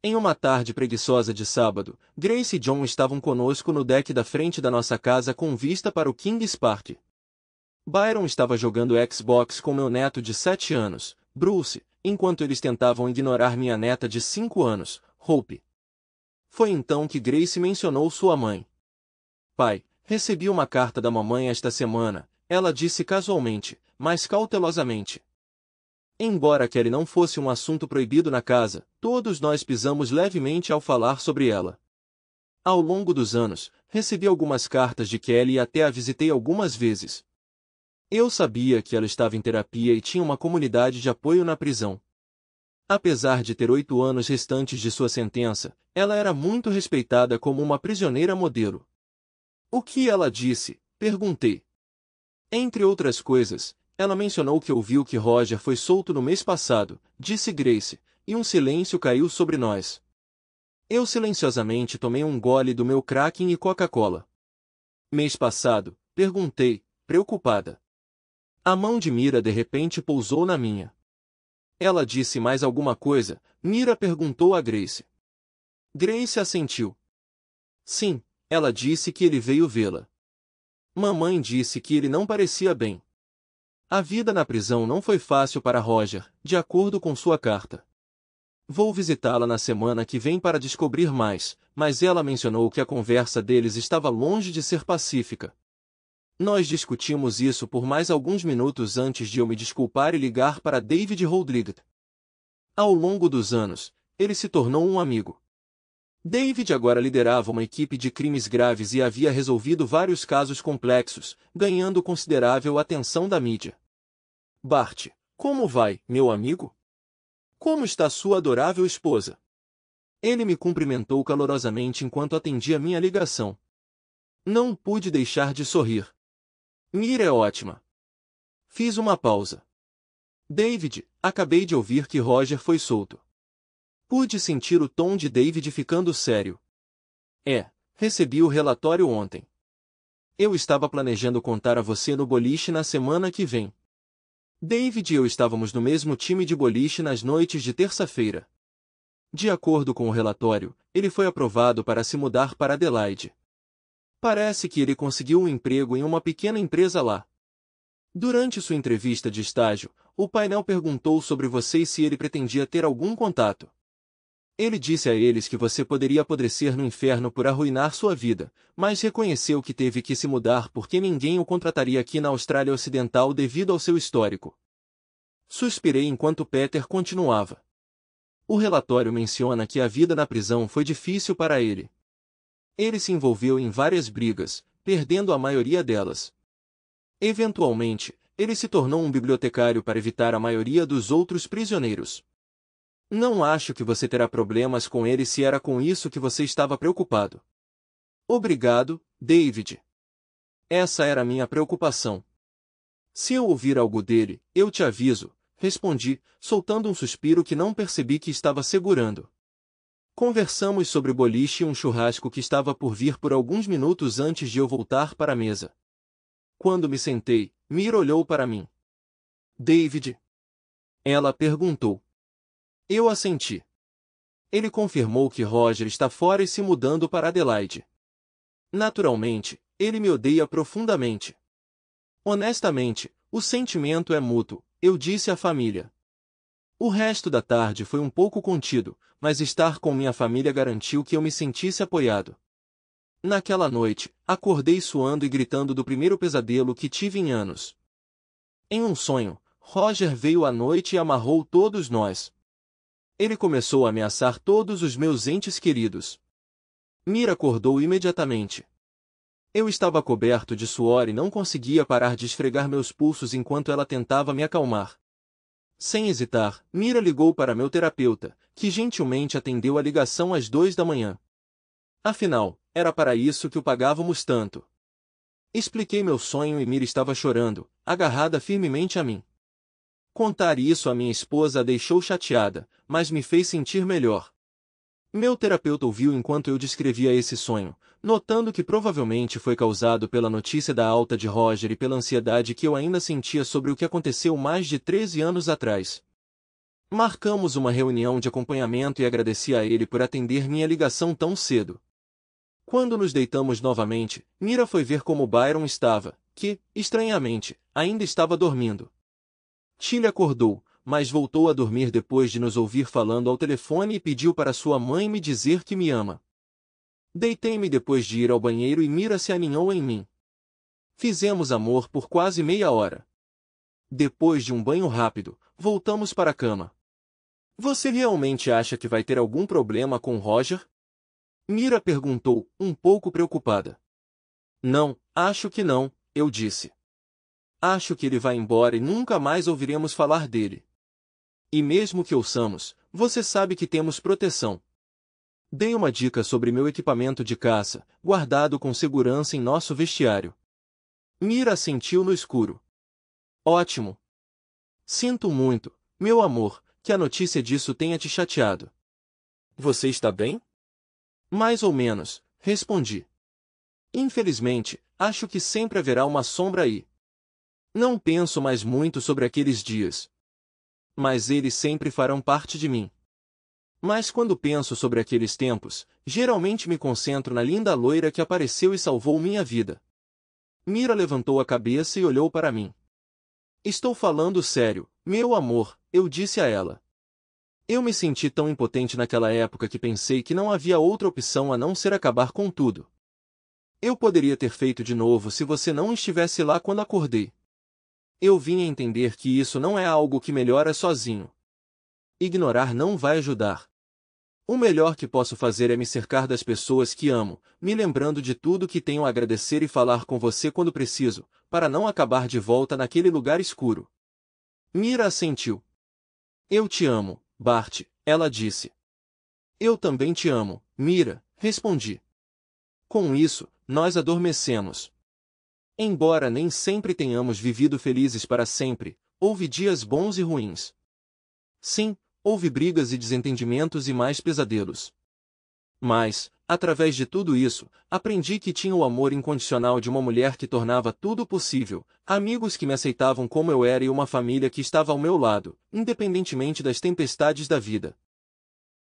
Em uma tarde preguiçosa de sábado, Grace e John estavam conosco no deck da frente da nossa casa com vista para o Kings Park. Byron estava jogando Xbox com meu neto de 7 anos, Bruce, enquanto eles tentavam ignorar minha neta de 5 anos, Hope. Foi então que Grace mencionou sua mãe. Pai, recebi uma carta da mamãe esta semana, ela disse casualmente, mas cautelosamente. Embora Kelly não fosse um assunto proibido na casa, todos nós pisamos levemente ao falar sobre ela. Ao longo dos anos, recebi algumas cartas de Kelly e até a visitei algumas vezes. Eu sabia que ela estava em terapia e tinha uma comunidade de apoio na prisão. Apesar de ter 8 anos restantes de sua sentença, ela era muito respeitada como uma prisioneira modelo. O que ela disse? Perguntei. Entre outras coisas, ela mencionou que ouviu que Roger foi solto no mês passado, disse Grace, e um silêncio caiu sobre nós. Eu silenciosamente tomei um gole do meu Kraken e Coca-Cola. Mês passado? Perguntei, preocupada. A mão de Mira de repente pousou na minha. Ela disse mais alguma coisa? Mira perguntou a Grace. Grace assentiu. Sim, ela disse que ele veio vê-la. Mamãe disse que ele não parecia bem. A vida na prisão não foi fácil para Roger, de acordo com sua carta. Vou visitá-la na semana que vem para descobrir mais, mas ela mencionou que a conversa deles estava longe de ser pacífica. Nós discutimos isso por mais alguns minutos antes de eu me desculpar e ligar para David Rodrigues. Ao longo dos anos, ele se tornou um amigo. David agora liderava uma equipe de crimes graves e havia resolvido vários casos complexos, ganhando considerável atenção da mídia. Bart, como vai, meu amigo? Como está sua adorável esposa? Ele me cumprimentou calorosamente enquanto atendia minha ligação. Não pude deixar de sorrir. Mira é ótima. Fiz uma pausa. David, acabei de ouvir que Roger foi solto. Pude sentir o tom de David ficando sério. Recebi o relatório ontem. Eu estava planejando contar a você no boliche na semana que vem. David e eu estávamos no mesmo time de boliche nas noites de terça-feira. De acordo com o relatório, ele foi aprovado para se mudar para Adelaide. Parece que ele conseguiu um emprego em uma pequena empresa lá. Durante sua entrevista de estágio, o painel perguntou sobre você e se ele pretendia ter algum contato. Ele disse a eles que você poderia apodrecer no inferno por arruinar sua vida, mas reconheceu que teve que se mudar porque ninguém o contrataria aqui na Austrália Ocidental devido ao seu histórico. Suspirei enquanto Peter continuava. O relatório menciona que a vida na prisão foi difícil para ele. Ele se envolveu em várias brigas, perdendo a maioria delas. Eventualmente, ele se tornou um bibliotecário para evitar a maioria dos outros prisioneiros. Não acho que você terá problemas com ele se era com isso que você estava preocupado. Obrigado, David. Essa era a minha preocupação. Se eu ouvir algo dele, eu te aviso, respondi, soltando um suspiro que não percebi que estava segurando. Conversamos sobre boliche e um churrasco que estava por vir por alguns minutos antes de eu voltar para a mesa. Quando me sentei, Mira olhou para mim. David. Ela perguntou. Eu assenti. Ele confirmou que Roger está fora e se mudando para Adelaide. Naturalmente, ele me odeia profundamente. Honestamente, o sentimento é mútuo, eu disse à família. O resto da tarde foi um pouco contido, mas estar com minha família garantiu que eu me sentisse apoiado. Naquela noite, acordei suando e gritando do primeiro pesadelo que tive em anos. Em um sonho, Roger veio à noite e amarrou todos nós. Ele começou a ameaçar todos os meus entes queridos. Mira acordou imediatamente. Eu estava coberto de suor e não conseguia parar de esfregar meus pulsos enquanto ela tentava me acalmar. Sem hesitar, Mira ligou para meu terapeuta, que gentilmente atendeu a ligação às 2 da manhã. Afinal, era para isso que o pagávamos tanto. Expliquei meu sonho e Mira estava chorando, agarrada firmemente a mim. Contar isso à minha esposa a deixou chateada, mas me fez sentir melhor. Meu terapeuta ouviu enquanto eu descrevia esse sonho, notando que provavelmente foi causado pela notícia da alta de Roger e pela ansiedade que eu ainda sentia sobre o que aconteceu mais de 13 anos atrás. Marcamos uma reunião de acompanhamento e agradeci a ele por atender minha ligação tão cedo. Quando nos deitamos novamente, Mira foi ver como Byron estava, que, estranhamente, ainda estava dormindo. Tilly acordou, mas voltou a dormir depois de nos ouvir falando ao telefone e pediu para sua mãe me dizer que me ama. Deitei-me depois de ir ao banheiro e Mira se aninhou em mim. Fizemos amor por quase meia hora. Depois de um banho rápido, voltamos para a cama. Você realmente acha que vai ter algum problema com Roger? Mira perguntou, um pouco preocupada. Não, acho que não, eu disse. Acho que ele vai embora e nunca mais ouviremos falar dele. E mesmo que ouçamos, você sabe que temos proteção. Dei uma dica sobre meu equipamento de caça, guardado com segurança em nosso vestiário. Mira assentiu no escuro. Ótimo. Sinto muito, meu amor, que a notícia disso tenha te chateado. Você está bem? Mais ou menos, respondi. Infelizmente, acho que sempre haverá uma sombra aí. Não penso mais muito sobre aqueles dias. Mas eles sempre farão parte de mim. Mas quando penso sobre aqueles tempos, geralmente me concentro na linda loira que apareceu e salvou minha vida. Mira levantou a cabeça e olhou para mim. Estou falando sério, meu amor, eu disse a ela. Eu me senti tão impotente naquela época que pensei que não havia outra opção a não ser acabar com tudo. Eu poderia ter feito de novo se você não estivesse lá quando acordei. Eu vim a entender que isso não é algo que melhora sozinho. Ignorar não vai ajudar. O melhor que posso fazer é me cercar das pessoas que amo, me lembrando de tudo que tenho a agradecer e falar com você quando preciso, para não acabar de volta naquele lugar escuro. Mira assentiu. Eu te amo, Bart, ela disse. Eu também te amo, Mira, respondi. Com isso, nós adormecemos. Embora nem sempre tenhamos vivido felizes para sempre, houve dias bons e ruins. Sim, houve brigas e desentendimentos e mais pesadelos. Mas, através de tudo isso, aprendi que tinha o amor incondicional de uma mulher que tornava tudo possível, amigos que me aceitavam como eu era e uma família que estava ao meu lado, independentemente das tempestades da vida.